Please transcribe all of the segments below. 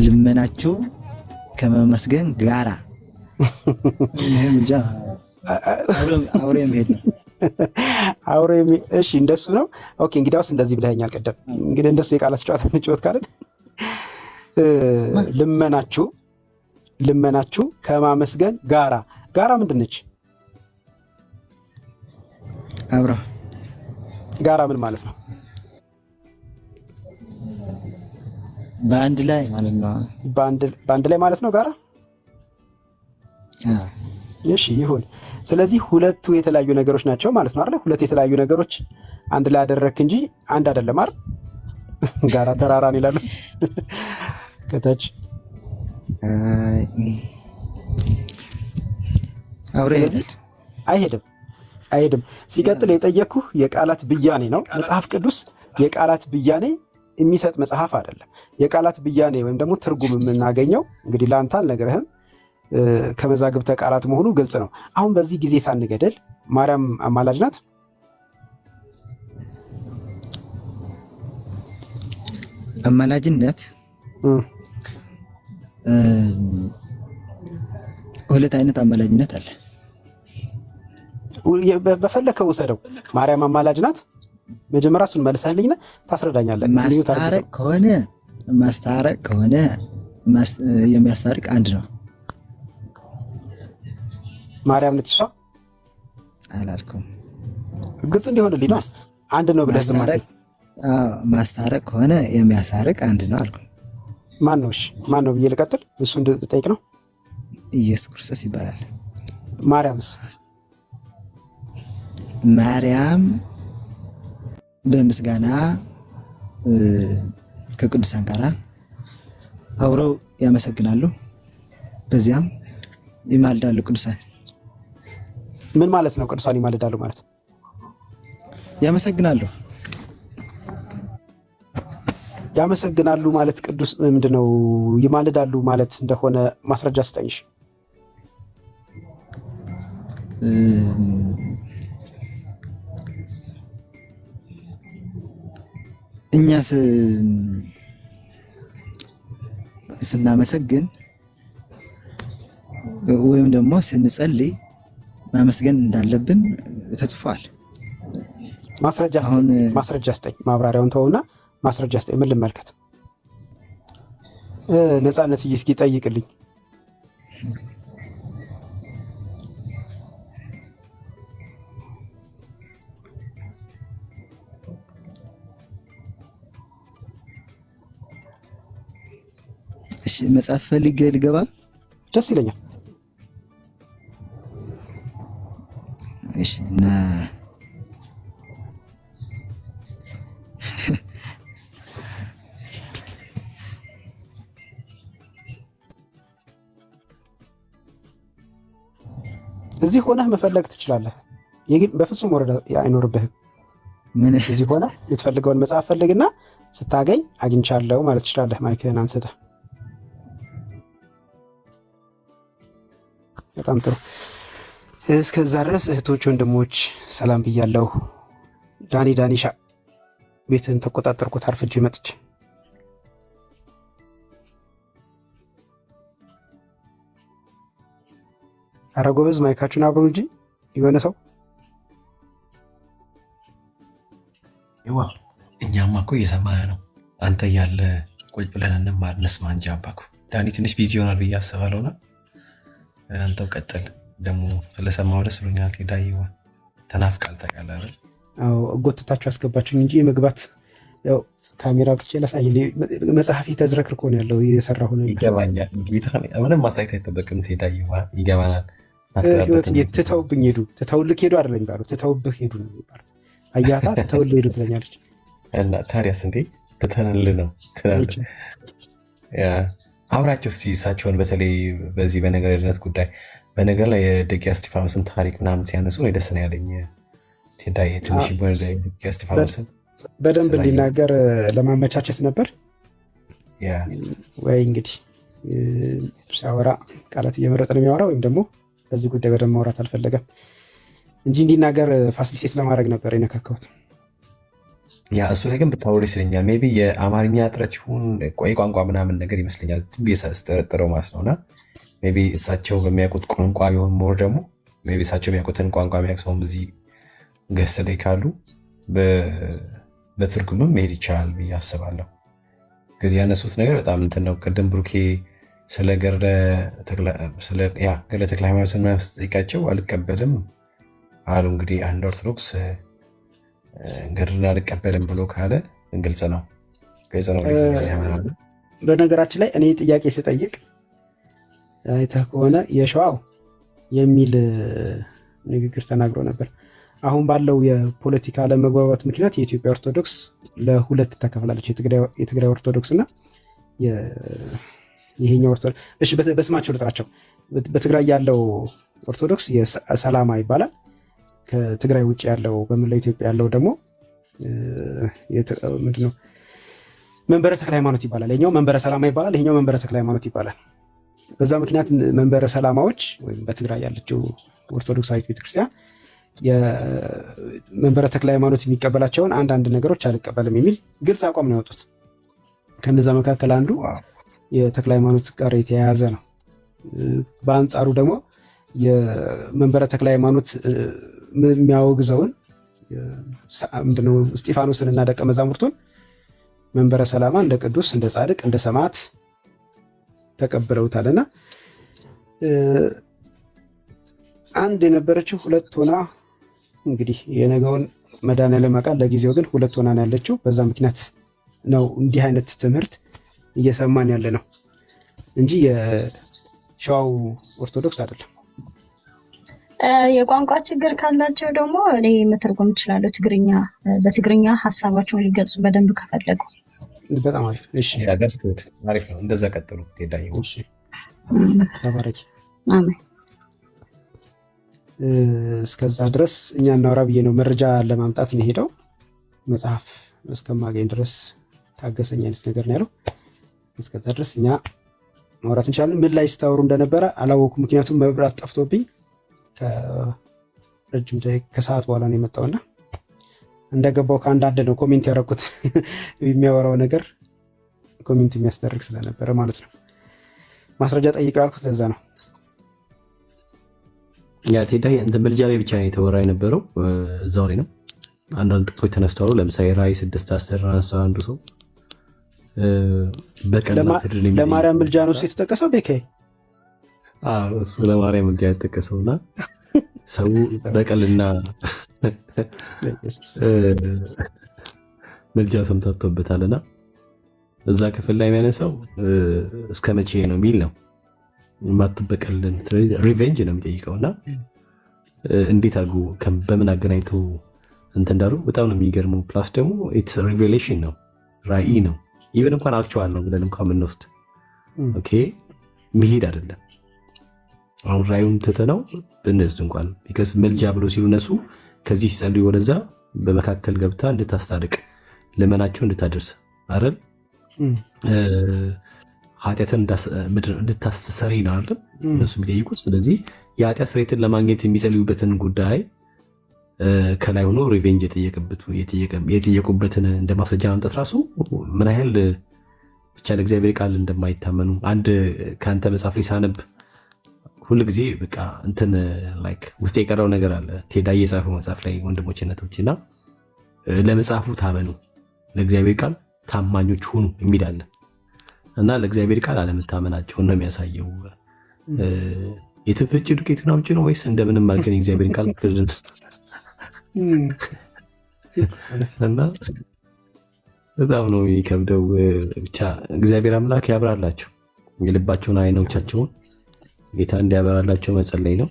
ልመናችሁ ከመመስገን ጋራ ይሄም እንጃ አውሬ የሚሄድ ነው። እሺ እንደሱ ነው። ኦኬ እንግዲያውስ እንደዚህ ብለኸኛል ቀደም። እንግዲህ እንደሱ የቃላት ጨዋታ እንጫወት ካለን ልመናችሁ ከማመስገን ጋራ ምንድን ነች? አብራ ጋራ ምን ማለት ነው? በአንድ ላይ ማለት ነው። በአንድ ላይ ማለት ነው ጋራ። እሺ ይሁን። ስለዚህ ሁለቱ የተለያዩ ነገሮች ናቸው ማለት ነው አይደል? ሁለት የተለያዩ ነገሮች አንድ ላይ አደረክ እንጂ አንድ አይደለም አይደል? ጋራ ተራራን ይላሉ ከታች አውሬ አይሄድም። ሲቀጥል የጠየኩህ የቃላት ብያኔ ነው። መጽሐፍ ቅዱስ የቃላት ብያኔ የሚሰጥ መጽሐፍ አይደለም። የቃላት ብያኔ ወይም ደግሞ ትርጉም የምናገኘው እንግዲህ ለአንተ አልነግርህም ከመዛግብተ ቃላት መሆኑ ግልጽ ነው። አሁን በዚህ ጊዜ ሳንገደል ማርያም አማላጅ ናት? አማላጅነት ሁለት አይነት አማላጅነት አለ። በፈለከው ውሰደው። ማርያም አማላጅ ናት? መጀመሪያ እሱን መልሰህልኝና ታስረዳኛለህ። ማስታረቅ ከሆነ የሚያስታርቅ አንድ ነው። ማርያም ነች እሷ? አላልኩም። ግልጽ እንዲሆንልኝ ነው። አንድ ነው ብለህ ማስታረቅ ከሆነ የሚያስታርቅ አንድ ነው አልኩ። ማን ነው? እሺ ማን ነው ብዬ ልቀጥል? እሱ እንድጠይቅ ነው። ኢየሱስ ክርስቶስ ይባላል። ማርያምስ? ማርያም በምስጋና ከቅዱሳን ጋር አብረው ያመሰግናሉ፣ በዚያም ይማልዳሉ። ቅዱሳን ምን ማለት ነው? ቅዱሳን ይማልዳሉ ማለት ያመሰግናሉ ማለት ቅዱስ ምንድነው? ይማልዳሉ ማለት እንደሆነ ማስረጃ ስጠኝሽ። እኛ ስናመሰግን ወይም ደግሞ ስንጸልይ ማመስገን እንዳለብን ተጽፏል። ማስረጃ ስጠኝ። ማብራሪያውን ተውና ማስረጃ ስጠኝ። ምን ልመልከት? ነፃነት እስኪ ጠይቅልኝ። እሺ መጽሐፍ ፈልጌ ልገባ ደስ ይለኛል። እሺ እና እዚህ ሆነህ መፈለግ ትችላለህ። ይሄን በፍጹም ወረዳ አይኖርብህም። ምን እዚህ ሆነህ የምትፈልገውን መጽሐፍ ፈልግና ስታገኝ አግኝቻለሁ ማለት ትችላለህ። ማይክህን አንስተህ። በጣም ጥሩ። እስከዛ ድረስ እህቶች ወንድሞች ሰላም ብያለሁ። ዳኒሻ ቤትህን ተቆጣጠርኩት አርፍጄ መጥቼ። ኧረ ጎበዝ ማይካችሁን አብሩ እንጂ የሆነ ሰው ይዋ እኛማ እኮ እየሰማህ ነው። አንተ እያለ ቁጭ ብለን እንማር እንስማ እንጂ አባኩ ዳኒ ትንሽ ቢዚ ይሆናል ብዬ አስባለሁና አንተው ቀጥል። ደግሞ ስለሰማሁ ደስ ብሎኛል። ቴዳይዋ ተናፍቃል ታውቃለህ አይደል? አዎ ጎትታችሁ አስገባችሁኝ እንጂ መግባት ያው ካሜራ ብቻ ለሳይ መጽሐፊ ተዝረክርኮ ነው ያለው እየሰራሁ ነው። ይገባኛል። ምንም ማሳየት አይጠበቅም። ቴዳይዋ ይገባናል። ህይወት ትተውብኝ ሄዱ። ትተውልክ ሄዱ አይደለም የሚባለው፣ ትተውብህ ሄዱ ነው የሚባለው። አያታ ትተውልህ ሄዱ ትለኛለች። እና ታዲያስ እንዴ ትተንልህ ነው ትላለህ። አውራቸው እስኪ እሳቸውን በተለይ በዚህ በነገር ድነት ጉዳይ በነገር ላይ የደቂያ እስጢፋኖስን ታሪክ ምናምን ሲያነሱ ነው ደስ ነው ያለኝ። ቴዳዬ ትንሽ ደቂያ እስጢፋኖስን በደንብ እንዲናገር ለማመቻቸት ነበር ወይ እንግዲህ ሳወራ ቃላት እየመረጠ ነው የሚያወራ ወይም ደግሞ በዚህ ጉዳይ በደንብ ማውራት አልፈለገም እንጂ እንዲናገር ፋሲሊቴት ለማድረግ ነበር የነካከሁት። ያ እሱ ላይ ግን ብታወሩ ይመስለኛል። ሜይ ቢ የአማርኛ እጥረት ይሁን ቆይ ቋንቋ ምናምን ነገር ይመስለኛል ስጠረጥረው ማለት ነውና ሜይ ቢ እሳቸው በሚያውቁት ቋንቋ ቢሆን ሞር ደግሞ ሜይ ቢ እሳቸው የሚያውቁትን ቋንቋ የሚያውቅ ሰውም እዚህ ገስ ላይ ካሉ በትርጉምም መሄድ ይቻላል ብዬ አስባለሁ። ከዚህ ያነሱት ነገር በጣም እንትን ነው። ቅድም ብሩኬ ስለ ገድለ ተክለ ሃይማኖት ስጠይቃቸው አልቀበልም አሉ። እንግዲህ አንድ ኦርቶዶክስ ገድልን አልቀበልም ብሎ ካለ ግልጽ ነው። በነገራችን ላይ እኔ ጥያቄ ስጠይቅ አይተህ ከሆነ የሸዋው የሚል ንግግር ተናግሮ ነበር። አሁን ባለው የፖለቲካ አለመግባባት ምክንያት የኢትዮጵያ ኦርቶዶክስ ለሁለት ተከፍላለች። የትግራይ ኦርቶዶክስ እና ይሄኛው ኦርቶዶክስ። እሺ በስማቸው ልጥራቸው። በትግራይ ያለው ኦርቶዶክስ ሰላማ ይባላል። ከትግራይ ውጭ ያለው በመላው ኢትዮጵያ ያለው ደግሞ ምንድነው መንበረ ተክለ ሃይማኖት ይባላል። ይሄኛው መንበረ ሰላማ ይባላል፣ ይሄኛው መንበረ ተክለ ሃይማኖት ይባላል። በዛ ምክንያት መንበረ ሰላማዎች ወይም በትግራይ ያለችው ኦርቶዶክሳዊት ቤተክርስቲያን የመንበረ ተክለ ሃይማኖት የሚቀበላቸውን አንዳንድ ነገሮች አልቀበልም የሚል ግልጽ አቋም ነው ያወጡት። ከነዛ መካከል አንዱ የተክለ ሃይማኖት ጋር የተያያዘ ነው። በአንጻሩ ደግሞ የመንበረ ተክለ ሃይማኖት የሚያወግዘውን ምንድነው እስጢፋኖስን እና ደቀ መዛሙርቱን መንበረ ሰላማ እንደ ቅዱስ እንደ ጻድቅ እንደ ሰማዕት ተቀብለውታልና አንድ የነበረችው ሁለት ሆና እንግዲህ የነገውን መድኃኔዓለም ያውቃል። ለጊዜው ግን ሁለት ሆና ነው ያለችው። በዛ ምክንያት ነው እንዲህ አይነት ትምህርት እየሰማን ያለ ነው እንጂ የሸዋው ኦርቶዶክስ አይደለም። የቋንቋ ችግር ካላቸው ደግሞ እኔ መተርጎም እችላለሁ። ትግርኛ በትግርኛ ሀሳባቸውን ሊገልጹ በደንብ ከፈለጉ በጣም አሪፍ። እሺ አሪፍ ነው። እንደዛ ቀጥሉ። ቴዳይ እሺ፣ ተባረኪ። አሜን። እስከዛ ድረስ እኛ እናውራ ብዬ ነው መረጃ ለማምጣት ነው ሄደው መጽሐፍ እስከማገኝ ድረስ ታገሰኝ አይነት ነገር ነው ያለው። እስከዛ ድረስ እኛ ማውራት እንችላለን። ምን ላይ ስታወሩ እንደነበረ አላወኩም፣ ምክንያቱም መብራት ጠፍቶብኝ ከረጅም ከሰዓት በኋላ ነው የመጣውና እንደገባው ከአንዳንድ ነው ኮሜንት ያደረኩት የሚያወራው ነገር ኮሜንት የሚያስደርግ ስለነበረ ማለት ነው። ማስረጃ ጠይቀው ያልኩት ለዛ ነው። ያ ቴዳይ እንደ ምልጃ ላይ ብቻ የተወራ የነበረው እዛው ላይ ነው። አንዳንድ ጥቅሶች ተነስተዋል። ለምሳሌ ራእይ 6:10 አነሳ አንዱ ሰው በቀልና ፍርድ ለማርያም ምልጃ ነው የተጠቀሰው። ቤካይ እሱ ለማርያም ምልጃ የተጠቀሰውና ሰው በቀልና ምልጃ ተምታቶበታልና እዛ ክፍል ላይ የሚያነሳው እስከ መቼ ነው የሚል ነው። ማትበቀልን ሪቬንጅ ነው የሚጠይቀውና እንዴት አድርጎ በምን አገናኝቶ እንትን እንዳሉ በጣም ነው የሚገርመው። ፕላስ ደግሞ ኢትስ ሪቬሌሽን ነው፣ ራእይ ነው። ኢቨን እንኳን አክቹዋል ነው ብለን እንኳን የምንወስድ ኦኬ መሄድ አይደለም። አሁን ራእዩን ትተነው ብንወስድ እንኳን ቢካዝ መልጃ ብሎ ሲሉ እነሱ ከዚህ ሲጸልዩ ወደዛ በመካከል ገብታ እንድታስታርቅ ልመናቸው እንድታደርስ አይደል ኃጢአትን እንድታስተሰሪ ነው አይደል እነሱ የሚጠይቁት። ስለዚህ የኃጢአት ስርየትን ለማግኘት የሚጸልዩበትን ጉዳይ ከላይ ሆኖ ሪቬንጅ የጠየቁበትን እንደ ማስረጃ ማምጣት ራሱ ምን ያህል ብቻ ለእግዚአብሔር ቃል እንደማይታመኑ አንድ ከአንተ መጽሐፍ ላይ ሳነብ ሁሉ ጊዜ በቃ እንትን ላይክ ውስጥ የቀረው ነገር አለ። ቴዳ የጻፈው መጽሐፍ ላይ ወንድሞች እናቶችና ለመጽሐፉ ታመኑ ለእግዚአብሔር ቃል ታማኞች ሁኑ የሚል አለ እና ለእግዚአብሔር ቃል አለመታመናቸውን ነው የሚያሳየው። የትንፍጭ ዱቄቱን አምጪ ነው ወይስ እንደምንም አድርገን የእግዚአብሔርን ቃል ክልን እና በጣም ነው የሚከብደው። ብቻ እግዚአብሔር አምላክ ያብራላቸው የልባቸውን አይኖቻቸውን ጌታ እንዲያበራላቸው መጸለይ ነው።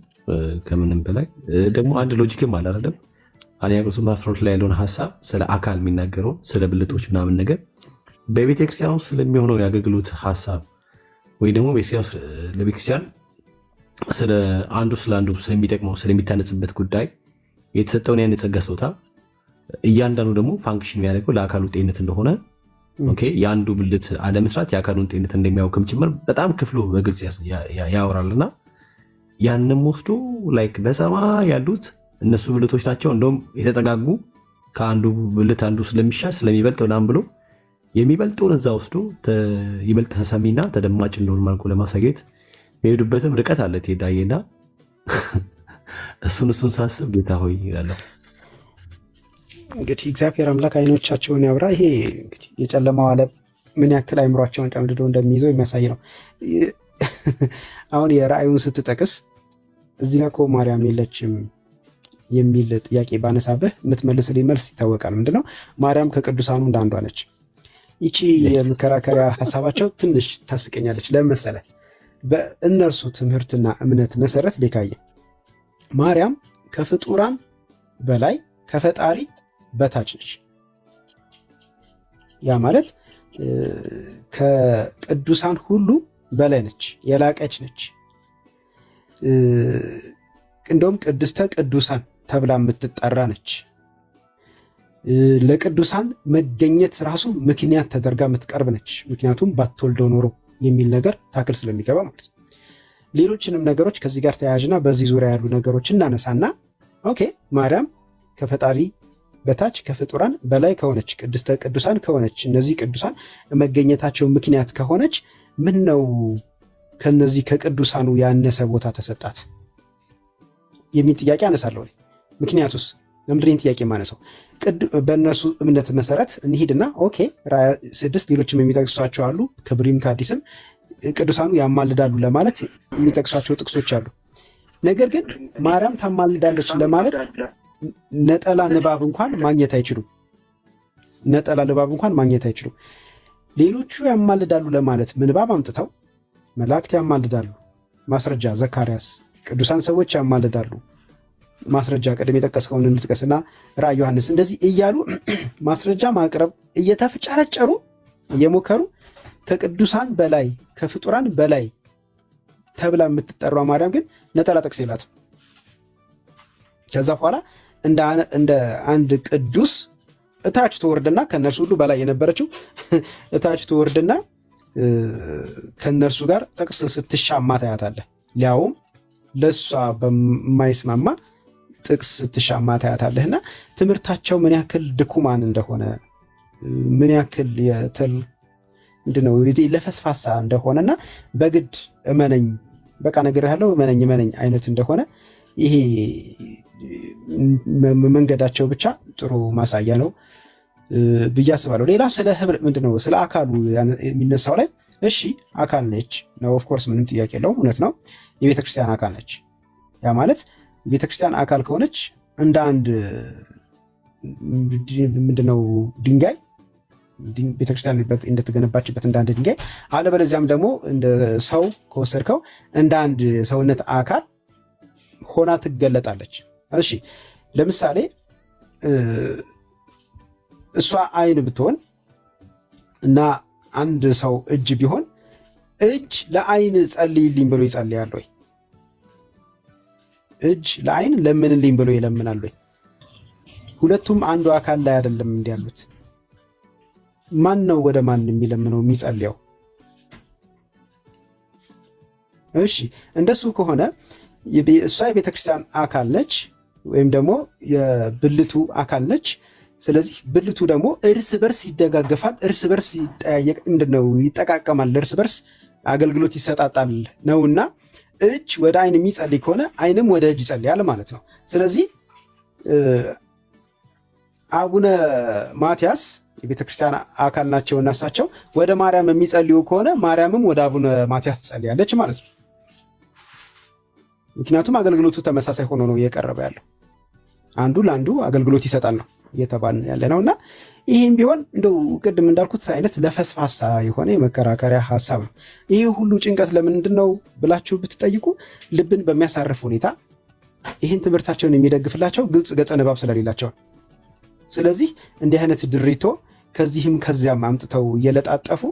ከምንም በላይ ደግሞ አንድ ሎጂክም አለ አይደለም። አንደኛ ቆሮንቶስ ምዕራፍ 12 ላይ ያለውን ሐሳብ ስለ አካል የሚናገረው ስለ ብልቶች ምናምን ነገር በቤተክርስቲያኑ ስለሚሆነው የአገልግሎት ሐሳብ ወይ ደግሞ ለቤተክርስቲያን ስለ አንዱ ስለሚጠቅመው ስለሚታነጽበት ጉዳይ የተሰጠውን ያን የጸጋ ስጦታ እያንዳንዱ ደግሞ ፋንክሽን የሚያደርገው ለአካሉ ጤንነት እንደሆነ ኦኬ የአንዱ ብልት አለመስራት የአካሉን ጤንነት እንደሚያውክም ጭምር በጣም ክፍሉ በግልጽ ያወራልና ያንም ወስዶ ላይክ በሰማይ ያሉት እነሱ ብልቶች ናቸው እንደውም የተጠጋጉ ከአንዱ ብልት አንዱ ስለሚሻል ስለሚበልጥ ምናምን ብሎ የሚበልጠውን እዛ ወስዶ ይበልጥ ተሰሚና ተደማጭ እንደሆነ መልኩ ለማሳየት የሚሄዱበትም ርቀት አለ ቴዳዬና እሱን ሳስብ ጌታ ሆይ ይላለሁ። እንግዲህ እግዚአብሔር አምላክ አይኖቻቸውን ያብራ። ይሄ እንግዲህ የጨለማው ዓለም ምን ያክል አይምሯቸውን ጨምድዶ እንደሚይዘው የሚያሳይ ነው። አሁን የራእዩን ስትጠቅስ እዚህ ጋር እኮ ማርያም የለችም የሚል ጥያቄ ባነሳብህ የምትመልስልኝ መልስ ይታወቃል። ምንድነው? ማርያም ከቅዱሳኑ እንዳንዷ ነች። ይቺ የመከራከሪያ ሀሳባቸው ትንሽ ታስቀኛለች። ለምን መሰለህ? በእነርሱ ትምህርትና እምነት መሰረት ቤካዬ ማርያም ከፍጡራን በላይ ከፈጣሪ በታች ነች። ያ ማለት ከቅዱሳን ሁሉ በላይ ነች፣ የላቀች ነች። እንደውም ቅድስተ ቅዱሳን ተብላ የምትጠራ ነች። ለቅዱሳን መገኘት ራሱ ምክንያት ተደርጋ የምትቀርብ ነች። ምክንያቱም ባትወልደው ኖሮ የሚል ነገር ታክል ስለሚገባ ማለት ነው። ሌሎችንም ነገሮች ከዚህ ጋር ተያያዥና በዚህ ዙሪያ ያሉ ነገሮች እናነሳና ኦኬ ማርያም ከፈጣሪ በታች ከፍጡራን በላይ ከሆነች ቅድስተ ቅዱሳን ከሆነች እነዚህ ቅዱሳን መገኘታቸው ምክንያት ከሆነች ምን ነው ከነዚህ ከቅዱሳኑ ያነሰ ቦታ ተሰጣት የሚል ጥያቄ አነሳለሁ። ምክንያቱስ ለምንድን ጥያቄ ማነሳው? በእነሱ እምነት መሰረት እንሂድና ኦኬ ራእይ 6 ሌሎችም የሚጠቅሷቸው አሉ ከብሉይም ከአዲስም ቅዱሳኑ ያማልዳሉ ለማለት የሚጠቅሷቸው ጥቅሶች አሉ። ነገር ግን ማርያም ታማልዳለች ለማለት ነጠላ ንባብ እንኳን ማግኘት አይችሉም። ነጠላ ንባብ እንኳን ማግኘት አይችሉም። ሌሎቹ ያማልዳሉ ለማለት ምንባብ አምጥተው መላእክት ያማልዳሉ ማስረጃ፣ ዘካርያስ፣ ቅዱሳን ሰዎች ያማልዳሉ ማስረጃ፣ ቀደም የጠቀስከውን እንጥቀስና ራእይ ዮሐንስ እንደዚህ እያሉ ማስረጃ ማቅረብ እየተፍጨረጨሩ እየሞከሩ ከቅዱሳን በላይ ከፍጡራን በላይ ተብላ የምትጠራው ማርያም ግን ነጠላ ጥቅስ የላትም። ከዛ በኋላ እንደ አንድ ቅዱስ እታች ትወርድና ከነርሱ ሁሉ በላይ የነበረችው እታች ትወርድና ከነርሱ ጋር ጥቅስ ስትሻማ ታያታለህ። ሊያውም ለሷ በማይስማማ ጥቅስ ስትሻማ ታያታለህና ትምህርታቸው ምን ያክል ድኩማን እንደሆነ ምን ያክል ምንድነው ለፈስፋሳ እንደሆነና በግድ እመነኝ በቃ ነገር ያለው እመነኝ አይነት እንደሆነ ይሄ መንገዳቸው ብቻ ጥሩ ማሳያ ነው ብዬ አስባለሁ። ሌላ ስለ ህብር ምንድነው ስለ አካሉ የሚነሳው ላይ እሺ አካል ነች ነው ኦፍ ኮርስ ምንም ጥያቄ የለውም፣ እውነት ነው። የቤተክርስቲያን አካል ነች። ያ ማለት የቤተክርስቲያን አካል ከሆነች እንደ አንድ ምንድነው ድንጋይ ቤተክርስቲያን እንደተገነባችበት እንደ አንድ ድንጋይ አለበለዚያም ደግሞ እንደ ሰው ከወሰድከው እንደ አንድ ሰውነት አካል ሆና ትገለጣለች። እሺ ለምሳሌ እሷ አይን ብትሆን እና አንድ ሰው እጅ ቢሆን እጅ ለአይን ጸልይልኝ ብሎ ይጸልያል ወይ? እጅ ለአይን ለምንልኝ ብሎ ይለምናል ወይ? ሁለቱም አንዱ አካል ላይ አይደለም እንዲያሉት። ማን ነው ወደ ማን የሚለምነው የሚጸልየው? እሺ እንደሱ ከሆነ እሷ የቤተክርስቲያን አካል ነች ወይም ደግሞ የብልቱ አካል ነች። ስለዚህ ብልቱ ደግሞ እርስ በርስ ይደጋገፋል፣ እርስ በርስ ይጠያየቅ ምንድነው ይጠቃቀማል፣ እርስ በርስ አገልግሎት ይሰጣጣል ነውና እጅ ወደ አይን የሚጸልይ ከሆነ አይንም ወደ እጅ ይጸልያል ማለት ነው። ስለዚህ አቡነ ማትያስ የቤተክርስቲያን አካል ናቸው እና እሳቸው ወደ ማርያም የሚጸልዩ ከሆነ ማርያምም ወደ አቡነ ማትያስ ትጸልያለች ማለት ነው። ምክንያቱም አገልግሎቱ ተመሳሳይ ሆኖ ነው እየቀረበ ያለው፣ አንዱ ለአንዱ አገልግሎት ይሰጣል ነው እየተባልን ያለ ነውና ይህም ቢሆን እንደው ቅድም እንዳልኩት አይነት ለፈስፋሳ የሆነ የመከራከሪያ ሀሳብ ነው። ይሄ ሁሉ ጭንቀት ለምንድን ነው ብላችሁ ብትጠይቁ ልብን በሚያሳርፍ ሁኔታ ይህን ትምህርታቸውን የሚደግፍላቸው ግልጽ ገጸ ንባብ ስለሌላቸው። ስለዚህ እንዲህ አይነት ድሪቶ ከዚህም ከዚያም አምጥተው እየለጣጠፉ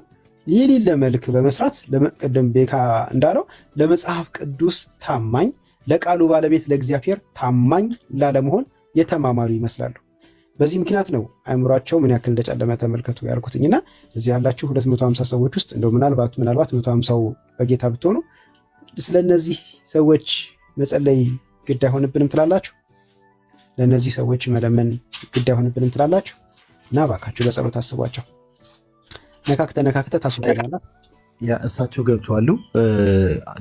የሌለ መልክ በመስራት ቅድም ቤካ እንዳለው ለመጽሐፍ ቅዱስ ታማኝ ለቃሉ ባለቤት ለእግዚአብሔር ታማኝ ላለመሆን የተማማሉ ይመስላሉ። በዚህ ምክንያት ነው አእምሯቸው ምን ያክል እንደጨለመ ተመልከቱ ያልኩትኝና እዚህ ያላችሁ 250 ሰዎች ውስጥ እንደው ምናልባት 150 በጌታ ብትሆኑ ስለነዚህ ሰዎች መጸለይ ግድ አይሆንብንም ትላላችሁ? ለእነዚህ ሰዎች መለመን ግድ አይሆንብንም ትላላችሁ? እና እባካችሁ በጸሎት አስቧቸው። ነካክተ ታስወግዳላ። እሳቸው ገብተዋሉ።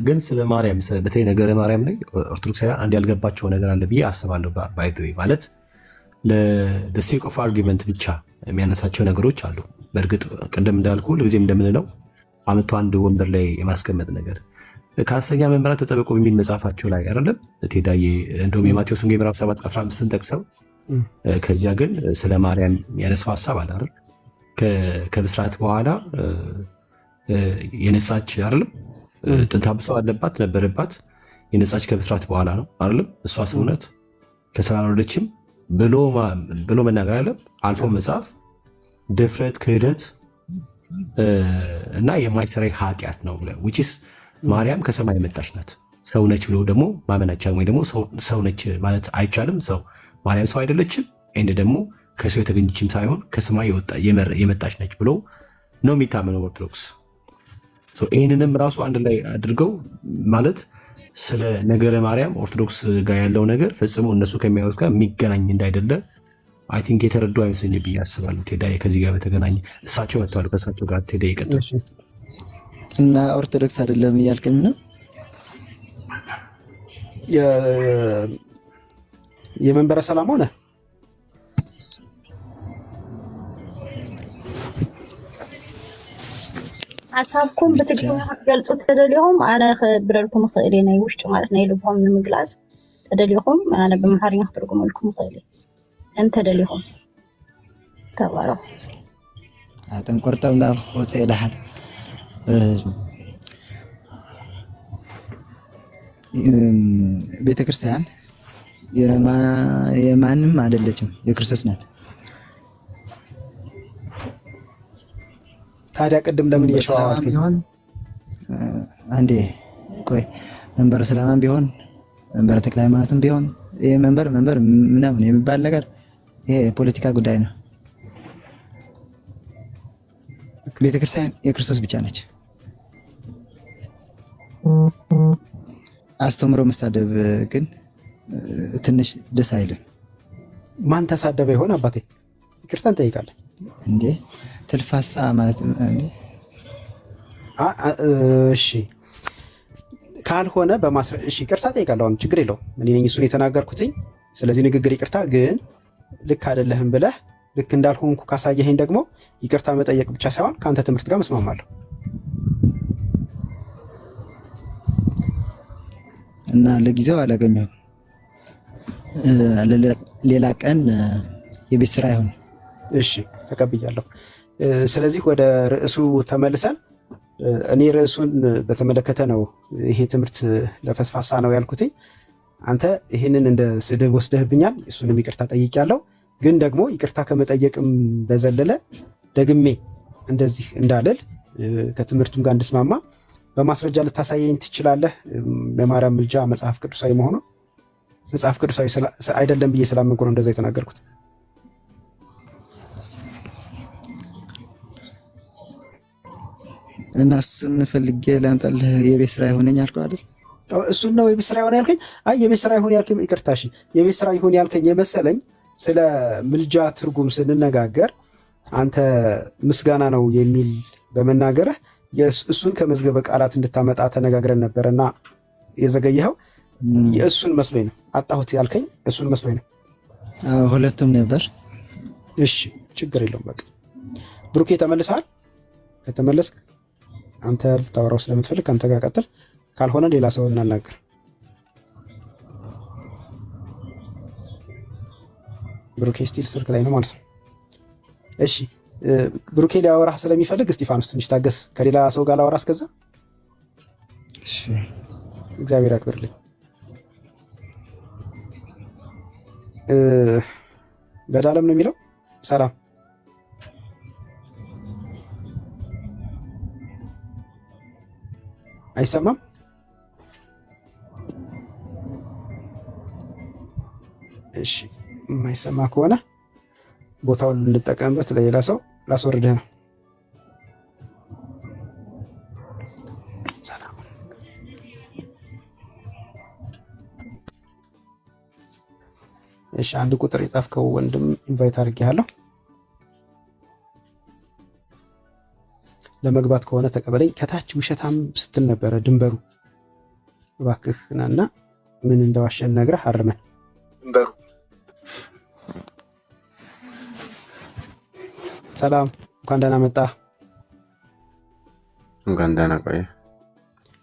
ግን ስለ ማርያም በተለይ ነገረ ማርያም ላይ ኦርቶዶክሳውያን አንድ ያልገባቸው ነገር አለ ብዬ አስባለሁ። ባይ ዘ ዌይ ማለት ለሴክ ኦፍ አርጊመንት ብቻ የሚያነሳቸው ነገሮች አሉ። በእርግጥ ቅድም እንዳልኩ ሁልጊዜ እንደምንለው አመቱ አንድ ወንበር ላይ የማስቀመጥ ነገር ከሐሰተኛ መምህራን ተጠበቁ የሚል መጽሐፋቸው ላይ አይደለም ቴዳዬ። እንደውም የማቴዎስ ወንጌል ምዕራፍ 7:15 ጠቅሰው ከዚያ ግን ስለ ማርያም ያነሳው ሀሳብ አለ አይደል? ከብስራት በኋላ የነጻች አይደለም ጥንተ አብሶ አለባት ነበረባት የነጻች ከብስራት በኋላ ነው አይደለም? እሷ ሰውነት ከስራ አልወረደችም ብሎ መናገር አለ። አልፎ መጽሐፍ ድፍረት፣ ክህደት እና የማይሰራ ኃጢአት ነው ብለ which is ማርያም ከሰማይ የመጣች ናት። ሰው ነች ብሎ ደግሞ ማመን አይቻልም፣ ወይ ደግሞ ሰው ነች ማለት አይቻልም። ሰው ማርያም ሰው አይደለችም፣ እንደ ደግሞ ከሰው የተገኘችም ሳይሆን ከሰማይ የመጣች ነች ብሎ ነው የሚታመነው ኦርቶዶክስ። ይህንንም ራሱ አንድ ላይ አድርገው ማለት ስለ ነገረ ማርያም ኦርቶዶክስ ጋር ያለው ነገር ፈጽሞ እነሱ ከሚያዩት ጋር የሚገናኝ እንዳይደለ አይ ቲንክ የተረዱ አይመስለኝም ብዬ አስባለሁ። ቴዳዬ ከዚህ ጋር በተገናኘ እሳቸው መጥተዋል። ከእሳቸው ጋር ቴዳዬ ይቀጥል እና ኦርቶዶክስ አይደለም እያልከኝ ነው? የመንበረ ሰላም ሆነ ሓሳብኩም ብትግርኛ ክትገልጹ ተደልዮም ኣነ ክብረልኩም ክእል ናይ ውሽጢ ማለት ናይ ልብኩም ንምግላጽ ተደልይኹም ኣነ ብኣምሓርኛ ክትርጉመልኩም ክእል እንተደልይኹም ተባረኹ። አጠንቆርጠም ላል ወጽ ይላል ቤተክርስቲያን የማንም አይደለችም፣ የክርስቶስ ናት። ታዲያ ቅድም ለምን እየሰላም ቢሆን አንዴ ቆይ መንበረ ሰላማም ቢሆን መንበረ ተክለ ሃይማኖትም ቢሆን ይሄ መንበር ምናምን የሚባል ነገር ይሄ ፖለቲካ ጉዳይ ነው። ቤተክርስቲያን የክርስቶስ ብቻ ነች። አስተምሮ መሳደብ ግን ትንሽ ደስ አይልም። ማን ተሳደበ ይሆን አባቴ? ይቅርታ እንጠይቃለን እንዴ ተልፋሳ ማለት እንዴ? እሺ ካልሆነ እሺ ይቅርታ ጠይቃለሁ። አሁን ችግር የለውም። እኔ ነኝ እሱን የተናገርኩትኝ። ስለዚህ ንግግር ይቅርታ። ግን ልክ አይደለህም ብለህ ልክ እንዳልሆንኩ ካሳየኸኝ ደግሞ ይቅርታ መጠየቅ ብቻ ሳይሆን ከአንተ ትምህርት ጋር መስማማለሁ። እና ለጊዜው አላገኘሁም። ሌላ ቀን የቤት ስራ ይሁን። እሺ ተቀብያለሁ። ስለዚህ ወደ ርዕሱ ተመልሰን እኔ ርዕሱን በተመለከተ ነው ይሄ ትምህርት ለፈስፋሳ ነው ያልኩትኝ። አንተ ይሄንን እንደ ስድብ ወስደህብኛል። እሱንም ይቅርታ ጠይቄያለሁ። ግን ደግሞ ይቅርታ ከመጠየቅም በዘለለ ደግሜ እንደዚህ እንዳልል ከትምህርቱም ጋር እንድስማማ በማስረጃ ልታሳየኝ ትችላለህ? የማርያም ምልጃ መጽሐፍ ቅዱሳዊ መሆኑ መጽሐፍ ቅዱሳዊ አይደለም ብዬ ስላመንኩ ነው እንደዛ የተናገርኩት። እና እሱን ፈልጌ ላንጣልህ የቤት ስራ ይሆነኝ አልኩህ አይደል? እሱን ነው የቤት ስራ ይሆን ያልከኝ? አይ የቤት ስራ ይሆን ያልከኝ ይቅርታ፣ እሺ የቤት ስራ ይሆን ያልከኝ የመሰለኝ ስለ ምልጃ ትርጉም ስንነጋገር አንተ ምስጋና ነው የሚል በመናገርህ እሱን ከመዝገበ ቃላት እንድታመጣ ተነጋግረን ነበርና የዘገየኸው እሱን መስሎኝ ነው። አጣሁት ያልከኝ እሱን መስሎኝ ነው። ሁለቱም ነበር። እሺ ችግር የለውም። በቃ ብሩኬ ተመልሰሃል። ከተመለስክ አንተ ልታወራው ስለምትፈልግ አንተ ጋር ቀጥል። ካልሆነ ሌላ ሰው እናናገር። ብሩኬ ስቲል ስልክ ላይ ነው ማለት ነው። እሺ ብሩኬ ሊያወራህ ስለሚፈልግ እስጢፋኖስ ትንሽ ታገስ። ከሌላ ሰው ጋር ላወራ እስከዛ። እሺ እግዚአብሔር ያክብርልኝ። በዳለም ነው የሚለው። ሰላም አይሰማም? እሺ የማይሰማ ከሆነ ቦታውን እንጠቀምበት። ለሌላ ሰው ላስወርድህ ነው። ሰላም እሺ አንድ ቁጥር የጻፍከው ወንድም ኢንቫይት አድርጌሃለሁ። ለመግባት ከሆነ ተቀበለኝ። ከታች ውሸታም ስትል ነበረ ድንበሩ። እባክህ ናና ምን እንደዋሸን ነግረህ አርመን። ድንበሩ ሰላም፣ እንኳን ደህና መጣ። እንኳን ደህና ቆየ።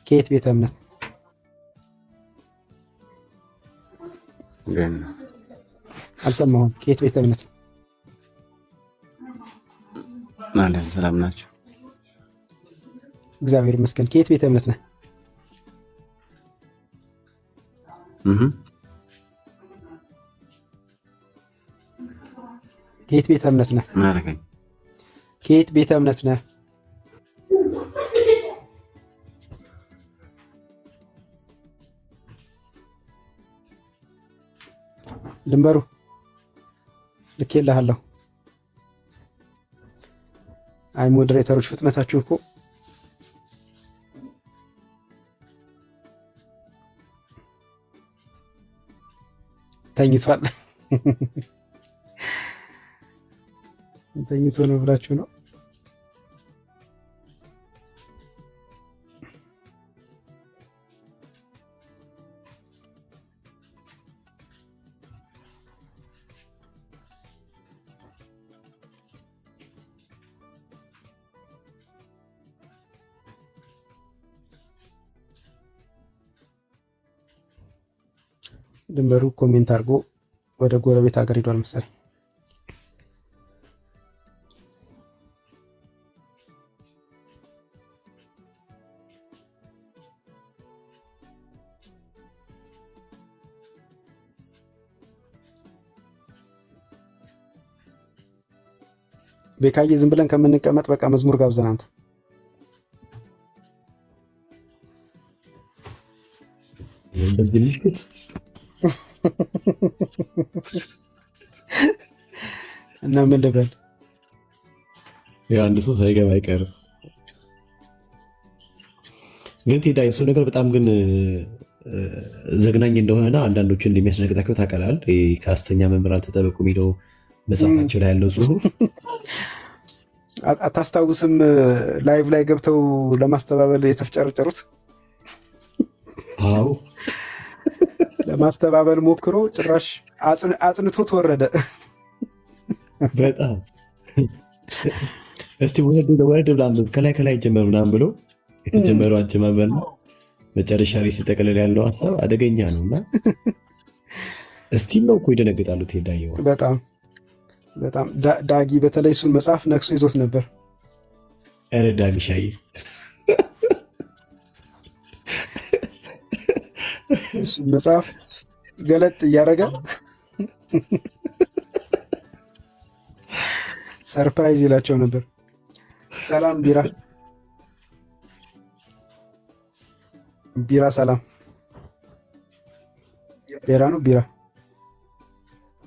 ከየት ቤተ እምነት? ግን አልሰማሁም። ከየት ቤተ እምነት ነው? አለን። ሰላም ናቸው? እግዚአብሔር ይመስገን። ከየት ቤተ እምነት ነህ? ከየት ቤተ እምነት ነህ? ማረከኝ። ከየት ቤተ እምነት ነህ? ድንበሩ ልኬልሃለሁ። አይ ሞዴሬተሮች ፍጥነታችሁ እኮ ተኝቷል። ተኝቶ ነው ብላችሁ ነው? ድንበሩ ኮሜንት አድርጎ ወደ ጎረቤት ሀገር ሄዷል መሰለኝ። ቤካዬ ዝም ብለን ከምንቀመጥ በቃ መዝሙር ጋብዘን አንተ። በዚህ ምሽት እና ምን ልበል? ያው አንድ ሰው ሳይገባ አይቀርም። ግን ቴዳ የሱ ነገር በጣም ግን ዘግናኝ እንደሆነና አንዳንዶቹ እንደሚያስደነግጣቸው ታውቃለህ። ከሐሰተኛ መምህራን ተጠበቁ የሚለው መጽሐፋቸው ላይ ያለው ጽሁፍ አታስታውስም? ላይቭ ላይ ገብተው ለማስተባበል የተፍጨረጨሩት። አዎ ለማስተባበል ሞክሮ ጭራሽ አጽንቶ ተወረደ። በጣም እስቲ ወረድ ብላ ከላይ ከላይ ጀመር ምናምን ብሎ የተጀመረው አጀማመር ነው። መጨረሻ ላይ ሲጠቀልል ያለው ሀሳብ አደገኛ ነው እና እስቲ ነው እኮ ይደነግጣሉ። ትሄዳየው በጣም በጣም ዳጊ በተለይ እሱን መጽሐፍ ነክሶ ይዞት ነበር። ኧረ ዳጊ ሻይ እሱን መጽሐፍ ገለጥ እያደረገ ሰርፕራይዝ ይላቸው ነበር። ሰላም ቢራ ቢራ ሰላም ቢራ ነው ቢራ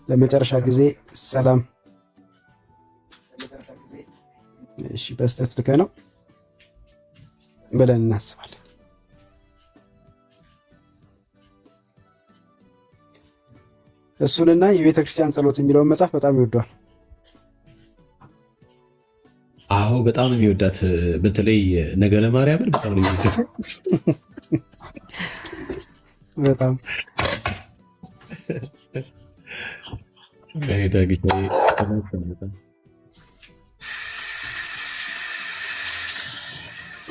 ለመጨረሻ ጊዜ ሰላም። እሺ በስተት ልከ ነው ብለን እናስባለን። እሱንና የቤተ ክርስቲያን ጸሎት የሚለውን መጽሐፍ በጣም ይወደዋል። አዎ በጣም ነው የሚወዳት። በተለይ ነገረ ማርያምን በጣም ነው የሚወዳት። በጣም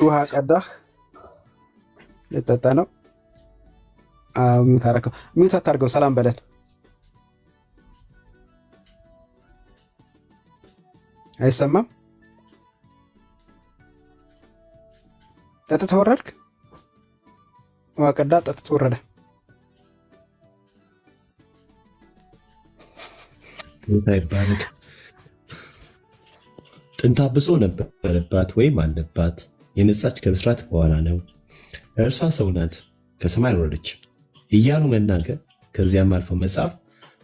ውሃ ቀዳህ ልጠጣ ነው። ሚውት አደረገው። ሚውት አታርገው። ሰላም በለን። አይሰማም። ጠጥተህ ወረድክ። ውሃ ቀዳ፣ ጠጥተህ ወረደ። ጌታ ይባረክ። ጥንተ አብሶ ነበረባት ወይም አለባት፣ የነጻች ከብስራት በኋላ ነው። እርሷ ሰው ናት ከሰማይ አልወረደች እያሉ መናገር፣ ከዚያም አልፎ መጻፍ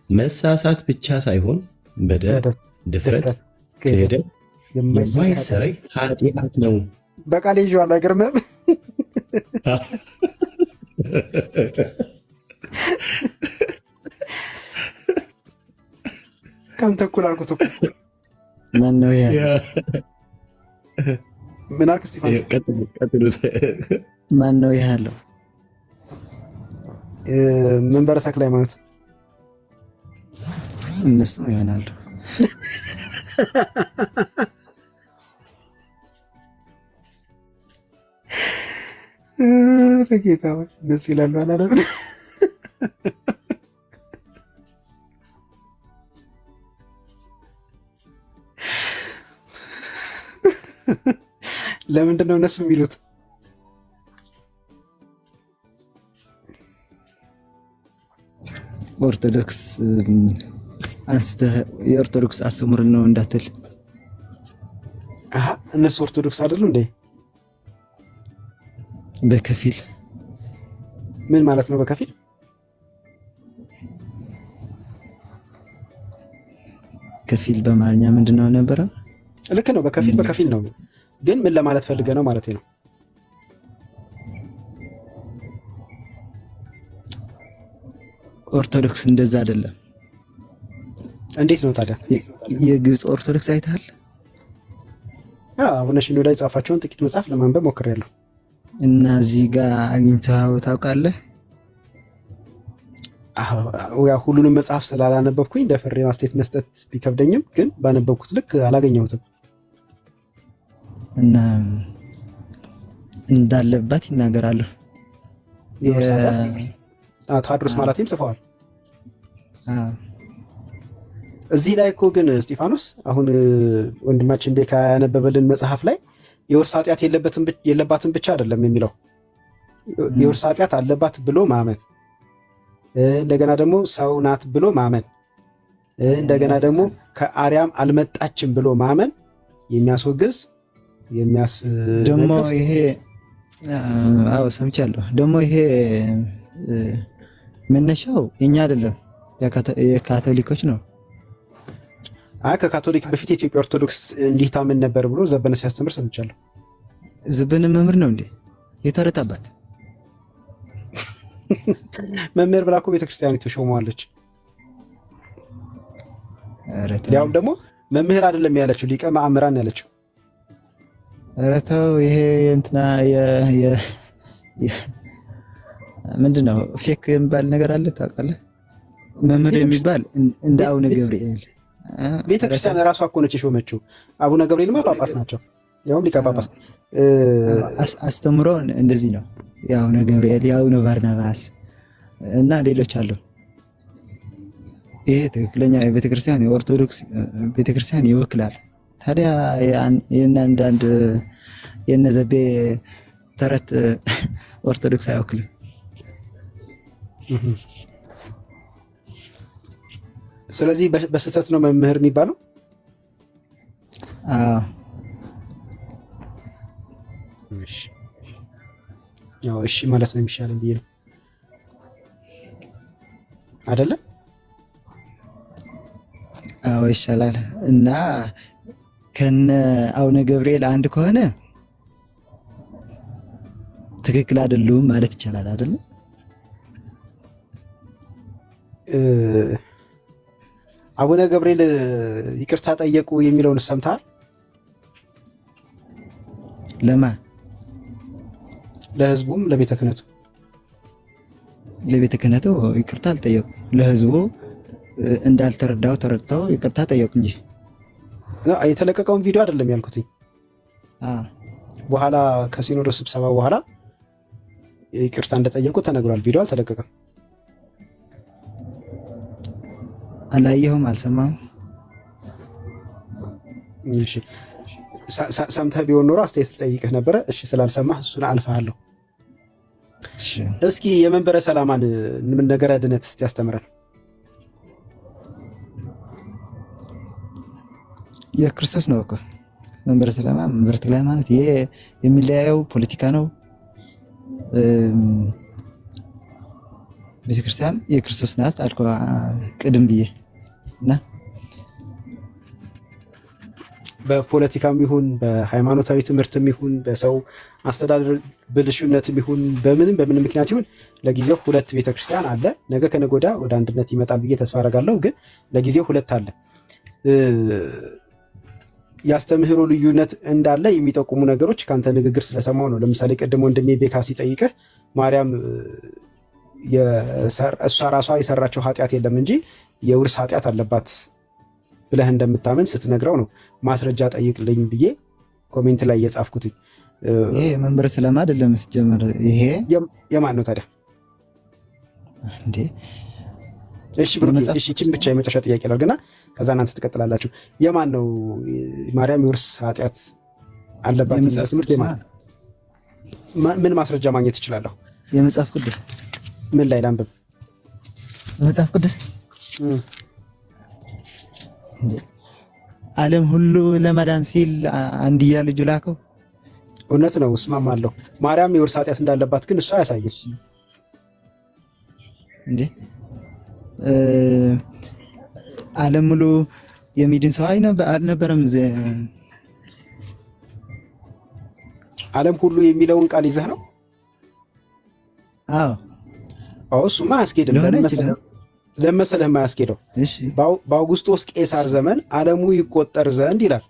መሳሳት ብቻ ሳይሆን በደል፣ ድፍረት፣ ክህደት የማይሰረይ ኃጢአት ነው። በቃል ይዤዋለሁ። አይገርምም? ከአንተ እኩል አልኩት እኮ። ማን ነው ያ? ምን አልክ እስጢፋኖስ? ማን ነው ያለው? መንበረ ተክለ ሃይማኖት እነሱ ይሆናሉ። በጌታ ደስ ይላሉ አላለም? ለምንድን ነው እነሱ የሚሉት? ኦርቶዶክስ አንስተህ የኦርቶዶክስ አስተምሮን ነው እንዳትል። እነሱ ኦርቶዶክስ አይደሉ እንዴ? በከፊል ምን ማለት ነው? በከፊል ከፊል በአማርኛ ምንድን ነው ነበረ? ልክ ነው። በከፊል ነው። ግን ምን ለማለት ፈልገህ ነው ማለት ነው? ኦርቶዶክስ እንደዛ አይደለም። እንዴት ነው ታዲያ? የግብፅ ኦርቶዶክስ አይተሃል? አቡነ ሽኖዳ የጻፋቸውን ጥቂት መጽሐፍ ለማንበብ ሞክሬያለሁ። እና እዚህ ጋር አግኝተኸው ታውቃለህ? ሁሉንም መጽሐፍ ስላላነበብኩኝ ደፍሬ ማስተያየት መስጠት ቢከብደኝም ግን ባነበብኩት ልክ አላገኘሁትም። እና እንዳለባት ይናገራሉ። ታድሮስ ማለቴም ጽፈዋል። እዚህ ላይ እኮ ግን እስጢፋኖስ አሁን ወንድማችን ቤካ ያነበበልን መጽሐፍ ላይ የውርስ ኃጢአት የለባትም ብቻ አይደለም የሚለው፣ የውርስ ኃጢአት አለባት ብሎ ማመን፣ እንደገና ደግሞ ሰው ናት ብሎ ማመን፣ እንደገና ደግሞ ከአርያም አልመጣችም ብሎ ማመን የሚያስወግዝ ደግሞ ይሄ ሰምቻለሁ። ደግሞ ይሄ መነሻው የኛ አይደለም የካቶሊኮች ነው። ከካቶሊክ በፊት የኢትዮጵያ ኦርቶዶክስ እንዲህ ታምን ነበር ብሎ ዘበነ ሲያስተምር ሰምቻለሁ። ዘበነ መምህር ነው እንዴ? የተረታባት መምህር ብላ እኮ ቤተክርስቲያኒቱ ሾመዋለች። ያውም ደግሞ መምህር አይደለም ያለችው፣ ሊቀ ማእምራን ያለችው። ኧረ ተው፣ ይሄ እንትና ምንድን ነው ፌክ የሚባል ነገር አለ ታውቃለህ? መምህር የሚባል እንደ አቡነ ገብርኤል ቤተክርስቲያን ራሷ እኮ ነች የሾመችው። አቡነ ገብርኤልማ ጳጳስ ናቸው፣ ያውም ሊቀ ጳጳስ። አስተምሮ እንደዚህ ነው። የአቡነ ገብርኤል፣ የአቡነ ባርናባስ እና ሌሎች አሉ። ይሄ ትክክለኛ የቤተክርስቲያን የኦርቶዶክስ ቤተክርስቲያን ይወክላል። ታዲያ የእናንዳንድ የነዘቤ ተረት ኦርቶዶክስ አይወክልም። ስለዚህ በስህተት ነው መምህር የሚባለው። እሺ ማለት ነው የሚሻለን ብዬ ነው አይደለ? አዎ ይሻላል። እና ከነ አቡነ ገብርኤል አንድ ከሆነ ትክክል አይደሉም ማለት ይቻላል አይደለ? አቡነ ገብርኤል ይቅርታ ጠየቁ የሚለውን ሰምተሃል? ለማን? ለህዝቡም ለቤተ ክህነቱ። ለቤተ ክህነቱ ይቅርታ አልጠየቁም። ለህዝቡ እንዳልተረዳው ተረድተው ይቅርታ ጠየቁ እንጂ የተለቀቀውን ቪዲዮ አይደለም ያልኩትኝ። በኋላ ከሲኖዶስ ስብሰባ በኋላ ይቅርታ እንደጠየቁ ተነግሯል። ቪዲዮ አልተለቀቀም። አላየሁም፣ አልሰማሁም። እሺ ሰምተህ ቢሆን ኖሮ አስተያየት ልጠይቅህ ነበረ። እሺ ስላልሰማህ እሱን አልፈሃለሁ። እስኪ የመንበረ ሰላማን ነገረ ድነት እስቲ ያስተምረን። የክርስቶስ ነው እኮ መንበረ ሰላማ፣ መንበረ ተክለ ሃይማኖት። ይሄ የሚለያየው ፖለቲካ ነው። ቤተክርስቲያን የክርስቶስ ናት አልኩ ቅድም ብዬ እና በፖለቲካም ይሁን በሃይማኖታዊ ትምህርትም ይሁን በሰው አስተዳደር ብልሹነትም ይሁን በምንም ምክንያት ይሁን ለጊዜው ሁለት ቤተክርስቲያን አለ። ነገ ከነገ ወዲያ ወደ አንድነት ይመጣል ብዬ ተስፋ አደርጋለሁ። ግን ለጊዜው ሁለት አለ። ያስተምህሮ ልዩነት እንዳለ የሚጠቁሙ ነገሮች ካንተ ንግግር ስለሰማው ነው። ለምሳሌ ቀደም ወንድሜ ቤካ ሲጠይቅህ ማርያም እሷ ራሷ የሰራቸው ኃጢአት የለም እንጂ የውርስ ኃጢአት አለባት ብለህ እንደምታመን ስትነግረው ነው ማስረጃ ጠይቅልኝ ብዬ ኮሜንት ላይ የጻፍኩትኝ። ይሄ መንበር ስለማ አይደለም ሲጀመር። ይሄ የማን ነው ታዲያ እንዴ? እሺ ብሩክ፣ እሺ እቺን ብቻ የመጨረሻ ጥያቄ ላድርግና ከዛ እናንተ ትቀጥላላችሁ። የማን ነው ማርያም የውርስ ኃጢአት አለባት ትምህርት የማን? ምን ማስረጃ ማግኘት እችላለሁ? የመጽሐፍ ቅዱስ። ምን ላይ ላንብብ? የመጽሐፍ ቅዱስ ዓለም ሁሉ ለማዳን ሲል አንድያ ልጁ ላከው። እውነት ነው፣ እስማማለሁ። ማርያም የውርስ ኃጢአት እንዳለባት ግን እሷ አያሳየች እንዴ? ዓለም ሙሉ የሚድን ሰው አልነበረም። ዓለም ሁሉ የሚለውን ቃል ይዘህ ነው? አዎ እሱማ አያስኬድም። ለመሰለህ የማያስኬደው በአውጉስጦስ ቄሳር ዘመን ዓለሙ ይቆጠር ዘንድ ይላል።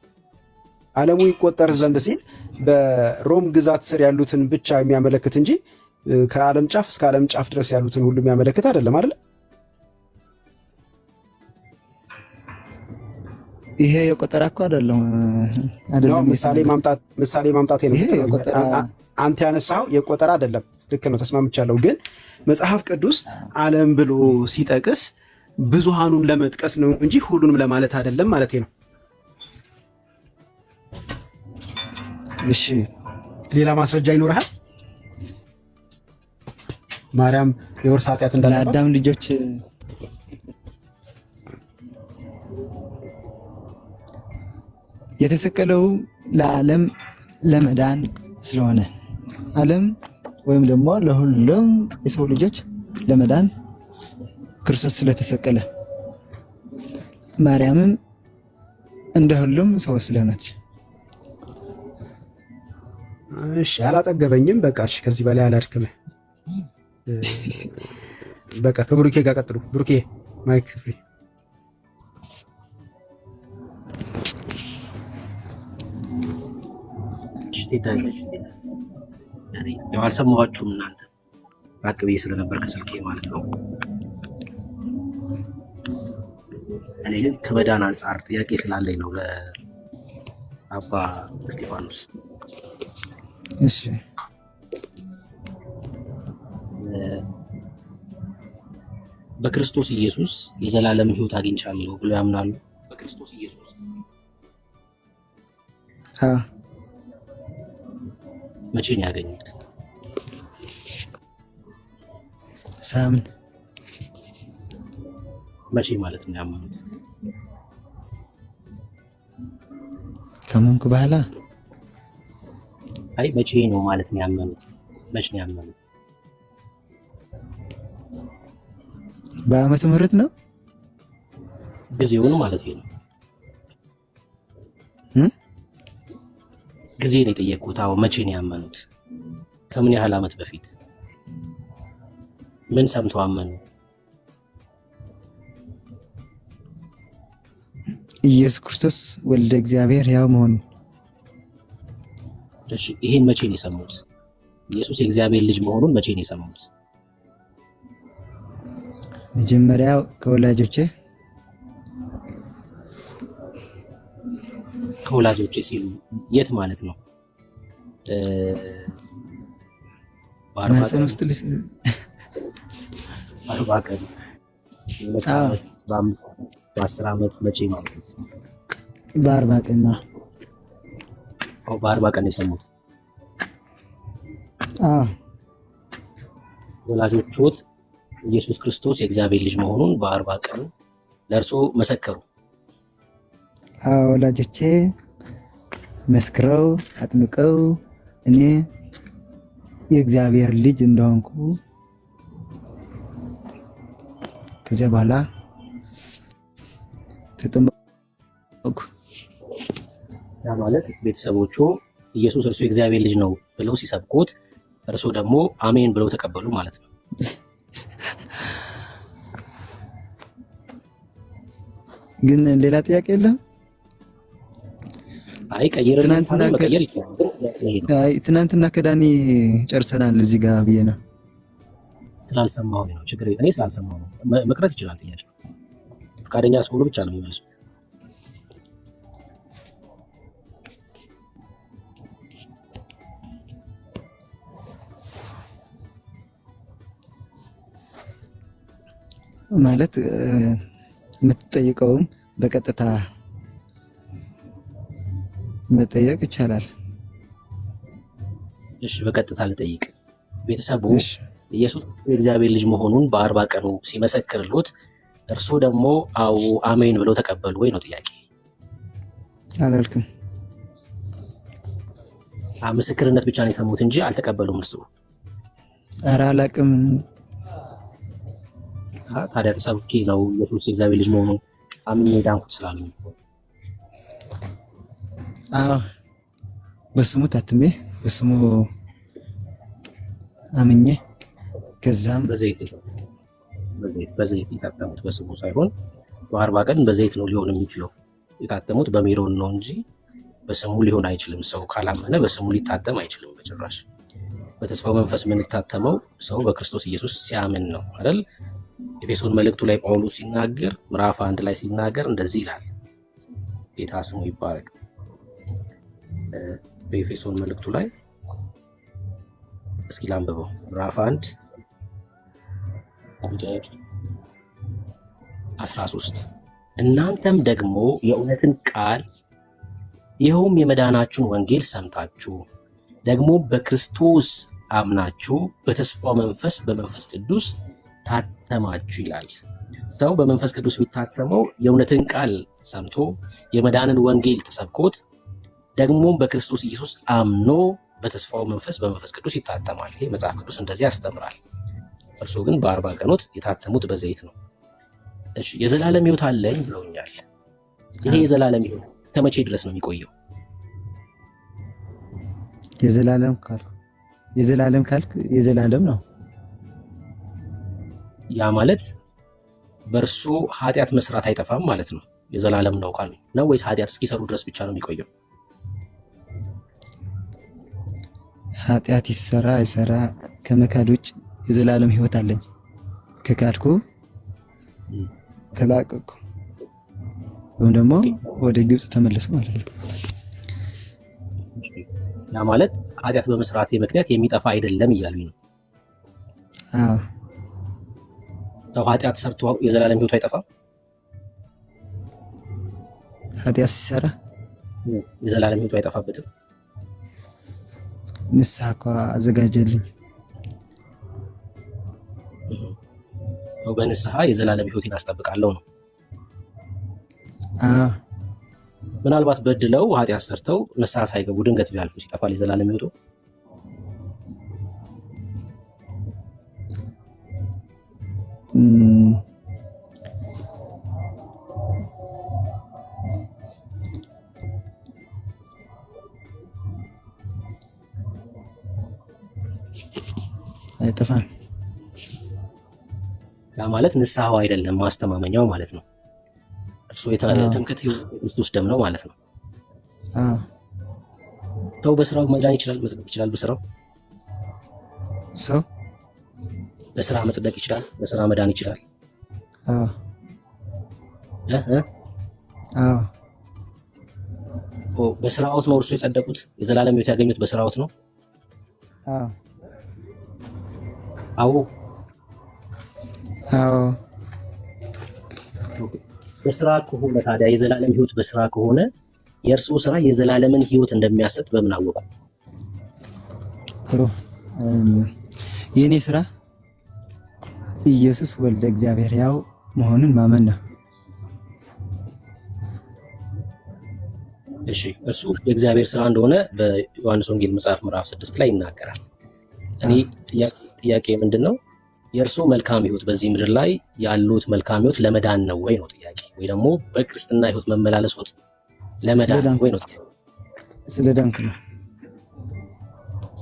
ዓለሙ ይቆጠር ዘንድ ሲል በሮም ግዛት ስር ያሉትን ብቻ የሚያመለክት እንጂ ከዓለም ጫፍ እስከ ዓለም ጫፍ ድረስ ያሉትን ሁሉ የሚያመለክት አይደለም አይደል? ይሄ የቆጠራ እኮ አይደለም። ምሳሌ ማምጣቴ ነው። አንተ ያነሳው የቆጠራ አይደለም። ልክ ነው፣ ተስማምቻለሁ። ግን መጽሐፍ ቅዱስ ዓለም ብሎ ሲጠቅስ ብዙሃኑን ለመጥቀስ ነው እንጂ ሁሉንም ለማለት አይደለም ማለት ነው። እሺ፣ ሌላ ማስረጃ ይኖርሃል? ማርያም የውርስ ኃጢአት እንዳለባት ለአዳም ልጆች የተሰቀለው ለዓለም ለመዳን ስለሆነ ዓለም ወይም ደግሞ ለሁሉም የሰው ልጆች ለመዳን ክርስቶስ ስለተሰቀለ ማርያምም እንደ ሁሉም ሰው ስለሆነች። እሺ፣ አላጠገበኝም። በቃ እሺ፣ ከዚህ በላይ አላድክምህ። በቃ ከብሩኬ ጋር ቀጥሉ። ብሩኬ ማይክ ፍሪ። ያው አልሰማኋችሁም እናንተ ራቅ ብዬ ስለነበር ከስልኬ ማለት ነው። እኔ ግን ከመዳን አንጻር ጥያቄ ስላለኝ ነው ለአባ እስጢፋኖስ። እሺ፣ በክርስቶስ ኢየሱስ የዘላለም ሕይወት አግኝቻለሁ ብሎ ያምናሉ? በክርስቶስ ኢየሱስ መቼ ነው ያገኙት? ሳምን። መቼ ማለት ነው ያመኑት? ከመንኩ በኋላ። አይ መቼ ነው ማለት ነው ያመኑት? መቼ ነው ያመኑት? በዓመተ ምህረት ነው ጊዜውን ማለት ነው። ጊዜ ነው የጠየቁት። አዎ መቼ ነው ያመኑት? ከምን ያህል ዓመት በፊት? ምን ሰምተው አመኑ? ኢየሱስ ክርስቶስ ወልደ እግዚአብሔር ያው መሆኑ። እሺ፣ ይሄን መቼ ነው የሰሙት? ኢየሱስ የእግዚአብሔር ልጅ መሆኑን መቼ ነው የሰሙት? መጀመሪያ ከወላጆቼ ሲሉ የት ማለት ነው? ማህፀን ውስጥ በ40 ቀን በ10 ዓመት መቼ ማለት ነው? በ40 ቀን ነው። በ40 ቀን የሰሙት ወላጆቹት ኢየሱስ ክርስቶስ የእግዚአብሔር ልጅ መሆኑን በ40 ቀን ለእርሶ መሰከሩ? ወላጆቼ መስክረው አጥምቀው እኔ የእግዚአብሔር ልጅ እንደሆንኩ ከዚያ በኋላ ተጠመቁ። ያ ማለት ቤተሰቦቹ ኢየሱስ እርሱ የእግዚአብሔር ልጅ ነው ብለው ሲሰብኩት እርሱ ደግሞ አሜን ብለው ተቀበሉ ማለት ነው። ግን ሌላ ጥያቄ የለም? አይ ቀይረን መቀየር ይችላል። ትናንትና ከዳኒ ጨርሰናል እዚህ ጋር ብዬ ነው። ስላልሰማሁ ነው ችግር እኔ ስላልሰማሁ ነው። መቅረት ይችላል ጥያቄ። ፈቃደኛ ሰው ብቻ ነው የሚመልሱት። ማለት የምትጠይቀውም በቀጥታ መጠየቅ ይቻላል። እሺ በቀጥታ ልጠይቅ። ቤተሰቡ ኢየሱስ የእግዚአብሔር ልጅ መሆኑን በ40 ቀኑ ሲመሰክርሉት እርሱ ደግሞ አዎ አሜን ብለው ተቀበሉ ወይ ነው ጥያቄ። አላልክም። ምስክርነት ብቻ ነው የሰሙት እንጂ አልተቀበሉም እርሱ። ኧረ አላውቅም። ታዲያ ተሰብኬ ነው ኢየሱስ የእግዚአብሔር ልጅ መሆኑን አምኜ ዳንኩት ስላሉ። በስሙ ታትሜ በስሙ አምኜ ከዛም በዘይት የታተሙት በስሙ ሳይሆን በ40 ቀን በዘይት ነው ሊሆን የሚችለው። የታተሙት በሜሮን ነው እንጂ በስሙ ሊሆን አይችልም። ሰው ካላመነ በስሙ ሊታተም አይችልም በጭራሽ። በተስፋው መንፈስ የምንታተመው ሰው በክርስቶስ ኢየሱስ ሲያምን ነው አይደል? ኤፌሶን መልእክቱ ላይ ጳውሎስ ሲናገር ምዕራፍ 1 ላይ ሲናገር እንደዚህ ይላል። ጌታ ስሙ ይባረክ። በኤፌሶን መልእክቱ ላይ እስኪ ላንብበው። ምዕራፍ 1 ቁጥር 13 እናንተም ደግሞ የእውነትን ቃል ይኸውም የመዳናችሁን ወንጌል ሰምታችሁ ደግሞ በክርስቶስ አምናችሁ በተስፋው መንፈስ በመንፈስ ቅዱስ ታተማችሁ ይላል። ሰው በመንፈስ ቅዱስ ቢታተመው የእውነትን ቃል ሰምቶ የመዳንን ወንጌል ተሰብኮት ደግሞ በክርስቶስ ኢየሱስ አምኖ በተስፋው መንፈስ በመንፈስ ቅዱስ ይታተማል። ይሄ መጽሐፍ ቅዱስ እንደዚህ ያስተምራል። እርሱ ግን በ40 ቀኖት የታተሙት በዘይት ነው። እሺ የዘላለም ሕይወት አለኝ ብለውኛል። ይሄ የዘላለም ሕይወት እስከ መቼ ድረስ ነው የሚቆየው? የዘላለም ካልክ የዘላለም ነው። ያ ማለት በእርሱ ኃጢአት መስራት አይጠፋም ማለት ነው። የዘላለም ነው ካሉ ነው ወይስ ኃጢአት እስኪሰሩ ድረስ ብቻ ነው የሚቆየው? ኃጢአት ይሰራ አይሰራ ከመካድ ውጭ የዘላለም ሕይወት አለኝ። ከካድኩ ተላቀቅኩ ወይም ደግሞ ወደ ግብጽ ተመለስኩ ማለት ነው። ያ ማለት ኃጢአት በመስራቴ ምክንያት የሚጠፋ አይደለም እያሉኝ ነው። ሰው ኃጢአት ሰርቶ የዘላለም ሕይወቱ አይጠፋም? ኃጢአት ሲሰራ የዘላለም ሕይወቱ አይጠፋበትም? ንስሐ እኮ አዘጋጀልኝ። በንስሐ የዘላለም ሕይወቴን አስጠብቃለሁ ነው። ምናልባት በድለው ኃጢአት ሰርተው ንስሐ ሳይገቡ ድንገት ቢያልፉ ሲጠፋል የዘላለም ሕይወቱ? አይጠፋም። ያ ማለት ንስሐው አይደለም ማስተማመኛው ማለት ነው። እርሱ የትምክህት ክርስቶስ ደም ነው ማለት ነው። ሰው በስራው መዳን ይችላል፣ መጽደቅ ይችላል። ሰው በስራ መጽደቅ ይችላል፣ በስራ መዳን ይችላል። በስራዎት ነው እርሱ የጸደቁት የዘላለም ሕይወት ያገኙት በስራዎት ነው። አዎ በስራ ከሆነ ታዲያ የዘላለም ሕይወት በስራ ከሆነ የእርሱ ስራ የዘላለምን ሕይወት እንደሚያሰጥ በምን አወቁ? ጥሩ የኔ ስራ ኢየሱስ ወልደ እግዚአብሔር ያው መሆኑን ማመን ነው። እሺ እሱ የእግዚአብሔር ስራ እንደሆነ በዮሐንስ ወንጌል መጽሐፍ ምዕራፍ 6 ላይ ይናገራል። እኔ ጥያቄ ምንድነው? የእርሱ መልካም ሕይወት በዚህ ምድር ላይ ያሉት መልካም ሕይወት ለመዳን ነው ወይ ነው ጥያቄ። ወይ ደግሞ በክርስትና ሕይወት መመላለሶት ለመዳን ወይ ነው? ስለዳንክ ነው።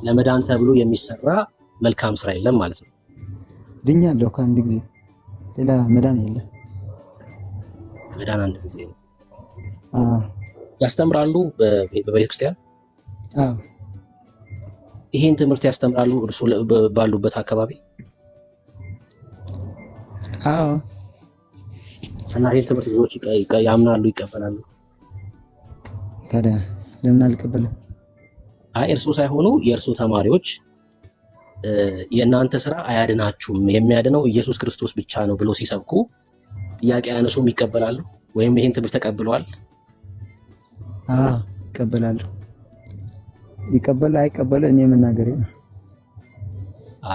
ለመዳን ተብሎ የሚሰራ መልካም ስራ የለም ማለት ነው። ድኛለሁ ከአንድ ጊዜ ሌላ መዳን የለም። መዳን አንድ ጊዜ ነው አዎ ያስተምራሉ በቤተክርስቲያን። አዎ ይሄን ትምህርት ያስተምራሉ እርሱ ባሉበት አካባቢ። አዎ እና ይሄን ትምህርት ብዙዎች ያምናሉ፣ ይቀበላሉ። ታዲያ ለምን አልቀበልም? አይ እርሱ ሳይሆኑ የእርሱ ተማሪዎች የእናንተ ስራ አያድናችሁም፣ የሚያድነው ኢየሱስ ክርስቶስ ብቻ ነው ብሎ ሲሰብኩ ጥያቄ ያነሱም ይቀበላሉ? ወይም ይሄን ትምህርት ተቀብለዋል? አዎ ይቀበላሉ። ይቀበል አይቀበል እኔ መናገሬ ነው።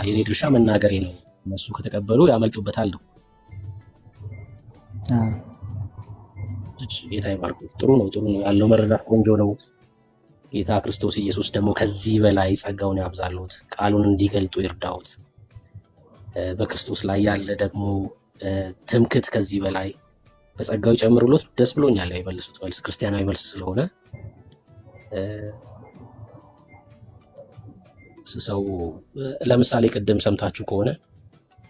የኔ ድርሻ መናገሬ ነው። እነሱ ከተቀበሉ ያመልጡበታል ነው። ጌታ ይባርኩት። ጥሩ ነው ያለው መረዳት ቆንጆ ነው። ጌታ ክርስቶስ ኢየሱስ ደግሞ ከዚህ በላይ ጸጋውን ያብዛሉት፣ ቃሉን እንዲገልጡ ይርዳውት። በክርስቶስ ላይ ያለ ደግሞ ትምክት ከዚህ በላይ በጸጋው ይጨምሩሎት። ደስ ብሎኛል የመለሱት መልስ ክርስቲያናዊ መልስ ስለሆነ ሰው ለምሳሌ ቅድም ሰምታችሁ ከሆነ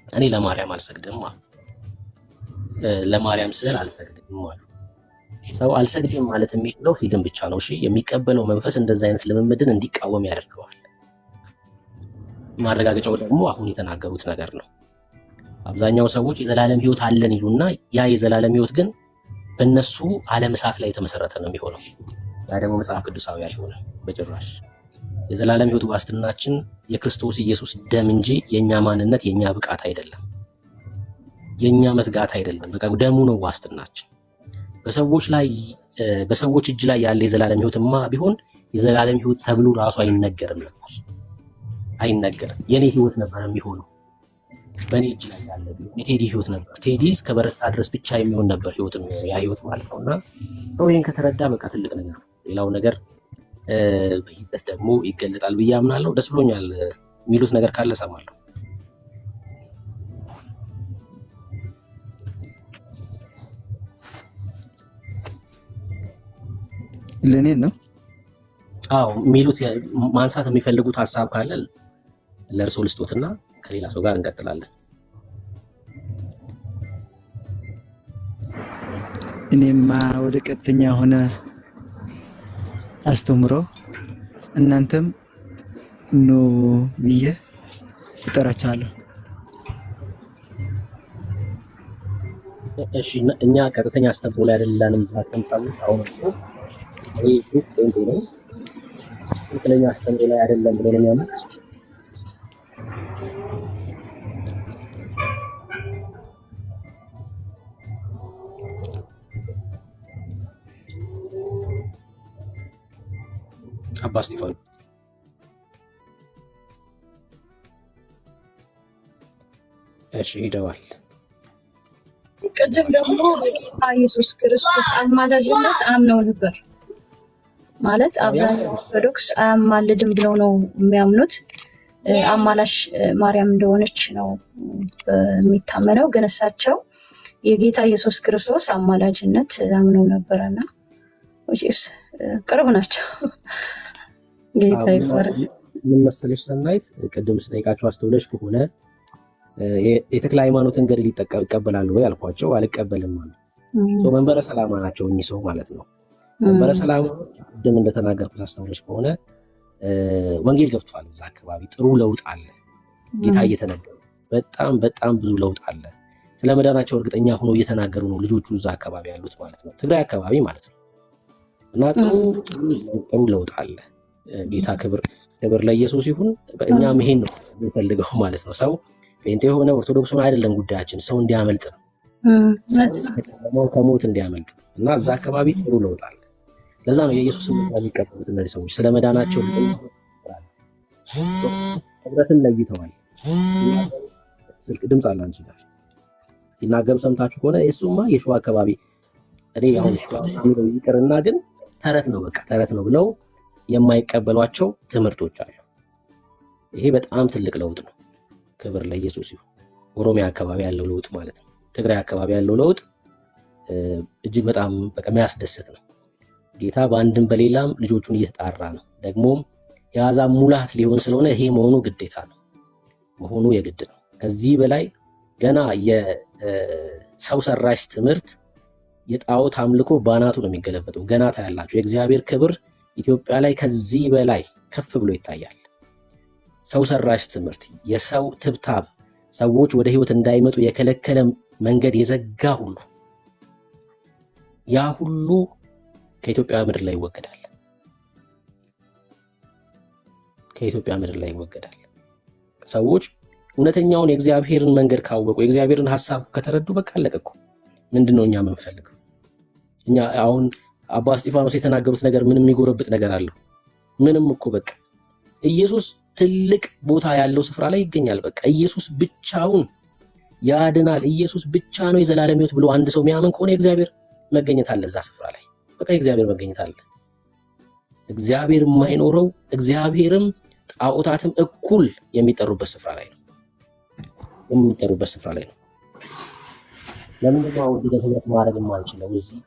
እኔ ለማርያም አልሰግድም አሉ። ለማርያም ስዕል አልሰግድም አሉ። ሰው አልሰግድም ማለት የሚችለው ሲድን ብቻ ነው። እሺ የሚቀበለው መንፈስ እንደዚህ አይነት ልምምድን እንዲቃወም ያደርገዋል። ማረጋገጫው ደግሞ አሁን የተናገሩት ነገር ነው። አብዛኛው ሰዎች የዘላለም ሕይወት አለን ይሉና ያ የዘላለም ሕይወት ግን በእነሱ ዓለም እሳት ላይ የተመሰረተ ነው የሚሆነው። ያ ደግሞ መጽሐፍ ቅዱሳዊ አይሆንም በጭራሽ። የዘላለም ሕይወት ዋስትናችን የክርስቶስ ኢየሱስ ደም እንጂ የኛ ማንነት የኛ ብቃት አይደለም፣ የኛ መትጋት አይደለም። በቃ ደሙ ነው ዋስትናችን። በሰዎች እጅ ላይ ያለ የዘላለም ሕይወትማ ቢሆን የዘላለም ሕይወት ተብሎ ራሱ አይነገርም ነበር። የኔ ሕይወት ነበር የሚሆነው በኔ እጅ ላይ ያለ ቢሆን የቴዲ ሕይወት ነበር። ቴዲ እስከ በረታ ድረስ ብቻ የሚሆን ነበር ሕይወት ያ ሕይወት ማለት ነውና ሰው ይሄን ከተረዳ በቃ ትልቅ ነገር ነው። ሌላው ነገር በሂደት ደግሞ ይገለጣል ብዬ አምናለሁ። ደስ ብሎኛል። የሚሉት ነገር ካለ እሰማለሁ። ለኔ ነው። አዎ የሚሉት ማንሳት የሚፈልጉት ሀሳብ ካለ ለእርሶ ልስጦትና ከሌላ ሰው ጋር እንቀጥላለን። እኔማ ወደ ቀጥተኛ ሆነ አስተምሮ እናንተም ኑ ብዬ እጠራችኋለሁ። እሺ እኛ ቀጥተኛ አስተምሮ ላይ አይደለንም ታንታሉ። አሁን እሱ ጤንጤ ነው ቀጥተኛ አስተምሮ ላይ አይደለም ብሎ ነው የሚያምነው። አባ እስጢፋኖስ እሺ ሄደዋል። ቅድም ደግሞ በጌታ ኢየሱስ ክርስቶስ አማላጅነት አምነው ነበር ማለት አብዛኛው ኦርቶዶክስ አያማልድም ብለው ነው የሚያምኑት። አማላሽ ማርያም እንደሆነች ነው የሚታመነው። ግን እሳቸው የጌታ ኢየሱስ ክርስቶስ አማላጅነት አምነው ነበረና ቅርብ ናቸው። ጌታ ይባረክ። ምን መሰለሽ ሰናይት፣ ቅድም ስጠይቃቸው አስተውለሽ ከሆነ የተክለ ሃይማኖትን ገድል ይቀበላሉ ወይ አልኳቸው። አልቀበልም ማለት መንበረ ሰላማ ናቸው እኚህ ሰው ማለት ነው። መንበረ ሰላማ ቅድም እንደተናገርኩት አስተውለሽ ከሆነ ወንጌል ገብቷል እዛ አካባቢ። ጥሩ ለውጥ አለ። ጌታ እየተነገሩ በጣም ብዙ ለውጥ አለ። ስለ መዳናቸው እርግጠኛ ሆኖ እየተናገሩ ነው ልጆቹ እዛ አካባቢ ያሉት ማለት ነው፣ ትግራይ አካባቢ ማለት ነው። እና ጥሩ ለውጥ አለ። ጌታ ክብር ለኢየሱስ ይሁን። እኛም ይሄን ነው የምንፈልገው ማለት ነው። ሰው ጴንጤ የሆነ ኦርቶዶክስ ሆነ አይደለም ጉዳያችን፣ ሰው እንዲያመልጥ ነው፣ ከሞት እንዲያመልጥ እና እዛ አካባቢ ጥሩ ለውጥ አለ። ለዛ ነው የኢየሱስን የሚቀበሉት እነዚህ ሰዎች ስለ መዳናቸው ህብረትን ለይተዋል። ስልክ ድምፅ አለ አንቺ ጋር ሲናገሩ ሰምታችሁ ከሆነ እሱማ የሸዋ አካባቢ እኔ አሁን ሸዋ ይቅርና ግን ተረት ነው በቃ ተረት ነው ብለው የማይቀበሏቸው ትምህርቶች አሉ። ይሄ በጣም ትልቅ ለውጥ ነው። ክብር ለኢየሱስ ይሁን። ኦሮሚያ አካባቢ ያለው ለውጥ ማለት ነው። ትግራይ አካባቢ ያለው ለውጥ እጅግ በጣም በቃ የሚያስደስት ነው። ጌታ በአንድም በሌላም ልጆቹን እየተጣራ ነው። ደግሞም የአሕዛብ ሙላት ሊሆን ስለሆነ ይሄ መሆኑ ግዴታ ነው፣ መሆኑ የግድ ነው። ከዚህ በላይ ገና የሰው ሰራሽ ትምህርት የጣዖት አምልኮ ባናቱ ነው የሚገለበጠው። ገና ታያላችሁ። የእግዚአብሔር ክብር ኢትዮጵያ ላይ ከዚህ በላይ ከፍ ብሎ ይታያል። ሰው ሰራሽ ትምህርት፣ የሰው ትብታብ፣ ሰዎች ወደ ህይወት እንዳይመጡ የከለከለ መንገድ የዘጋ ሁሉ ያ ሁሉ ከኢትዮጵያ ምድር ላይ ይወገዳል። ከኢትዮጵያ ምድር ላይ ይወገዳል። ሰዎች እውነተኛውን የእግዚአብሔርን መንገድ ካወቁ የእግዚአብሔርን ሐሳብ ከተረዱ በቃ አለቀ እኮ። ምንድነው እኛ የምንፈልገው? እኛ አሁን አባ እስጢፋኖስ የተናገሩት ነገር ምንም የሚጎረብጥ ነገር አለው? ምንም እኮ በቃ ኢየሱስ ትልቅ ቦታ ያለው ስፍራ ላይ ይገኛል። በቃ ኢየሱስ ብቻውን ያድናል። ኢየሱስ ብቻ ነው የዘላለም ሕይወት ብሎ አንድ ሰው የሚያምን ከሆነ የእግዚአብሔር መገኘት አለ እዛ ስፍራ ላይ። በቃ የእግዚአብሔር መገኘት አለ። እግዚአብሔር የማይኖረው እግዚአብሔርም ጣዖታትም እኩል የሚጠሩበት ስፍራ ላይ ነው። የሚጠሩበት ስፍራ ላይ ነው። ለምንድን ነው አሁን ህብረት ማድረግ የማንችለው? እዚህ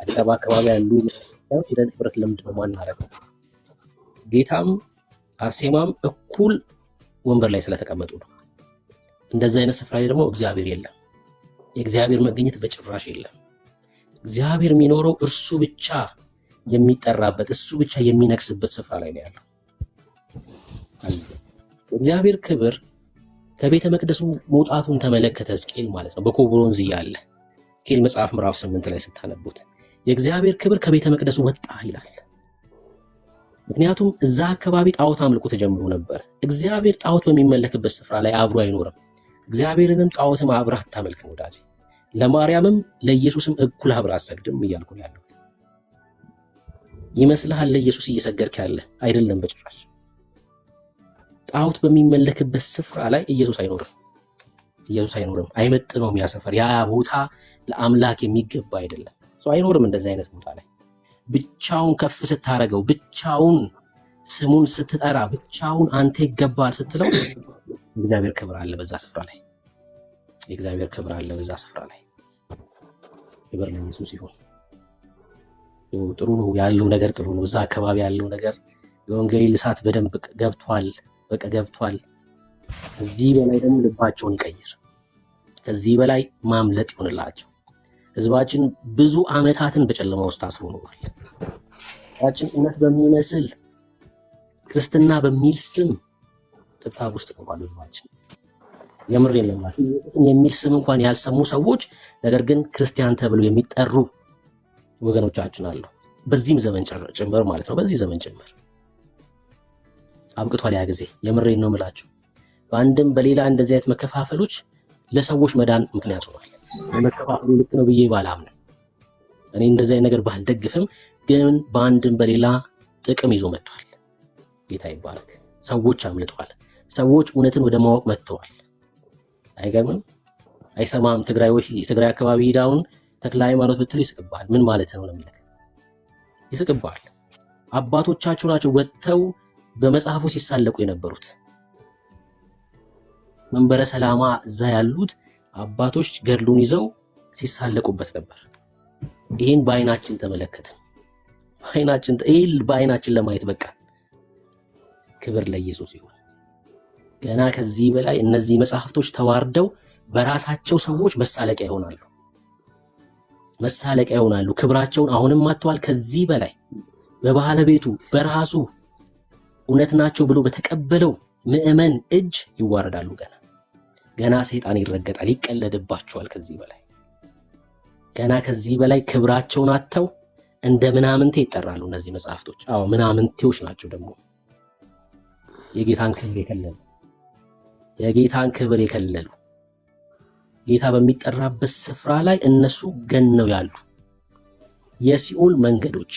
አዲስ አበባ አካባቢ ያሉ ሰዎች ሄደን ህብረት ለምንድን ነው ማናረገው? ጌታም አርሴማም እኩል ወንበር ላይ ስለተቀመጡ ነው። እንደዚህ አይነት ስፍራ ላይ ደግሞ እግዚአብሔር የለም። የእግዚአብሔር መገኘት በጭራሽ የለም። እግዚአብሔር የሚኖረው እርሱ ብቻ የሚጠራበት እሱ ብቻ የሚነግስበት ስፍራ ላይ ነው ያለው። እግዚአብሔር ክብር ከቤተ መቅደሱ መውጣቱን ተመለከተ ሕዝቅኤል ማለት ነው። በኮቦሮንዝ እያለ ሕዝቅኤል መጽሐፍ ምዕራፍ 8 ላይ ስታነቡት የእግዚአብሔር ክብር ከቤተ መቅደሱ ወጣ ይላል። ምክንያቱም እዛ አካባቢ ጣዖት አምልኮ ተጀምሮ ነበር። እግዚአብሔር ጣዖት በሚመለክበት ስፍራ ላይ አብሮ አይኖርም። እግዚአብሔርንም ጣዖትም አብረህ አታመልክም ወዳጄ። ለማርያምም ለኢየሱስም እኩል አብረህ አትሰግድም እያልኩ ነው ያለሁት። ይመስልሃል ለኢየሱስ እየሰገድክ ያለ አይደለም፣ በጭራሽ። ጣዖት በሚመለክበት ስፍራ ላይ ኢየሱስ አይኖርም። ኢየሱስ አይኖርም። አይመጥነውም። ያ ሰፈር ያ ቦታ ለአምላክ የሚገባ አይደለም። ሰው አይኖርም እንደዚህ አይነት ቦታ ላይ። ብቻውን ከፍ ስታረገው፣ ብቻውን ስሙን ስትጠራ፣ ብቻውን አንተ ይገባል ስትለው እግዚአብሔር ክብር አለ በዛ ስፍራ ላይ። የእግዚአብሔር ክብር አለ በዛ ስፍራ ላይ። ክብር ለኢየሱስ ይሁን። ጥሩ ነው ያለው ነገር ጥሩ ነው። እዛ አካባቢ ያለው ነገር የወንጌል እሳት በደንብ ገብቷል። በቃ ገብቷል። ከዚህ በላይ ደግሞ ልባቸውን ይቀይር። ከዚህ በላይ ማምለጥ ይሆንላቸው። ህዝባችን ብዙ ዓመታትን በጨለማ ውስጥ አስሮ ኖሯል። ህዝባችን እውነት በሚመስል ክርስትና በሚል ስም ጥብታብ ውስጥ ቆሟል። ህዝባችን የምር የለማት ኢየሱስን የሚል ስም እንኳን ያልሰሙ ሰዎች ነገር ግን ክርስቲያን ተብለው የሚጠሩ ወገኖቻችን አሉ። በዚህም ዘመን ጭምር ማለት ነው። በዚህ ዘመን ጭምር አብቅቷል ያ ጊዜ። የምሬን ነው የምላችሁ። በአንድም በሌላ እንደዚህ አይነት መከፋፈሎች ለሰዎች መዳን ምክንያት ሆኗል። የመከፋፈሉ ልክ ነው ብዬ ባላምንም፣ እኔ እንደዚህ አይነት ነገር ባልደግፍም፣ ግን በአንድም በሌላ ጥቅም ይዞ መጥቷል። ጌታ ይባረክ። ሰዎች አምልጠዋል። ሰዎች እውነትን ወደ ማወቅ መጥተዋል። አይገርምም? አይሰማም። ትግራይ አካባቢ ሄዳውን ተክለ ሃይማኖት ብትሉ ይስቅባል። ምን ማለት ነው ነው የሚልክ ይስቅባል። አባቶቻችሁ ናቸው ወጥተው በመጽሐፉ ሲሳለቁ የነበሩት። መንበረ ሰላማ እዛ ያሉት አባቶች ገድሉን ይዘው ሲሳለቁበት ነበር። ይሄን በአይናችን ተመለከትን። በአይናችን ለማየት በቃ። ክብር ለኢየሱስ ይሁን። ገና ከዚህ በላይ እነዚህ መጽሐፍቶች ተዋርደው በራሳቸው ሰዎች መሳለቂያ ይሆናሉ። ክብራቸውን አሁንም ማጥተዋል። ከዚህ በላይ በባለቤቱ በራሱ እውነት ናቸው ብሎ በተቀበለው ምዕመን እጅ ይዋረዳሉ። ገና ሰይጣን ይረገጣል፣ ይቀለድባቸዋል። ከዚህ በላይ ክብራቸውን አጥተው እንደ ምናምንቴ ይጠራሉ እነዚህ መጽሐፍቶች። አዎ ምናምንቴዎች ናቸው። ደግሞ የጌታን ክብር የከለሉ ጌታ በሚጠራበት ስፍራ ላይ እነሱ ገነው ያሉ የሲኦል መንገዶች።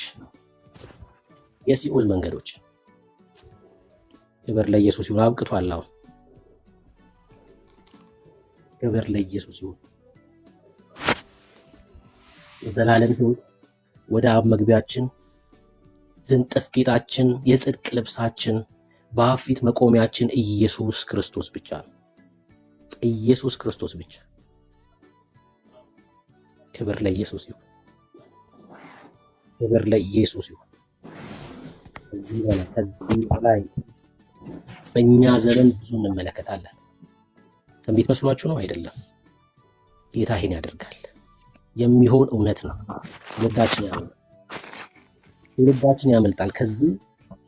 ክብር ለኢየሱስ ይሁን። አብቅቷል። አሁን ክብር ለኢየሱስ ይሁን። የዘላለም ሕይወት ወደ አብ መግቢያችን፣ ዝንጥፍ ጌጣችን፣ የጽድቅ ልብሳችን፣ በአብ ፊት መቆሚያችን ኢየሱስ ክርስቶስ ብቻ ነው። ኢየሱስ ክርስቶስ ብቻ። ክብር ለኢየሱስ ይሁን። ክብር ለኢየሱስ ይሁን። ከዚህ በላይ በእኛ ዘመን ብዙ እንመለከታለን። ትንቢት መስሏችሁ ነው? አይደለም። ጌታ ይሄን ያደርጋል። የሚሆን እውነት ነው። ትውልዳችን ያመልጣል። ከዚህ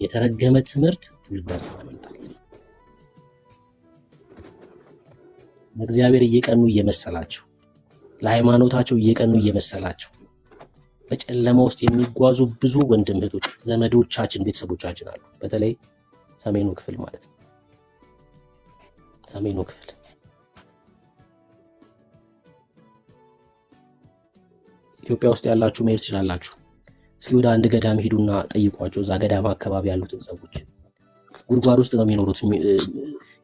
የተረገመ ትምህርት ትውልዳችን ያመልጣል። ለእግዚአብሔር እየቀኑ እየመሰላቸው፣ ለሃይማኖታቸው እየቀኑ እየመሰላቸው በጨለማ ውስጥ የሚጓዙ ብዙ ወንድም እህቶች፣ ዘመዶቻችን፣ ቤተሰቦቻችን አሉ። በተለይ ሰሜኑ ክፍል ማለት ነው። ሰሜኑ ክፍል ኢትዮጵያ ውስጥ ያላችሁ መሄድ ትችላላችሁ። እስኪ ወደ አንድ ገዳም ሂዱና ጠይቋቸው። እዛ ገዳም አካባቢ ያሉትን ሰዎች ጉድጓድ ውስጥ ነው የሚኖሩት።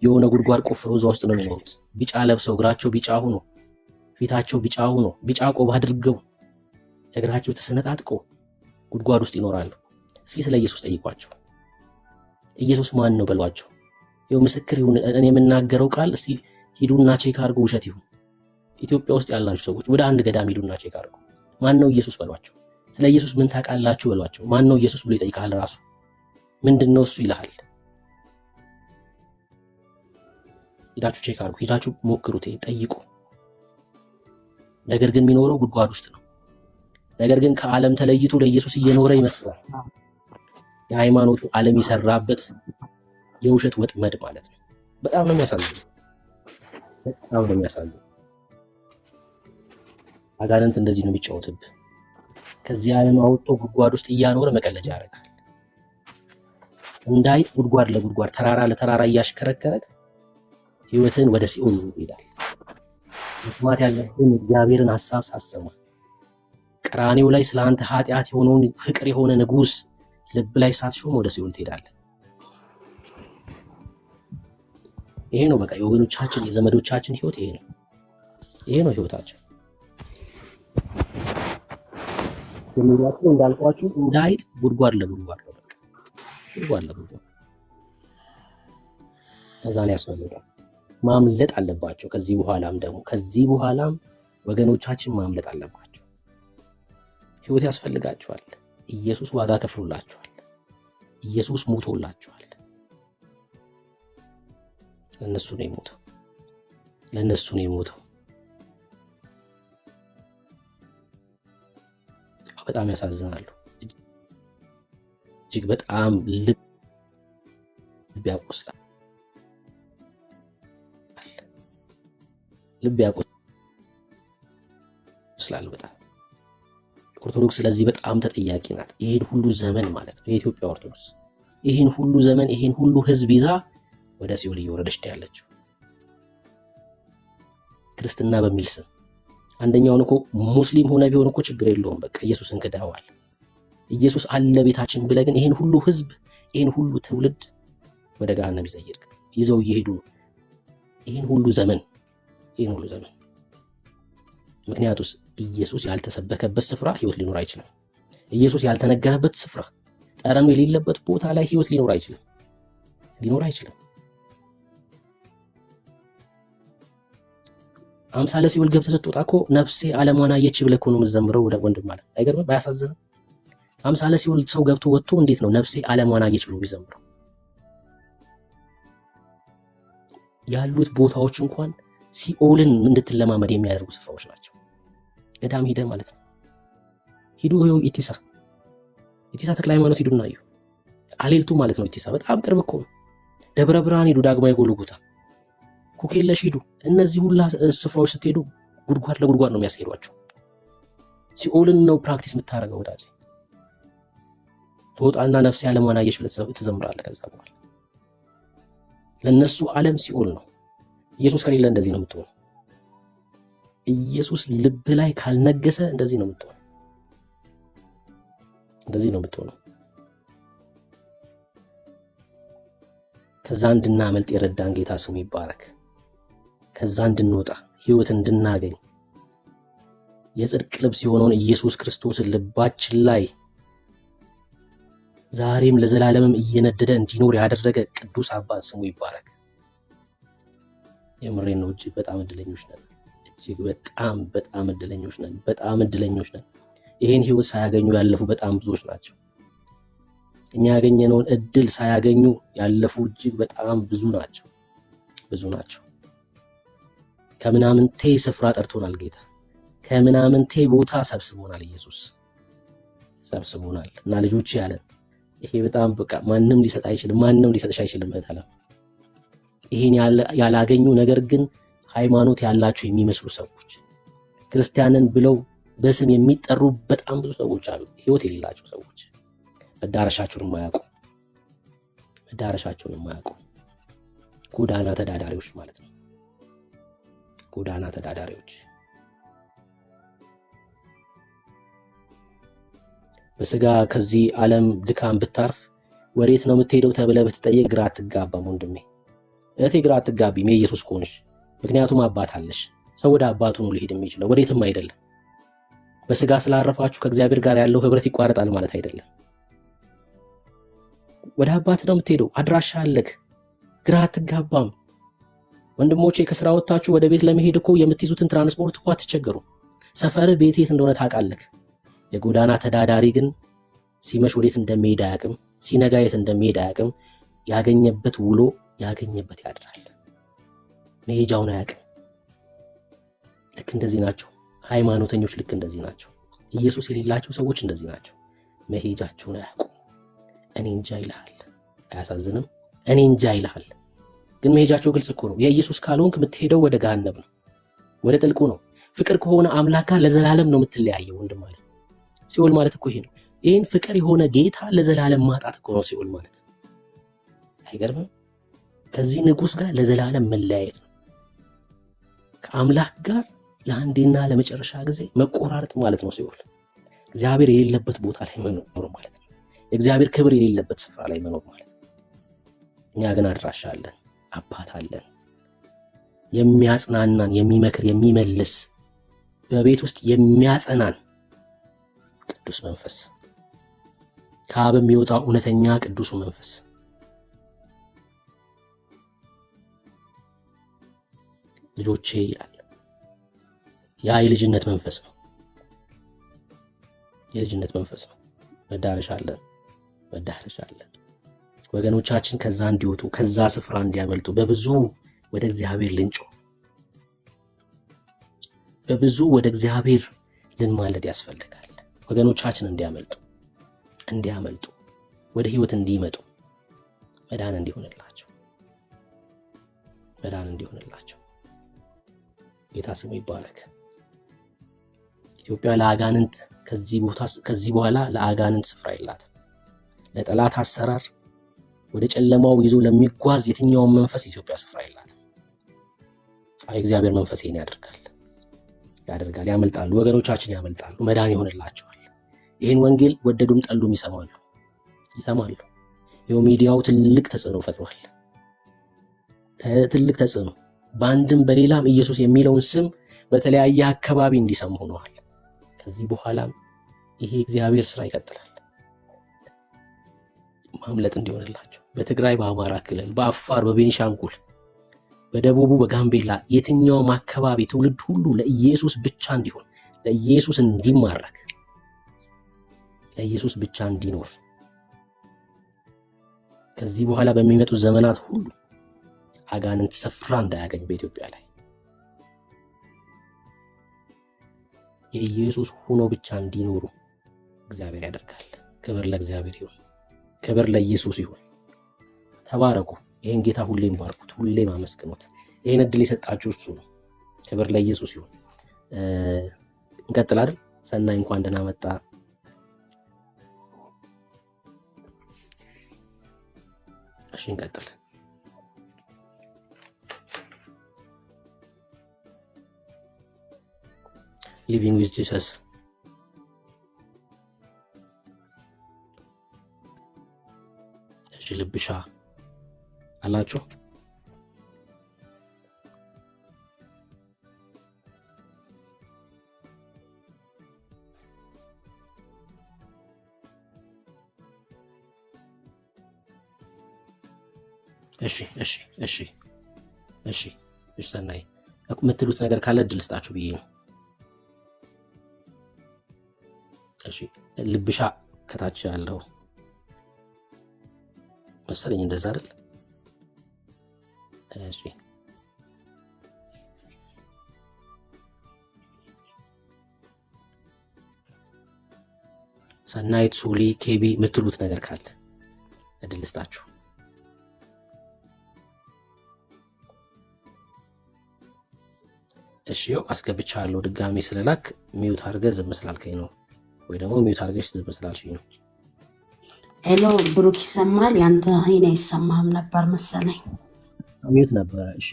የሆነ ጉድጓድ ቆፍሮ እዛ ውስጥ ነው የሚኖሩት። ቢጫ ለብሰው እግራቸው ቢጫ ሆኖ ፊታቸው ቢጫ ሆኖ ቢጫ ቆብ አድርገው እግራቸው ተሰነጣጥቆ ጉድጓድ ውስጥ ይኖራሉ። እስኪ ስለ ኢየሱስ ጠይቋቸው። ኢየሱስ ማን ነው በሏቸው። ይኸው ምስክር ይሁን እኔ የምናገረው ቃል። እስኪ ሂዱና ቼክ አድርጉ፣ ውሸት ይሁን። ኢትዮጵያ ውስጥ ያላችሁ ሰዎች ወደ አንድ ገዳም ሂዱና ቼክ አድርጉ። ማን ነው ኢየሱስ በሏቸው። ስለ ኢየሱስ ምን ታውቃላችሁ በሏቸው። ማን ነው ኢየሱስ ብሎ ይጠይቃል። ራሱ ምንድነው እሱ ይልሃል። ሂዳችሁ ቼክ አድርጉ፣ ሂዳችሁ ሞክሩት፣ ጠይቁ። ነገር ግን የሚኖረው ጉድጓድ ውስጥ ነው። ነገር ግን ከዓለም ተለይቶ ለኢየሱስ እየኖረ ይመስላል። የሃይማኖቱ ዓለም የሰራበት የውሸት ወጥመድ ማለት ነው። በጣም ነው የሚያሳዝነው። በጣም ነው የሚያሳዝነው። አጋንንት እንደዚህ ነው የሚጫወትብህ። ከዚህ ዓለም አውጥቶ ጉድጓድ ውስጥ እያኖረ መቀለጃ ያደርጋል። እንዳይጥ ጉድጓድ ለጉድጓድ ተራራ ለተራራ እያሽከረከረት ህይወትን ወደ ሲኦል ይሄዳል። መስማት ያለብን እግዚአብሔርን ሐሳብ ሳሰማ ቀራኔው ላይ ስለአንተ ኃጢአት የሆነውን ፍቅር የሆነ ንጉስ ልብ ላይ ሳትሾም ወደ ሲኦል ትሄዳለህ። ይሄ ነው በቃ የወገኖቻችን የዘመዶቻችን ህይወት ይሄ ነው። ይሄ ነው ህይወታችን። የሚያውቁ እንዳልኳችሁ እንዳይጥ ጉድጓድ ለጉድጓድ ነው። በቃ ጉድጓድ ለጉድጓድ እዛን ያስፈልጋል። ማምለጥ አለባቸው። ከዚህ በኋላም ወገኖቻችን ማምለጥ አለባቸው። ህይወት ያስፈልጋቸዋል። ኢየሱስ ዋጋ ከፍሎላቸዋል። ኢየሱስ ሞቶላቸዋል። ለነሱ ነው የሞተው። በጣም ያሳዝናሉ። እጅግ በጣም ልብ ያቆስላል። በጣም ኦርቶዶክስ ስለዚህ በጣም ተጠያቂ ናት። ይሄን ሁሉ ዘመን ማለት ነው የኢትዮጵያ ኦርቶዶክስ ይሄን ሁሉ ዘመን ይሄን ሁሉ ህዝብ ይዛ ወደ ሲኦል እየወረደች ነው ያለችው። ክርስትና በሚል ስም አንደኛውን እኮ ሙስሊም ሆነ ቢሆን እኮ ችግር የለውም። በቃ ኢየሱስን ክደዋል። ኢየሱስ አለ ቤታችን ብለህ ግን ይሄን ሁሉ ህዝብ ይሄን ሁሉ ትውልድ ወደ ገሃነም ይዘው እየሄዱ ነው። ይሄን ሁሉ ዘመን ምክንያቱስ ኢየሱስ ያልተሰበከበት ስፍራ ህይወት ሊኖር አይችልም። ኢየሱስ ያልተነገረበት ስፍራ ጠረኑ የሌለበት ቦታ ላይ ህይወት ሊኖር አይችልም። አምሳለ ሲኦል ገብተህ ስትወጣ እኮ ነፍሴ ዓለሟን አየች ብለህ እኮ ነው የምትዘምረው ወንድም ማለት አይገርምም? ባያሳዝንም አምሳለ ሲኦል ሰው ገብቶ ወጥቶ እንዴት ነው ነፍሴ ዓለሟን አየች ብሎ የሚዘምረው? ያሉት ቦታዎች እንኳን ሲኦልን እንድትለማመድ የሚያደርጉ ስፍራዎች ናቸው። ገዳም ሂደህ ማለት ነው። ሂዱ ኢቲሳ ተክለ ሃይማኖት ሂዱና እዩ። አሌልቱ ማለት ነው ኢቲሳ በጣም ቅርብ እኮ ነው። ደብረ ብርሃን ሂዱ፣ ዳግማዊ ጎልጎታ፣ ኩኬለሽ ሂዱ። እነዚህ ሁላ ስፍራዎች ስትሄዱ ጉድጓድ ለጉድጓድ ነው የሚያስኬዷቸው። ሲኦልን ነው ፕራክቲስ የምታደርገው ወዳጄ። ትወጣና ነፍሴ ዓለሟን አየች ብለህ ትዘምራለህ። ከዛ በኋላ ለነሱ ዓለም ሲኦል ነው። ኢየሱስ ከሌለ እንደዚህ ነው የምትሆነው። ኢየሱስ ልብ ላይ ካልነገሰ እንደዚህ ነው የምትሆነው። ከዛ እንድናመልጥ የረዳን ጌታ ስሙ ይባረክ። ከዛ እንድንወጣ ህይወት እንድናገኝ የጽድቅ ልብስ የሆነውን ኢየሱስ ክርስቶስን ልባችን ላይ ዛሬም ለዘላለምም እየነደደ እንዲኖር ያደረገ ቅዱስ አባት ስሙ ይባረክ። የምሬን ነው። እጅግ በጣም እድለኞች ነን። በጣም እድለኞች ነን። ይሄን ህይወት ሳያገኙ ያለፉ በጣም ብዙዎች ናቸው። እኛ ያገኘነውን እድል ሳያገኙ ያለፉ እጅግ በጣም ብዙ ናቸው። ከምናምንቴ ስፍራ ጠርቶናል ጌታ። ከምናምንቴ ቦታ ሰብስቦናል። ኢየሱስ ሰብስቦናል እና ልጆች ያለን ይሄ በጣም በቃ ማንም ሊሰጥ አይችልም፣ ማንም ሊሰጥሽ አይችልም። በተለም ይሄን ያላገኙ ነገር ግን ሃይማኖት ያላቸው የሚመስሉ ሰዎች ክርስቲያንን ብለው በስም የሚጠሩ በጣም ብዙ ሰዎች አሉ። ህይወት የሌላቸው ሰዎች መዳረሻቸውን የማያውቁ ጎዳና ተዳዳሪዎች ማለት ነው። ጎዳና ተዳዳሪዎች በስጋ ከዚህ ዓለም ድካም ብታርፍ ወዴት ነው የምትሄደው ተብለህ ብትጠየቅ ግራ አትጋባም ወንድሜ፣ እህቴ ግራ አትጋቢም የኢየሱስ ከሆንሽ። ምክንያቱም አባት አለሽ። ሰው ወደ አባቱ ነው ሊሄድ የሚችለው፣ ወዴትም አይደለም። በስጋ ስላረፋችሁ ከእግዚአብሔር ጋር ያለው ህብረት ይቋረጣል ማለት አይደለም። ወደ አባት ነው የምትሄደው፣ አድራሻ አለክ፣ ግራ አትጋባም። ወንድሞቼ ከስራ ወጥታችሁ ወደ ቤት ለመሄድ እኮ የምትይዙትን ትራንስፖርት እኮ አትቸገሩ። ሰፈር ቤት የት እንደሆነ ታውቃለህ። የጎዳና ተዳዳሪ ግን ሲመሽ ወዴት እንደሚሄድ አያውቅም፣ ሲነጋ የት እንደሚሄድ አያውቅም። ያገኘበት ውሎ ያገኘበት ያድራል፣ መሄጃውን አያውቅም። ልክ እንደዚህ ናቸው ሃይማኖተኞች፣ ልክ እንደዚህ ናቸው። ኢየሱስ የሌላቸው ሰዎች እንደዚህ ናቸው፣ መሄጃቸውን አያውቁም። እኔ እንጃ ይልሃል። አያሳዝንም? እኔ እንጃ ይልሃል። ግን መሄጃቸው ግልጽ እኮ ነው። የኢየሱስ ካልሆንክ የምትሄደው ወደ ገሃነም ነው፣ ወደ ጥልቁ ነው። ፍቅር ከሆነ አምላክ ጋር ለዘላለም ነው የምትለያየው ወንድም ማለት። ሲኦል ማለት እኮ ይሄ ነው። ይህን ፍቅር የሆነ ጌታ ለዘላለም ማጣት እኮ ነው ሲኦል ማለት። አይገርምም? ከዚህ ንጉሥ ጋር ለዘላለም መለያየት ነው። ከአምላክ ጋር ለአንዴና ለመጨረሻ ጊዜ መቆራረጥ ማለት ነው ሲኦል። እግዚአብሔር የሌለበት ቦታ ላይ መኖር ማለት ነው። የእግዚአብሔር ክብር የሌለበት ስፍራ ላይ መኖር ማለት ነው። እኛ ግን አድራሻ አለን፣ አባት አለን፣ የሚያጽናናን፣ የሚመክር፣ የሚመልስ፣ በቤት ውስጥ የሚያጸናን ቅዱስ መንፈስ፣ ከአብ የሚወጣው እውነተኛ ቅዱሱ መንፈስ። ልጆቼ ይላል። ያ የልጅነት መንፈስ ነው። የልጅነት መንፈስ ነው። መዳረሻ አለን። ወገኖቻችን ከዛ እንዲወጡ፣ ከዛ ስፍራ እንዲያመልጡ በብዙ ወደ እግዚአብሔር ልንጮ፣ በብዙ ወደ እግዚአብሔር ልንማለድ ያስፈልጋል። ወገኖቻችን እንዲያመልጡ ወደ ህይወት እንዲመጡ መዳን እንዲሆንላቸው ጌታ ስሙ ይባረክ። ኢትዮጵያ ለአጋንንት ከዚህ በኋላ ለአጋንንት ስፍራ የላትም። ለጠላት አሰራር ወደ ጨለማው ይዞ ለሚጓዝ የትኛውን መንፈስ ኢትዮጵያ ስፍራ የላትም። እግዚአብሔር መንፈስ ይሄን ያደርጋል። ያመልጣሉ፣ ወገኖቻችን ያመልጣሉ፣ መዳን ይሆንላቸዋል። ይህን ወንጌል ወደዱም ጠሉም ይሰማሉ። ይኸው ሚዲያው ትልቅ ተጽዕኖ ፈጥሯል። ትልቅ ተጽዕኖ በአንድም በሌላም ኢየሱስ የሚለውን ስም በተለያየ አካባቢ እንዲሰሙ ሆነዋል። ከዚህ በኋላም ይሄ እግዚአብሔር ስራ ይቀጥላል። ማምለጥ እንዲሆንላቸው በትግራይ፣ በአማራ ክልል፣ በአፋር፣ በቤኒሻንጉል፣ በደቡቡ፣ በጋምቤላ የትኛውም አካባቢ ትውልድ ሁሉ ለኢየሱስ ብቻ እንዲሆን፣ ለኢየሱስ እንዲማረክ፣ ለኢየሱስ ብቻ እንዲኖር ከዚህ በኋላ በሚመጡ ዘመናት ሁሉ አጋንንት ስፍራ እንዳያገኝ በኢትዮጵያ ላይ የኢየሱስ ሆኖ ብቻ እንዲኖሩ እግዚአብሔር ያደርጋል። ክብር ለእግዚአብሔር ይሁን። ክብር ለኢየሱስ ይሁን። ተባረኩ። ይሄን ጌታ ሁሌም ባርኩት፣ ሁሌም አመስግኑት። ይሄን እድል የሰጣችሁ እሱ ነው። ክብር ለኢየሱስ ይሁን። እንቀጥል አይደል? ሰናይ እንኳን ደህና መጣ። እሺ እንቀጥል። Living with Jesus. እሺ ልብሻ አላችሁ? እሺ ሰናይ የምትሉት ነገር ካለ እድል ስጣችሁ ብዬ ነው። እሺ ልብሻ ከታች ያለው መሰለኝ እንደዛ አይደል? እሺ ሰናይት፣ ሱሊ፣ ኬቢ የምትሉት ነገር ካለ እድል ልስጣችሁ። እሺ አስገብቻለሁ። ድጋሚ ስለላክ ሚውት አድርገህ ዝም ስላልከኝ ነው፣ ወይ ደግሞ ሚውት አድርገሽ ዝም ስላልሽኝ ነው። ሄሎ ብሩክ ይሰማል? ያንተ አይኔ አይሰማህም ነበር መሰለኝ። ሚውት ነበረ። እሺ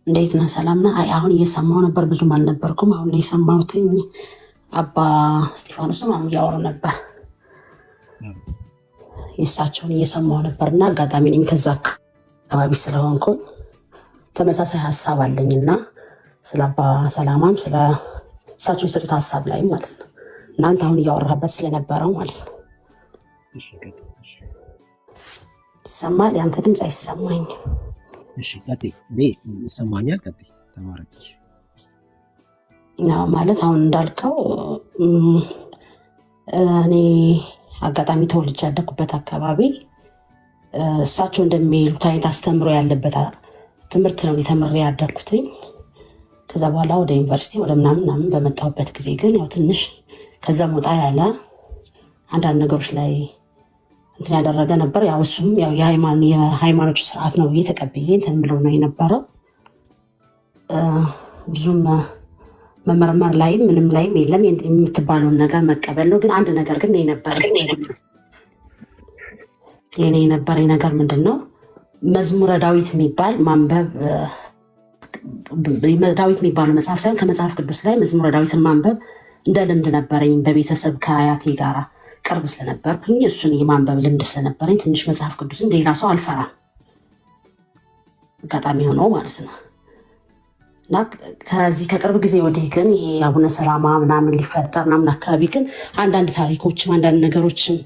እንዴት ነህ? ሰላም ነህ? አይ አሁን እየሰማሁ ነበር፣ ብዙም አልነበርኩም። አሁን ነው የሰማሁት። አባ እስጢፋኖስም አሁን እያወሩ ነበር፣ የእሳቸውን እየሰማሁ ነበርና አጋጣሚ እኔም ከዛ አካባቢ ስለሆንኩኝ ተመሳሳይ ሀሳብ አለኝና ስለ አባ ሰላማም ስለ እሳቸው የሰጡት ሀሳብ ላይም ማለት ነው እናንተ አሁን እያወራበት ስለነበረው ማለት ነው። ይሰማል? ያንተ ድምፅ አይሰማኝም። እሺ ቀጥይ። ይሰማኛል። ቀጥይ። ተባረክሽ። ማለት አሁን እንዳልከው እኔ አጋጣሚ ተወልጄ ያደኩበት አካባቢ እሳቸው እንደሚሉት አይነት አስተምሮ ያለበት ትምህርት ነው ተምሬ ያደኩትኝ። ከዛ በኋላ ወደ ዩኒቨርሲቲ ወደ ምናምን በመጣሁበት ጊዜ ግን ያው ትንሽ ከዛ ወጣ ያለ አንዳንድ ነገሮች ላይ እንትን ያደረገ ነበር። ያው እሱም ያው የሃይማኖቱ ስርዓት ነው ብዬ ተቀብዬ እንትን ብለው ነው የነበረው። ብዙም መመርመር ላይም ምንም ላይም የለም፣ የምትባለውን ነገር መቀበል ነው። ግን አንድ ነገር ግን የኔ የነበረኝ ነገር ምንድን ነው? መዝሙረ ዳዊት የሚባል ማንበብ፣ ዳዊት የሚባለው መጽሐፍ ሳይሆን ከመጽሐፍ ቅዱስ ላይ መዝሙረ ዳዊትን ማንበብ እንደ ልምድ ነበረኝ። በቤተሰብ ከአያቴ ጋር ቅርብ ስለነበርኩኝ እሱን የማንበብ ልምድ ስለነበረኝ ትንሽ መጽሐፍ ቅዱስን ሌላ ሰው አልፈራም፣ አጋጣሚ ሆነው ማለት ነው። እና ከዚህ ከቅርብ ጊዜ ወዲህ ግን ይሄ አቡነ ሰላማ ምናምን ሊፈጠር ምናምን አካባቢ ግን አንዳንድ ታሪኮችም አንዳንድ ነገሮችም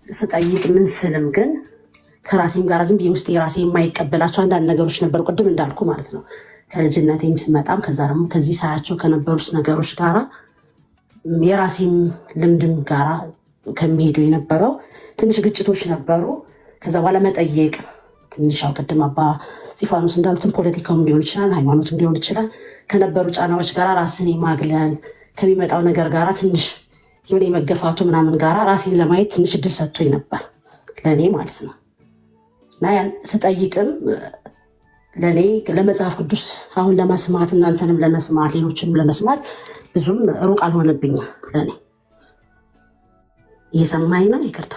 ስጠይቅ ምን ስልም ግን ከራሴም ጋር ዝም ብዬ ውስጥ የራሴ የማይቀበላቸው አንዳንድ ነገሮች ነበሩ፣ ቅድም እንዳልኩ ማለት ነው። ከልጅነቴም ስመጣም ከዛ ደግሞ ከዚህ ሳያቸው ከነበሩት ነገሮች ጋራ የራሴም ልምድም ጋራ ከሚሄዱ የነበረው ትንሽ ግጭቶች ነበሩ። ከዛ በኋላ መጠየቅ ትንሽ ያው ቅድም አባ እስጢፋኖስ እንዳሉትን ፖለቲካውም ሊሆን ይችላል፣ ሃይማኖትም ሊሆን ይችላል። ከነበሩ ጫናዎች ጋራ ራስን የማግለል ከሚመጣው ነገር ጋራ ትንሽ የሆነ የመገፋቱ ምናምን ጋራ ራሴን ለማየት ትንሽ እድል ሰጥቶኝ ነበር ለእኔ ማለት ነው። እና ያን ስጠይቅም ለእኔ ለመጽሐፍ ቅዱስ አሁን ለመስማት እናንተንም ለመስማት ሌሎችንም ለመስማት ብዙም ሩቅ አልሆነብኝም ለእኔ። እየሰማኝ ነው? ይቅርታ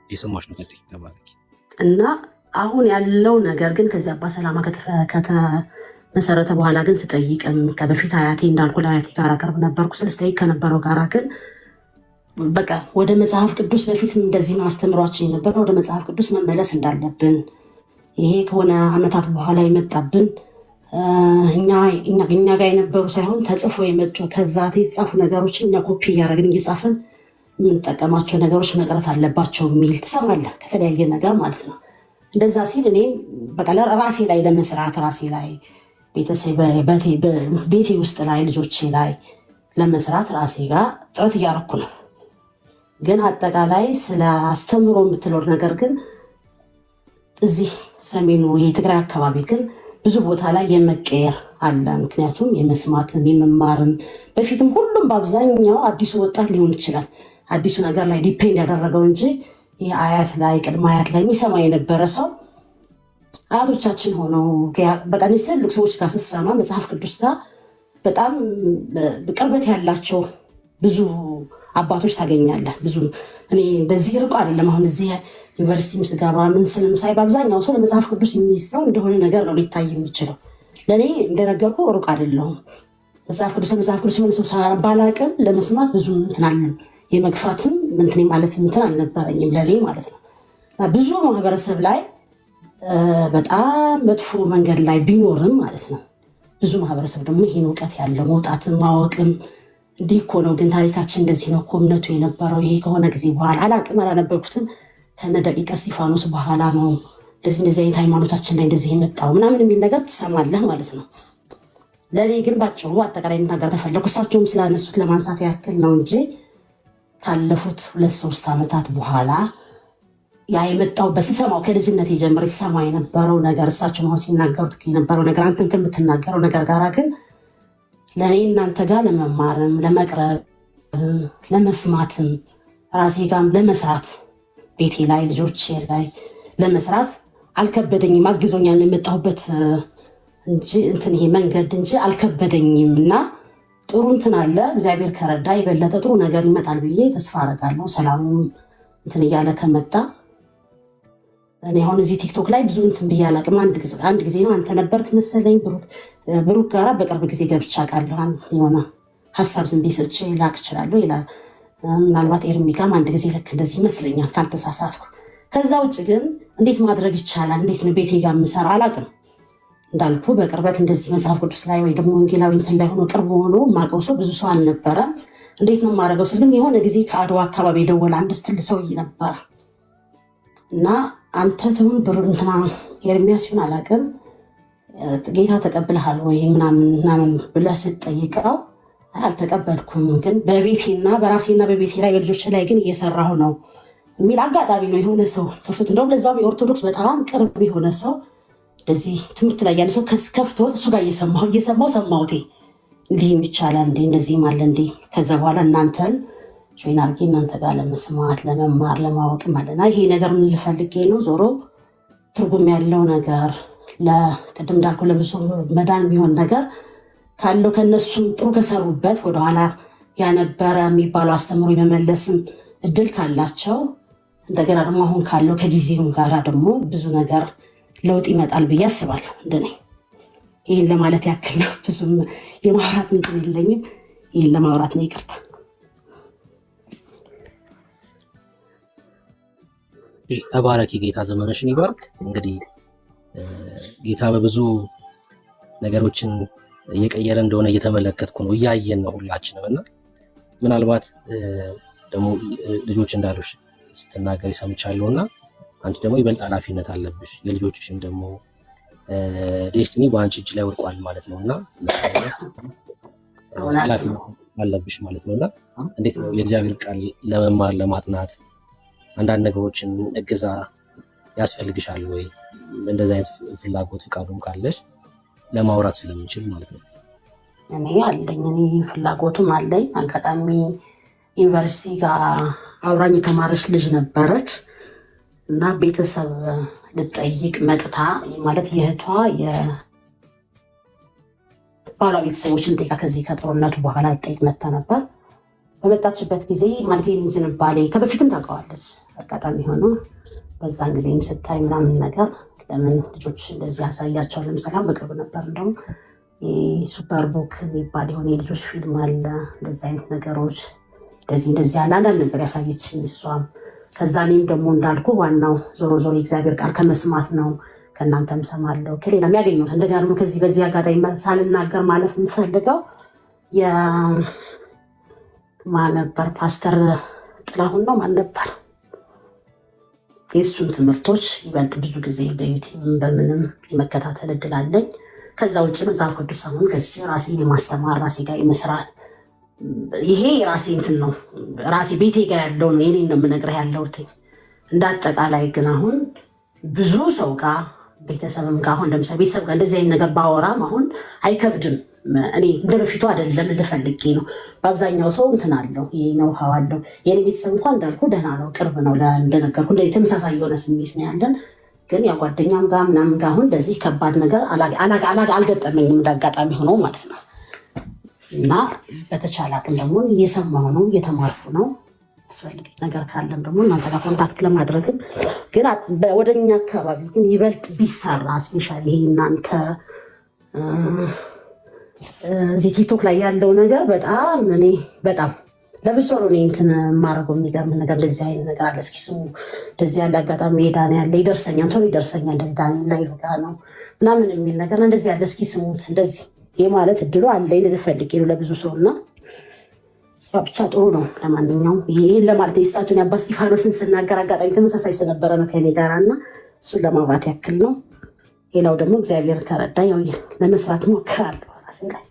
የሰማሽ ነው። ቀጥይ። ተባረኪ። እና አሁን ያለው ነገር ግን ከዚህ አባ ሰላማ ከተመሰረተ በኋላ ግን ስጠይቅም ከበፊት አያቴ እንዳልኩ ለአያቴ ጋር ቅርብ ነበርኩ። ስለስጠይቅ ከነበረው ጋራ ግን በቃ ወደ መጽሐፍ ቅዱስ በፊት እንደዚህ ነው አስተምሯችን የነበረ፣ ወደ መጽሐፍ ቅዱስ መመለስ እንዳለብን፣ ይሄ ከሆነ ዓመታት በኋላ የመጣብን እኛ ጋር የነበሩ ሳይሆን ተጽፎ የመጡ ከዛ የተጻፉ ነገሮችን እኛ ኮፒ እያደረግን እየጻፍን የምንጠቀማቸው ነገሮች መቅረት አለባቸው የሚል ትሰማለህ፣ ከተለያየ ነገር ማለት ነው። እንደዛ ሲል እኔም በቃ ራሴ ላይ ለመስራት ራሴ ላይ ቤቴ ውስጥ ላይ ልጆቼ ላይ ለመስራት ራሴ ጋር ጥረት እያደረኩ ነው። ግን አጠቃላይ ስለ አስተምሮ የምትለው ነገር ግን እዚህ ሰሜኑ የትግራይ አካባቢ ግን ብዙ ቦታ ላይ የመቀየር አለ። ምክንያቱም የመስማትን የመማርን በፊትም ሁሉም በአብዛኛው አዲሱ ወጣት ሊሆን ይችላል አዲሱ ነገር ላይ ዲፔንድ ያደረገው እንጂ ይህ አያት ላይ ቅድመ አያት ላይ የሚሰማ የነበረ ሰው አያቶቻችን ሆነው በቃ ትልቅ ሰዎች ጋር ስትሰማ መጽሐፍ ቅዱስ ጋር በጣም ቅርበት ያላቸው ብዙ አባቶች ታገኛለህ። ብዙ እኔ እንደዚህ ርቆ አይደለም። አሁን እዚህ ዩኒቨርሲቲ ምስገባ ምን ስልም ሳይ በአብዛኛው ሰው ለመጽሐፍ ቅዱስ የሚይዝ ሰው እንደሆነ ነገር ነው ሊታይ የሚችለው። ለእኔ እንደነገርኩ ሩቅ አይደለሁም። መጽሐፍ ቅዱስ የሆነ ሰው ባላቅም ለመስማት ብዙ እንትናል የመግፋትም እንትን ማለት እንትን አልነበረኝም ለኔ ማለት ነው። ብዙ ማህበረሰብ ላይ በጣም መጥፎ መንገድ ላይ ቢኖርም ማለት ነው ብዙ ማህበረሰብ ደግሞ ይሄን እውቀት ያለው መውጣትም ማወቅም እንዲህ እኮ ነው ግን ታሪካችን እንደዚህ ነው እኮ እምነቱ የነበረው ይሄ ከሆነ ጊዜ በኋላ አላቅም አላነበርኩትም ከነ ደቂቀ እስጢፋኖስ በኋላ ነው እንደዚህ አይነት ሃይማኖታችን ላይ እንደዚህ የመጣው ምናምን የሚል ነገር ትሰማለህ ማለት ነው። ለእኔ ግን ባጭሩ አጠቃላይ ነገር ከፈለኩ እሳቸውም ስላነሱት ለማንሳት ያክል ነው እንጂ ካለፉት 2-3 ዓመታት በኋላ ያ የመጣሁበት ስሰማው ከልጅነት የጀመረ ሲሰማ የነበረው ነገር እሳቸው ሲናገሩት የነበረው ነገር አንተም ከምትናገረው ነገር ጋር ግን ለእኔ እናንተ ጋር ለመማርም ለመቅረብም ለመስማትም ራሴ ጋርም ለመስራት ቤቴ ላይ ልጆቼ ላይ ለመስራት አልከበደኝም። አግዞኛል የመጣሁበት እንጂ እንትን ይሄ መንገድ እንጂ አልከበደኝም እና ጥሩ እንትን አለ። እግዚአብሔር ከረዳ የበለጠ ጥሩ ነገር ይመጣል ብዬ ተስፋ አደርጋለሁ። ሰላሙም እንትን እያለ ከመጣ እኔ አሁን እዚህ ቲክቶክ ላይ ብዙ እንትን ብዬ አላውቅም። አንድ ጊዜ ነው አንተ ነበርክ መሰለኝ ብሩክ ጋራ በቅርብ ጊዜ ገብቻ ቃለሁ የሆነ ሀሳብ ዝም ብዬ ሰጥቼ ላክ እችላለሁ ይላል። ምናልባት ኤርሚጋም አንድ ጊዜ ልክ እንደዚህ ይመስለኛል ካልተሳሳትኩ። ከዛ ውጭ ግን እንዴት ማድረግ ይቻላል? እንዴት ነው ቤቴ ጋር የምሰራ አላውቅም። እንዳልኩ በቅርበት እንደዚህ መጽሐፍ ቅዱስ ላይ ወይ ደግሞ ወንጌላዊ እንትን ላይ ሆኖ ቅርብ ሆኖ የማውቀው ሰው ብዙ ሰው አልነበረም። እንዴት ነው የማደርገው ስል ግን የሆነ ጊዜ ከአድዋ አካባቢ የደወለ አንድ ስትል ሰውዬ ነበረ እና አንተ ትሁን ብሩ እንትና ኤርሚያስ ሲሆን አላውቅም ጌታ ተቀብለሃል ወይ ምናምን ብለህ ስትጠይቀው አልተቀበልኩም፣ ግን በቤቴና በራሴና በቤቴ ላይ በልጆች ላይ ግን እየሰራሁ ነው የሚል አጋጣሚ ነው። የሆነ ሰው ከፍት እንደውም ለዛም የኦርቶዶክስ በጣም ቅርብ የሆነ ሰው እንደዚህ ትምህርት ላይ ያለ ሰው ከፍቶ እሱ ጋር እየሰማሁ ሰማሁቴ እንዲህም ይቻላል እንዴ እንደዚህም አለ እንዴ። ከዛ በኋላ እናንተን ጆይን አድርጌ እናንተ ጋር ለመስማት ለመማር ለማወቅ አለና ይሄ ነገር ምን ልፈልጌ ነው ዞሮ ትርጉም ያለው ነገር ለቅድም እንዳልኩ ለብዙ መዳን የሚሆን ነገር ካለው ከነሱም ጥሩ ከሰሩበት ወደኋላ ያነበረ የሚባለው አስተምሮ የመመለስም እድል ካላቸው እንደገና ደግሞ አሁን ካለው ከጊዜውም ጋር ደግሞ ብዙ ነገር ለውጥ ይመጣል ብዬ አስባለሁ። እንደኔ ይህን ለማለት ያክል ነው። ብዙም የማውራት እንትን የለኝም። ይህን ለማውራት ነው። ይቅርታ። ተባረኪ። ጌታ ዘመንሽን ይባርክ። እንግዲህ ጌታ በብዙ ነገሮችን እየቀየረ እንደሆነ እየተመለከትኩ ነው፣ እያየን ነው ሁላችንም። እና ምናልባት ደግሞ ልጆች እንዳሉሽ ስትናገሪ ሰምቻለሁ እና አንቺ ደግሞ ይበልጥ ኃላፊነት አለብሽ፣ የልጆችሽም ደግሞ ዴስቲኒ በአንቺ እጅ ላይ ወድቋል ማለት ነው እና ኃላፊነት አለብሽ ማለት ነው እና እንዴት ነው የእግዚአብሔር ቃል ለመማር ለማጥናት አንዳንድ ነገሮችን እገዛ ያስፈልግሻል ወይ? እንደዚህ አይነት ፍላጎት ፍቃዱም ካለሽ ለማውራት ስለምንችል ማለት ነው። እኔ አለኝ፣ እኔ ፍላጎቱም አለኝ። አጋጣሚ ዩኒቨርሲቲ ጋር አብራኝ የተማረች ልጅ ነበረች እና ቤተሰብ ልጠይቅ መጥታ ማለት የእህቷ የባሏ ቤተሰቦችን ጠይቃ ከዚህ ከጦርነቱ በኋላ ልጠይቅ መጥታ ነበር። በመጣችበት ጊዜ ማለት የኔን ዝንባሌ ከበፊትም ታውቀዋለች። አጋጣሚ ሆኖ በዛን ጊዜም ስታይ ምናምን ነገር ለምን ልጆች እንደዚህ ያሳያቸዋል። ለምሳሌ በቅርብ ነበር እንደውም ሱፐር ቡክ የሚባል የሆነ የልጆች ፊልም አለ። እንደዚህ አይነት ነገሮች እንደዚህ ያለ አንዳንድ ነገር ያሳየችኝ እሷም። ከዛ እኔም ደግሞ እንዳልኩ ዋናው ዞሮ ዞሮ የእግዚአብሔር ቃል ከመስማት ነው። ከእናንተም ሰማለሁ ከሌላ የሚያገኘሁት። እንደገና ደግሞ በዚህ አጋጣሚ ሳልናገር ማለት የምፈልገው ማን ነበር ፓስተር ጥላሁን ነው ማን ነበር የእሱን ትምህርቶች ይበልጥ ብዙ ጊዜ በዩቲዩብ በምንም የመከታተል እድል አለኝ። ከዛ ውጭ መጽሐፍ ቅዱስ አሁን ገዝቼ ራሴ የማስተማር ራሴ ጋር የመስራት ይሄ ራሴ እንትን ነው። ራሴ ቤቴ ጋር ያለው ነው የኔን ነው የምነግርህ ያለሁት። እንደ አጠቃላይ ግን አሁን ብዙ ሰው ጋር ቤተሰብም ጋር አሁን ለምሳሌ ቤተሰብ ጋር እንደዚህ አይነት ነገር ባወራም አሁን አይከብድም። እኔ እንደ በፊቱ አይደለም ልፈልጌ ነው። በአብዛኛው ሰው እንትን አለው ይሄ ነው ሀዋለው። የኔ ቤተሰብ እንኳን እንዳልኩ ደህና ነው፣ ቅርብ ነው። እንደነገርኩ እንደ ተመሳሳይ የሆነ ስሜት ነው ያለን። ግን ያው ጓደኛም ጋር ምናምን ጋር አሁን እንደዚህ ከባድ ነገር አልገጠመኝም እንዳጋጣሚ ሆኖ ማለት ነው። እና በተቻለ አቅም ደግሞ እየሰማሁ ነው እየተማርኩ ነው። አስፈልገኝ ነገር ካለም ደግሞ እናንተ ጋር ኮንታክት ለማድረግም ግን ወደኛ አካባቢ ግን ይበልጥ ቢሰራ ስፔሻሊ ይሄ እናንተ እዚህ ቲክቶክ ላይ ያለው ነገር በጣም እኔ በጣም ለብዙ ነው እንትን የማደርገው። የሚገርም ነገር እንደዚህ አይነት ነገር አለ። እስኪ ስሙ እንደዚህ ያለ አጋጣሚ ሄዳን ያለ ይደርሰኛል ቶሎ ይደርሰኛል እንደዚህ ዳን ላይ ጋ ነው ምናምን የሚል ነገር እንደዚህ ያለ እስኪ ስሙት እንደዚህ የማለት እድሉ አለኝ ልፈልግ ነው ለብዙ ሰው እና ብቻ ጥሩ ነው። ለማንኛውም ይህን ለማለት የእሳቸውን የአባ እስጢፋኖስን ስናገር አጋጣሚ ተመሳሳይ ስለነበረ ነው ከኔ ጋር እና እሱን ለማውራት ያክል ነው። ሌላው ደግሞ እግዚአብሔር ከረዳ ያው ለመስራት ሞክራለሁ ራሴ ላይ።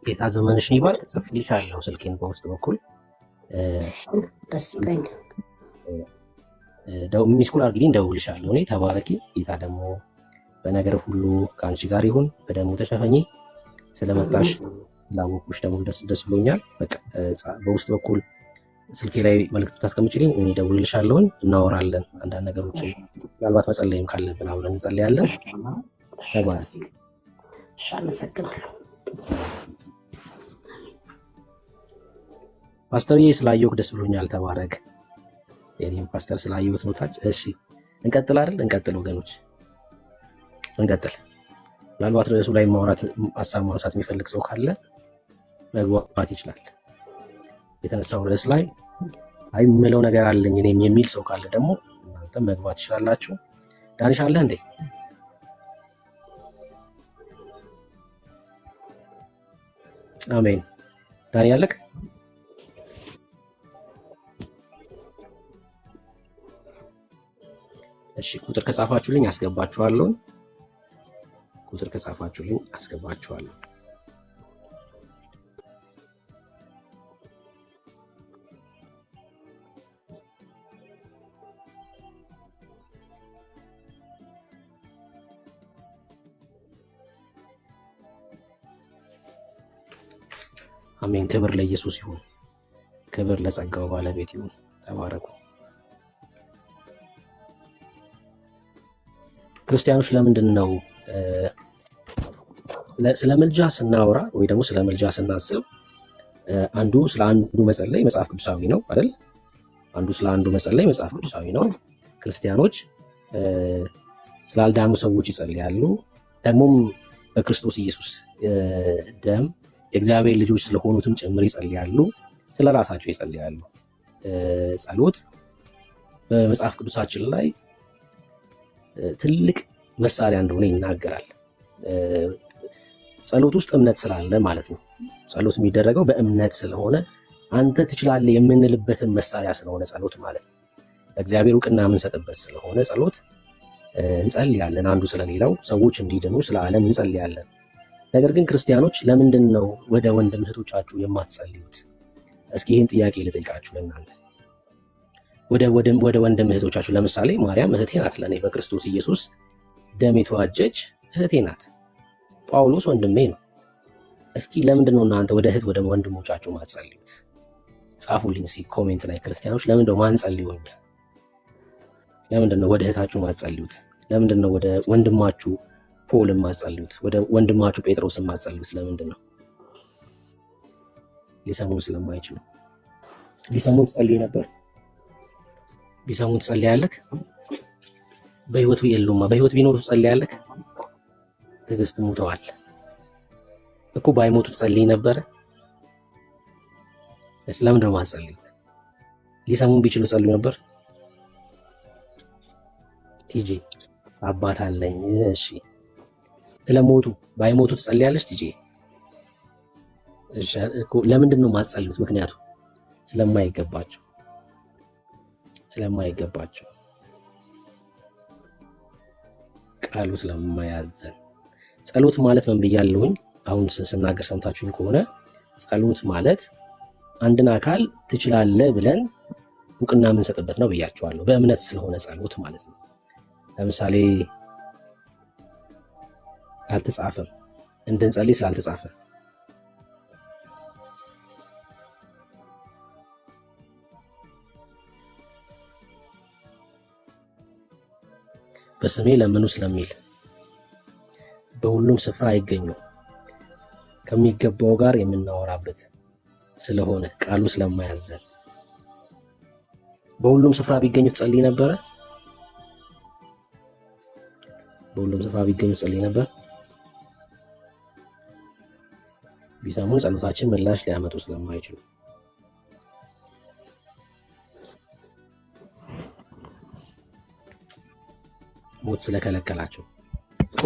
ጌታ ዘመንሽን ይባርክ። ጽፍልሻለሁ ስልኬን በውስጥ በኩል ደስ ይለኛል። ሚስኩል አድርጊልኝ፣ እደውልልሻለሁ። እኔ ተባረኪ። ጌታ ደግሞ በነገር ሁሉ ከአንቺ ጋር ይሁን፣ በደሙ ተሸፈኚ። ስለመጣሽ ላወኩሽ ደግሞ ደስ ብሎኛል። በቃ በውስጥ በኩል ስልኬ ላይ መልዕክት ታስቀምጪልኝ፣ እኔ እደውልልሻለሁኝ፣ እናወራለን። አንዳንድ ነገሮችን ምናልባት መጸለይም ካለብን አብረን እንጸልያለን። አመሰግናለሁ። ፓስተርዬ ስላየሁህ ደስ ብሎኛል። ተባረክ። የኔም ፓስተር ስላየሁት ነው ታች። እሺ እንቀጥል አይደል? እንቀጥል ወገኖች፣ እንቀጥል። ምናልባት ርዕሱ ላይ ማውራት ሀሳብ ማንሳት የሚፈልግ ሰው ካለ መግባት ይችላል። የተነሳው ርዕስ ላይ አይ የምለው ነገር አለኝ እኔም የሚል ሰው ካለ ደግሞ እናንተ መግባት ትችላላችሁ። ዳንሽ አለ እንዴ? አሜን። ዳኒ ያለቅ እሺ፣ ቁጥር ከጻፋችሁልኝ አስገባችኋለሁ። ቁጥር ከጻፋችሁልኝ አስገባችኋለሁ። አሜን። ክብር ለኢየሱስ ይሁን። ክብር ለጸጋው ባለቤት ይሁን። ተባረኩ። ክርስቲያኖች ለምንድን ነው ስለ ምልጃ ስናወራ ወይ ደግሞ ስለ ምልጃ ስናስብ አንዱ ስለ አንዱ መጸለይ መጽሐፍ ቅዱሳዊ ነው አይደል? አንዱ ስለ አንዱ መጸለይ መጽሐፍ ቅዱሳዊ ነው። ክርስቲያኖች ስላልዳኑ ሰዎች ይጸልያሉ። ደግሞም በክርስቶስ ኢየሱስ ደም የእግዚአብሔር ልጆች ስለሆኑትም ጭምር ይጸልያሉ። ስለ ራሳቸው ይጸልያሉ። ጸሎት በመጽሐፍ ቅዱሳችን ላይ ትልቅ መሳሪያ እንደሆነ ይናገራል። ጸሎት ውስጥ እምነት ስላለ ማለት ነው። ጸሎት የሚደረገው በእምነት ስለሆነ አንተ ትችላለህ የምንልበትን መሳሪያ ስለሆነ ጸሎት ማለት ነው። ለእግዚአብሔር እውቅና የምንሰጥበት ስለሆነ ጸሎት እንጸልያለን። አንዱ ስለሌላው ሰዎች እንዲድኑ ስለ ዓለም እንጸልያለን። ነገር ግን ክርስቲያኖች ለምንድን ነው ወደ ወንድም እህቶቻችሁ የማትጸልዩት? እስኪ ይህን ጥያቄ ልጠይቃችሁ ለእናንተ። ወደ ወንድም እህቶቻችሁ ለምሳሌ ማርያም እህቴ ናት፣ ለእኔ በክርስቶስ ኢየሱስ ደም የተዋጀች እህቴ ናት። ጳውሎስ ወንድሜ ነው። እስኪ ለምንድን ነው እናንተ ወደ እህት ወደ ወንድሞቻችሁ ማትጸልዩት? ጻፉልኝ እስኪ ኮሜንት ላይ ክርስቲያኖች ለምንድን ነው ማንጸልዩኝ? ለምንድን ነው ወደ እህታችሁ ማትጸልዩት? ለምንድን ነው ወደ ወንድማችሁ ፖልን ማትጸልዩት? ወደ ወንድማችሁ ጴጥሮስን ማትጸልዩት? ለምንድን ነው? ሊሰሙን ስለማይችሉ። ሊሰሙን ትጸልይ ነበር? ሊሰሙን ትጸልያለህ? በህይወቱ የሉማ። በህይወት ቢኖሩ ትጸልያለህ? ትዕግስት ሙተዋል እኮ። ባይሞቱ ትጸልይ ነበረ? ለምንድን ነው ማትጸልዩት? ሊሰሙን ቢችሉ ጸልዩ ነበር? ቲጂ አባት አለኝ። እሺ ስለሞቱ ባይሞቱ ትጸልያለሽ ቲጂ? እኮ ለምንድን ነው ማትጸልዩት? ምክንያቱ ስለማይገባቸው ቃሉ ስለማያዘን። ጸሎት ማለት ምን ብያለሁኝ? አሁን ስናገር ሰምታችሁኝ ከሆነ ጸሎት ማለት አንድን አካል ትችላለህ ብለን እውቅና የምንሰጥበት ነው ብያችኋለሁ። በእምነት ስለሆነ ጸሎት ማለት ነው። ለምሳሌ አልተጻፈም፣ እንድንጸልይ ስላልተጻፈ በስሜ ለምኑ ስለሚል በሁሉም ስፍራ አይገኙም ከሚገባው ጋር የምናወራበት ስለሆነ ቃሉ ስለማያዘን። በሁሉም ስፍራ ቢገኙ ትጸልይ ነበረ? በሁሉም ስፍራ ቢገኙ ትጸልይ ነበር? ቢሰሙን ጸሎታችን ምላሽ ሊያመጡ ስለማይችሉ ሞት ስለከለከላቸው።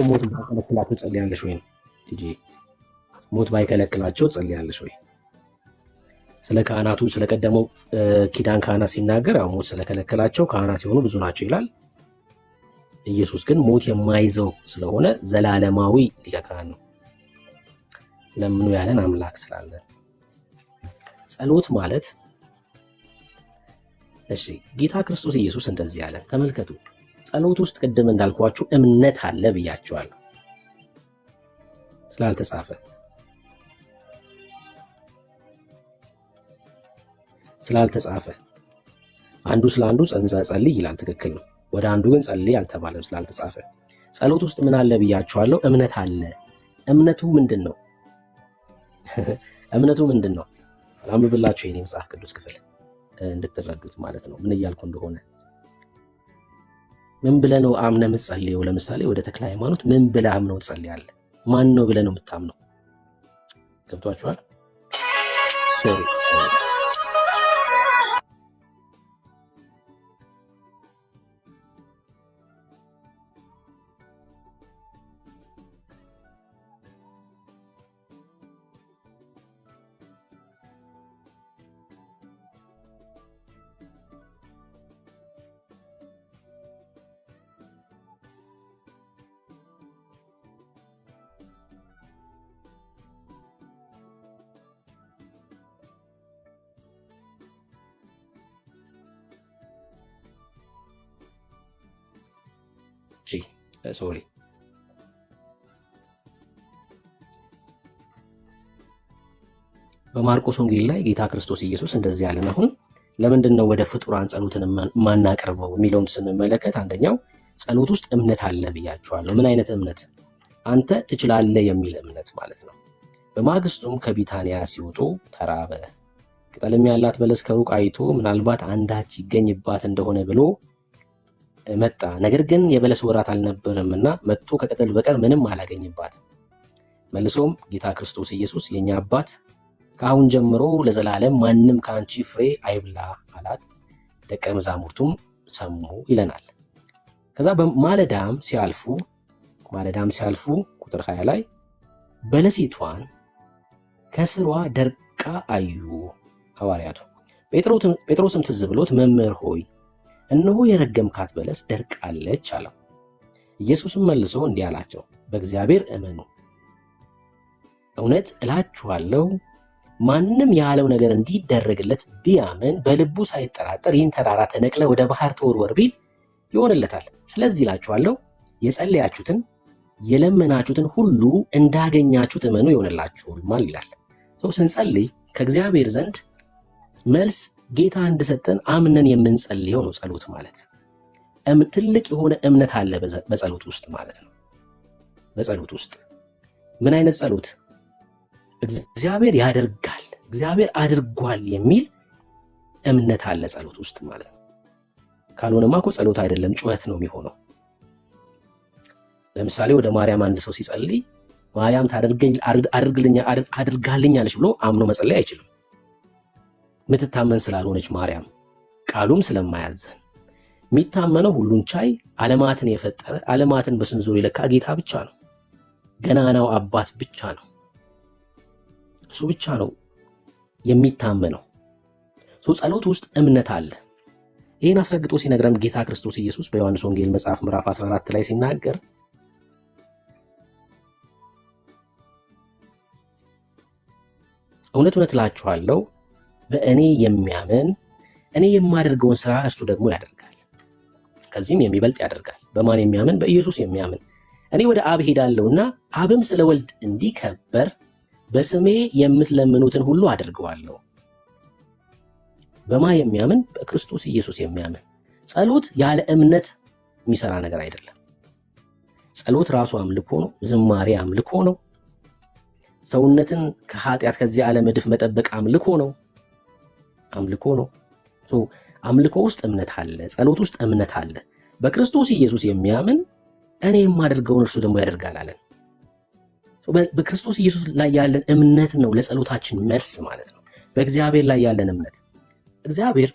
ሞት ባይከለክላቸው ትጸልያለሽ ወይ? ቲጂ ሞት ባይከለክላቸው ትጸልያለሽ ወይ? ስለ ካህናቱ ስለቀደመው ኪዳን ካህናት ሲናገር ያው ሞት ስለከለከላቸው ካህናት የሆኑ ብዙ ናቸው ይላል። ኢየሱስ ግን ሞት የማይዘው ስለሆነ ዘላለማዊ ሊቀ ካህን ነው። ለምኑ ያለን አምላክ ስላለን። ጸሎት ማለት እሺ ጌታ ክርስቶስ ኢየሱስ እንደዚህ ያለን ተመልከቱ። ጸሎት ውስጥ ቅድም እንዳልኳችሁ እምነት አለ ብያችኋለሁ። ስላልተጻፈ አንዱ ስለ አንዱ ጸልይ ይላል፣ ትክክል ነው። ወደ አንዱ ግን ጸልይ አልተባለም ስላልተጻፈ። ጸሎት ውስጥ ምን አለ ብያችኋለሁ? እምነት አለ። እምነቱ ምንድን ነው? እምነቱ ምንድን ነው? ላንብብላችሁ የኔ መጽሐፍ ቅዱስ ክፍል እንድትረዱት ማለት ነው ምን እያልኩ እንደሆነ። ምን ብለህ ነው አምነህ የምትጸልየው? ለምሳሌ ወደ ተክለ ሃይማኖት ምን ብለህ አምነው ትጸልያለህ? ማን ነው ብለህ ነው የምታምነው? ገብቷችኋል? ሶሪ ሶሪ በማርቆስ ወንጌል ላይ ጌታ ክርስቶስ ኢየሱስ እንደዚህ ያለን። አሁን ለምንድን ነው ወደ ፍጡራን ጸሎትን ማናቀርበው የሚለውን ስንመለከት አንደኛው ጸሎት ውስጥ እምነት አለ ብያችኋለሁ። ምን አይነት እምነት? አንተ ትችላለህ የሚል እምነት ማለት ነው። በማግስቱም ከቢታንያ ሲወጡ ተራበ። ቅጠልም ያላት በለስ ከሩቅ አይቶ ምናልባት አንዳች ይገኝባት እንደሆነ ብሎ መጣ። ነገር ግን የበለስ ወራት አልነበረምና መጥቶ ከቅጠል በቀር ምንም አላገኝባትም። መልሶም ጌታ ክርስቶስ ኢየሱስ የኛ አባት ከአሁን ጀምሮ ለዘላለም ማንም ከአንቺ ፍሬ አይብላ አላት። ደቀ መዛሙርቱም ሰሙ ይለናል። ከዛ በማለዳም ሲያልፉ ቁጥር 20 ላይ በለሲቷን ከስሯ ደርቃ አዩ ሐዋርያቱ። ጴጥሮስም ትዝ ብሎት መምህር ሆይ እነሆ የረገምካት በለስ ደርቃለች አለው። ኢየሱስም መልሶ እንዲህ አላቸው፣ በእግዚአብሔር እመኑ። እውነት እላችኋለሁ ማንም ያለው ነገር እንዲደረግለት ቢያምን በልቡ ሳይጠራጠር ይህን ተራራ ተነቅለ ወደ ባህር ተወርወር ቢል ይሆንለታል። ስለዚህ እላችኋለሁ የጸለያችሁትን የለመናችሁትን ሁሉ እንዳገኛችሁት እመኑ ይሆንላችኋል ይላል። ስንጸልይ ከእግዚአብሔር ዘንድ መልስ ጌታ እንደሰጠን አምነን የምንጸልየው ነው ጸሎት ማለት። ትልቅ የሆነ እምነት አለ በጸሎት ውስጥ ማለት ነው። በጸሎት ውስጥ ምን አይነት ጸሎት? እግዚአብሔር ያደርጋል፣ እግዚአብሔር አድርጓል የሚል እምነት አለ ጸሎት ውስጥ ማለት ነው። ካልሆነማ እኮ ጸሎት አይደለም ጩኸት ነው የሚሆነው። ለምሳሌ ወደ ማርያም አንድ ሰው ሲጸልይ ማርያም አድርጋልኛለች ብሎ አምኖ መጸለይ አይችልም። ምትታመን ስላልሆነች ማርያም፣ ቃሉም ስለማያዘን። የሚታመነው ሁሉን ቻይ ዓለማትን የፈጠረ ዓለማትን በስንዝሩ የለካ ጌታ ብቻ ነው። ገናናው አባት ብቻ ነው። እሱ ብቻ ነው የሚታመነው። ጸሎት ውስጥ እምነት አለ። ይህን አስረግጦ ሲነግረን ጌታ ክርስቶስ ኢየሱስ በዮሐንስ ወንጌል መጽሐፍ ምዕራፍ 14 ላይ ሲናገር እውነት እውነት እላችኋለሁ በእኔ የሚያምን እኔ የማደርገውን ሥራ እርሱ ደግሞ ያደርጋል፣ ከዚህም የሚበልጥ ያደርጋል። በማን የሚያምን? በኢየሱስ የሚያምን። እኔ ወደ አብ ሄዳለሁና አብም ስለ ወልድ እንዲከበር በስሜ የምትለምኑትን ሁሉ አድርገዋለሁ። በማ የሚያምን? በክርስቶስ ኢየሱስ የሚያምን። ጸሎት ያለ እምነት የሚሰራ ነገር አይደለም። ጸሎት ራሱ አምልኮ ነው። ዝማሬ አምልኮ ነው። ሰውነትን ከኃጢአት ከዚህ ዓለም እድፍ መጠበቅ አምልኮ ነው። አምልኮ ውስጥ እምነት አለ። ጸሎት ውስጥ እምነት አለ። በክርስቶስ ኢየሱስ የሚያምን እኔ የማደርገውን እርሱ ደግሞ ያደርጋል አለን። በክርስቶስ ኢየሱስ ላይ ያለን እምነት ነው ለጸሎታችን መልስ ማለት ነው። በእግዚአብሔር ላይ ያለን እምነት። እግዚአብሔር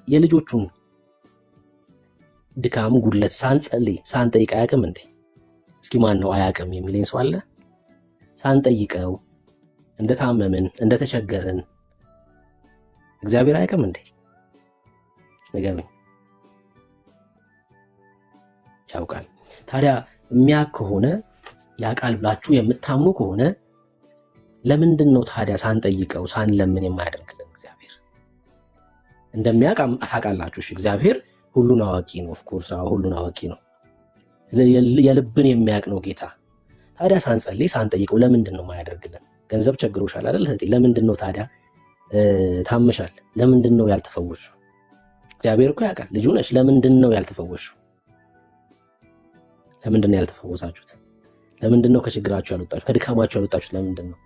የልጆቹን ድካም፣ ጉድለት ሳንጸልይ ሳንጠይቅ አያውቅም እንዴ? እስኪ ማን ነው አያውቅም የሚለኝ ሰው አለ? ሳንጠይቀው እንደታመምን እንደተቸገርን እግዚአብሔር አያውቅም እንዴ? ንገሩኝ። ያውቃል። ታዲያ የሚያውቅ ከሆነ ያውቃል ብላችሁ የምታምኑ ከሆነ ለምንድን ነው ታዲያ ሳንጠይቀው ሳንለምን የማያደርግልን? እግዚአብሔር እንደሚያውቅ ታውቃላችሁ። እግዚአብሔር ሁሉን አዋቂ ነው። ኦፍኮርስ ሁሉን አዋቂ ነው። የልብን የሚያውቅ ነው ጌታ። ታዲያ ሳንጸልይ ሳንጠይቀው ለምንድን ነው የማያደርግልን? ገንዘብ ቸግሮሻል አይደል እህቴ? ለምንድን ነው ታዲያ ታመሻል? ለምንድን ነው ያልተፈወሽው? እግዚአብሔር እኮ ያውቃል። ልጁ ነሽ። ለምንድን ነው ያልተፈወሽው? ለምንድን ነው ያልተፈወሳችሁት? ለምንድን ነው ከችግራችሁ ያልወጣችሁት? ከድካማችሁ ያልወጣችሁት ለምንድን ነው?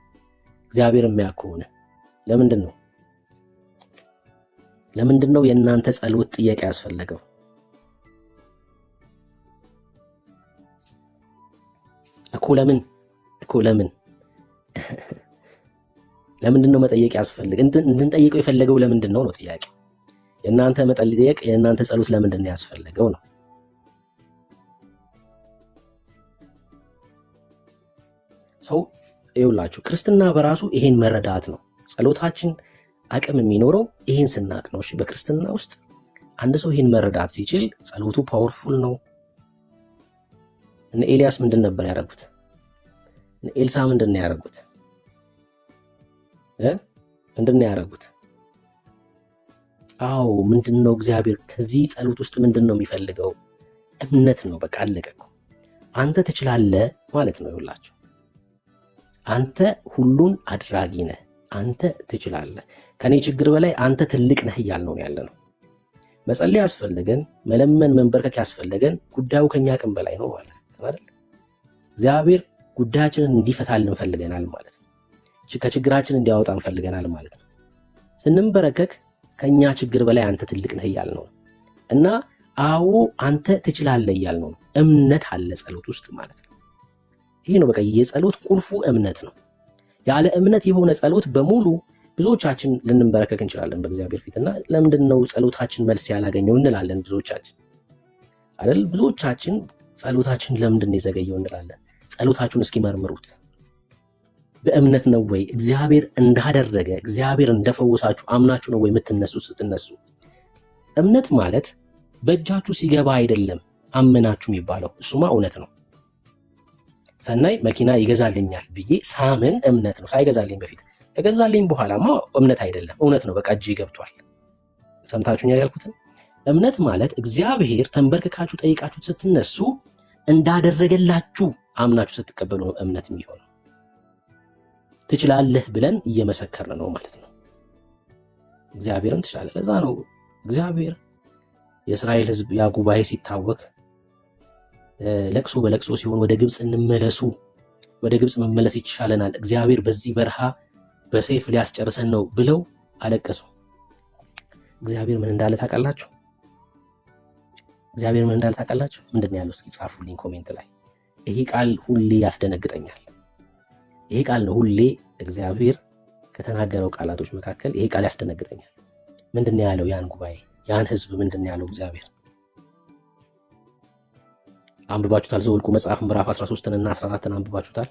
እግዚአብሔር የሚያውቅ ከሆነ ለምንድን ነው? ለምንድን ነው የእናንተ ጸሎት ጥያቄ ያስፈለገው? እኮ ለምን ለምንድን ነው መጠየቅ ያስፈልግ? እንድንጠይቀው የፈለገው ለምንድን ነው ጥያቄ። የእናንተ መጠየቅ የእናንተ ጸሎት ለምንድን ነው ያስፈለገው ነው። ሰው ይውላችሁ ክርስትና በራሱ ይሄን መረዳት ነው። ጸሎታችን አቅም የሚኖረው ይሄን ስናቅ ነው። እሺ በክርስትና ውስጥ አንድ ሰው ይሄን መረዳት ሲችል ጸሎቱ ፓወርፉል ነው። እነ ኤልያስ ምንድን ነበር ያደረጉት? እነ ኤልሳ ምንድን ነው ያደረጉት? ምንድን ነው ያደረጉት? አዎ ምንድን ነው እግዚአብሔር ከዚህ ጸሎት ውስጥ ምንድን ነው የሚፈልገው? እምነት ነው። በቃ አለቀ እኮ። አንተ ትችላለህ ማለት ነው። ይውላችሁ አንተ ሁሉን አድራጊ ነህ። አንተ ትችላለህ። ከኔ ችግር በላይ አንተ ትልቅ ነህ እያልነው ያለ ነው። መጸለይ ያስፈልገን፣ መለመን መንበርከክ ያስፈልገን ጉዳዩ ከኛ አቅም በላይ ነው ማለት አይደል? እግዚአብሔር ጉዳያችንን እንዲፈታልን ፈልገናል ማለት ነው። ከችግራችን እንዲያወጣን ፈልገናል ማለት ነው። ስንንበረከክ ከኛ ችግር በላይ አንተ ትልቅ ነህ እያልነው ነው። እና አዎ አንተ ትችላለህ እያልነው ነው። እምነት አለ ጸሎት ውስጥ ማለት ነው። ይሄ ነው በቃ የጸሎት ቁልፉ እምነት ነው። ያለ እምነት የሆነ ጸሎት በሙሉ ብዙዎቻችን ልንበረከክ እንችላለን በእግዚአብሔር ፊትና ለምንድን ነው ጸሎታችን መልስ ያላገኘው እንላለን። ብዙዎቻችን አይደል? ብዙዎቻችን ጸሎታችን ለምንድን ነው የዘገየው እንላለን። ጸሎታችሁን እስኪ መርምሩት። በእምነት ነው ወይ እግዚአብሔር እንዳደረገ እግዚአብሔር እንደፈወሳችሁ አምናችሁ ነው ወይ የምትነሱ? ስትነሱ እምነት ማለት በእጃችሁ ሲገባ አይደለም አመናችሁ የሚባለው። እሱማ እውነት ነው። ሰናይ መኪና ይገዛልኛል ብዬ ሳምን እምነት ነው። ሳይገዛልኝ በፊት ከገዛልኝ በኋላማ እምነት አይደለም፣ እውነት ነው። በቃ እጅ ገብቷል። ሰምታችሁኛል ያልኩትን። እምነት ማለት እግዚአብሔር ተንበርክካችሁ ጠይቃችሁት ስትነሱ እንዳደረገላችሁ አምናችሁ ስትቀበሉ ነው እምነት የሚሆነው። ትችላለህ ብለን እየመሰከርን ነው ማለት ነው። እግዚአብሔርን ትችላለህ። ለዛ ነው እግዚአብሔር የእስራኤል ሕዝብ ያ ጉባኤ ሲታወክ ለቅሶ በለቅሶ ሲሆን ወደ ግብፅ እንመለሱ፣ ወደ ግብፅ መመለስ ይቻለናል፣ እግዚአብሔር በዚህ በረሃ በሰይፍ ሊያስጨርሰን ነው ብለው አለቀሱ። እግዚአብሔር ምን እንዳለ ታውቃላችሁ? እግዚአብሔር ምን እንዳለ ታውቃላችሁ? ምንድን ነው ያለው? እስኪ ጻፉልኝ ኮሜንት ላይ። ይሄ ቃል ሁሌ ያስደነግጠኛል። ይሄ ቃል ነው ሁሌ እግዚአብሔር ከተናገረው ቃላቶች መካከል ይሄ ቃል ያስደነግጠኛል። ምንድን ነው ያለው? ያን ጉባኤ ያን ህዝብ ምንድን ነው ያለው እግዚአብሔር? አንብባችሁታል? ዘኍልቍ መጽሐፍ ምዕራፍ 13 እና 14 አንብባችሁታል?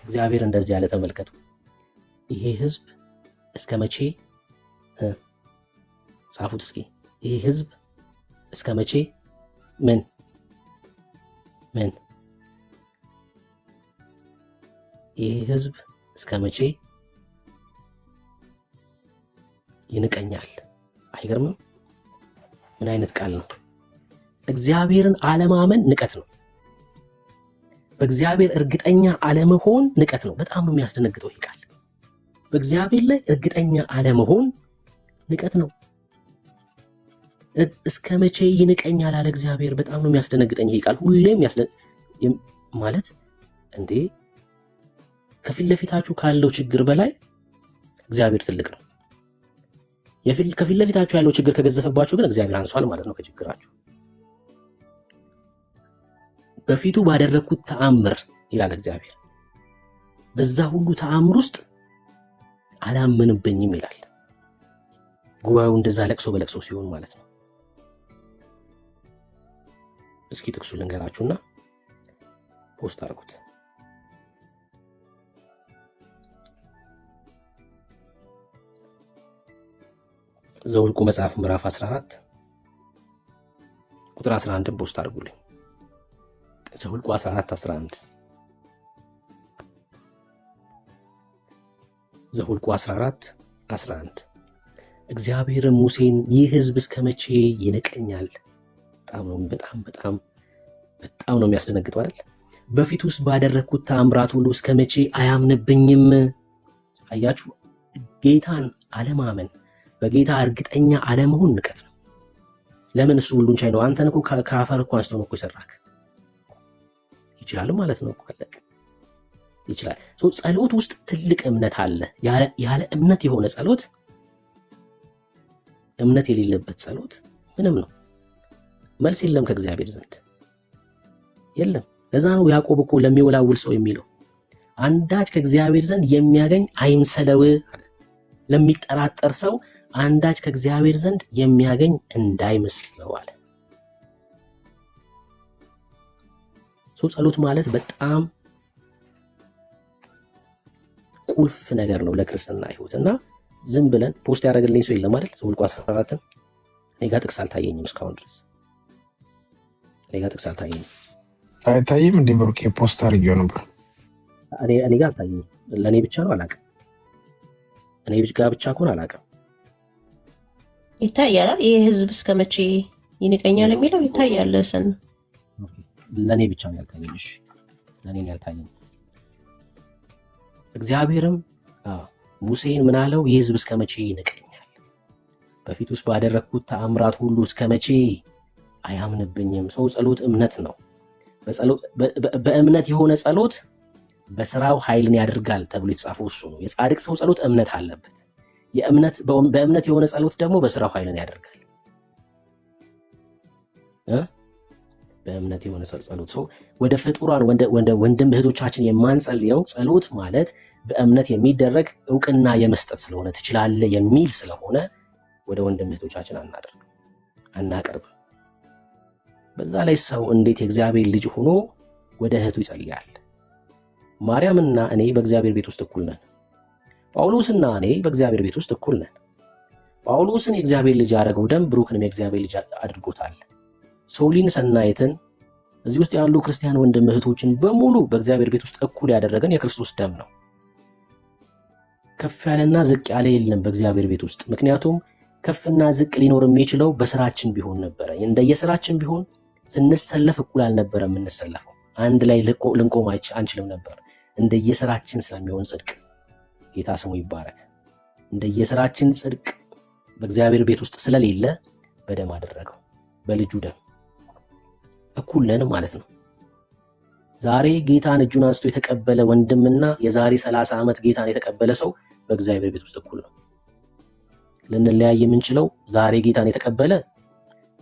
እግዚአብሔር እንደዚህ ያለ ተመልከቱ። ይሄ ህዝብ እስከ መቼ ጻፉት እስኪ። ይሄ ህዝብ እስከ መቼ ምን ይሄ ህዝብ እስከ መቼ ይንቀኛል? አይገርምም? ምን አይነት ቃል ነው? እግዚአብሔርን አለማመን ንቀት ነው። በእግዚአብሔር እርግጠኛ አለመሆን ንቀት ነው። በጣም ነው የሚያስደነግጠው ይሄ ቃል። በእግዚአብሔር ላይ እርግጠኛ አለመሆን ንቀት ነው። እስከ መቼ ይንቀኛል አለ እግዚአብሔር። በጣም ነው የሚያስደነግጠኝ ይሄ ቃል። ሁሌም ማለት እንዴ ከፊት ለፊታችሁ ካለው ችግር በላይ እግዚአብሔር ትልቅ ነው። ከፊት ለፊታችሁ ያለው ችግር ከገዘፈባችሁ ግን እግዚአብሔር አንሷል ማለት ነው ከችግራችሁ። በፊቱ ባደረግኩት ተአምር ይላል እግዚአብሔር፣ በዛ ሁሉ ተአምር ውስጥ አላመንብኝም ይላል። ጉባኤው እንደዛ ለቅሶ በለቅሶ ሲሆን ማለት ነው። እስኪ ጥቅሱ ልንገራችሁና ፖስት አድርጉት። ዘኍልቍ መጽሐፍ ምዕራፍ 14 ቁጥር 11 ፖስት አድርጉልኝ። ዘኍልቍ 14:11 ዘኍልቍ 14:11 እግዚአብሔር ሙሴን ይህ ሕዝብ እስከመቼ ይንቀኛል? በጣም ነው የሚያስደነግጠው አይደል? በፊቱስ ባደረግኩት ተአምራት ሁሉ እስከመቼ አያምንብኝም? አያችሁ፣ ጌታን አለማመን፣ በጌታ እርግጠኛ አለመሆን ንቀት ነው። ለምን? እሱ ሁሉን ቻይ ነው። አንተን እኮ ከአፈር እኮ አንስቶ ነው እኮ የሰራክ። ይችላል ማለት ነው እኮ አለቅ ይችላል። ጸሎት ውስጥ ትልቅ እምነት አለ። ያለ እምነት የሆነ ጸሎት፣ እምነት የሌለበት ጸሎት ምንም ነው። መልስ የለም ከእግዚአብሔር ዘንድ የለም። ለዛ ነው ያዕቆብ እኮ ለሚወላውል ሰው የሚለው አንዳች ከእግዚአብሔር ዘንድ የሚያገኝ አይምሰለው አለ። ለሚጠራጠር ሰው አንዳች ከእግዚአብሔር ዘንድ የሚያገኝ እንዳይመስለው አለ። ጸሎት ማለት በጣም ቁልፍ ነገር ነው ለክርስትና ሕይወት እና ዝም ብለን ፖስት ያደረግልኝ ሰው የለም አይደል? ዘኍልቍ 14 እኔ ጋር ጥቅስ አልታየኝም እስካሁን ድረስ እኔ ጋር ጥቅስ አልታየኝም። አይታይም እንዴ? ብሩኬ ፖስት አድርጌው ነበር። እኔ ጋር አልታየኝም። ለእኔ ብቻ ነው አላውቅም። እኔ ጋር ብቻ ከሆነ አላውቅም። ይታያል። ይህ ሕዝብ እስከመቼ ይንቀኛል የሚለው ይታያል። ሰን ለእኔ ብቻ ነው ያልታየኝ። እሺ ለእኔ ነው ያልታየኝ። እግዚአብሔርም ሙሴን ምን አለው? ይህ ሕዝብ እስከመቼ ይንቀኛል? በፊቱስ ባደረግኩት ተአምራት ሁሉ እስከመቼ አያምንብኝም? ሰው ጸሎት እምነት ነው። በእምነት የሆነ ጸሎት በስራው ኃይልን ያደርጋል ተብሎ የተጻፈው እሱ ነው። የጻድቅ ሰው ጸሎት እምነት አለበት። በእምነት የሆነ ጸሎት ደግሞ በስራው ኃይልን ያደርጋል። በእምነት የሆነ ጸሎት ሰው ወደ ፍጡራን ወንድም እህቶቻችን የማንጸልየው ጸሎት ማለት በእምነት የሚደረግ እውቅና የመስጠት ስለሆነ ትችላለህ የሚል ስለሆነ ወደ ወንድም እህቶቻችን አናቀርብ። በዛ ላይ ሰው እንዴት የእግዚአብሔር ልጅ ሆኖ ወደ እህቱ ይጸልያል? ማርያምና እኔ በእግዚአብሔር ቤት ውስጥ እኩል ነን። ጳውሎስና እኔ በእግዚአብሔር ቤት ውስጥ እኩል ነን። ጳውሎስን የእግዚአብሔር ልጅ ያደረገው ደም ብሩክንም የእግዚአብሔር ልጅ አድርጎታል። ሶሊን ሰናይትን እዚህ ውስጥ ያሉ ክርስቲያን ወንድም እህቶችን በሙሉ በእግዚአብሔር ቤት ውስጥ እኩል ያደረገን የክርስቶስ ደም ነው። ከፍ ያለና ዝቅ ያለ የለም በእግዚአብሔር ቤት ውስጥ። ምክንያቱም ከፍና ዝቅ ሊኖር የሚችለው በስራችን ቢሆን ነበረ። እንደየስራችን ቢሆን ስንሰለፍ እኩል አልነበረ የምንሰለፈው። አንድ ላይ ልንቆም አንችልም ነበር። እንደየስራችን ስለሚሆን ጽድቅ፣ ጌታ ስሙ ይባረክ። እንደየስራችን ጽድቅ በእግዚአብሔር ቤት ውስጥ ስለሌለ በደም አደረገው፣ በልጁ ደም እኩል ነን ማለት ነው። ዛሬ ጌታን እጁን አንስቶ የተቀበለ ወንድምና የዛሬ 30 ዓመት ጌታን የተቀበለ ሰው በእግዚአብሔር ቤት ውስጥ እኩል ነው። ልንለያይ የምንችለው ዛሬ ጌታን የተቀበለ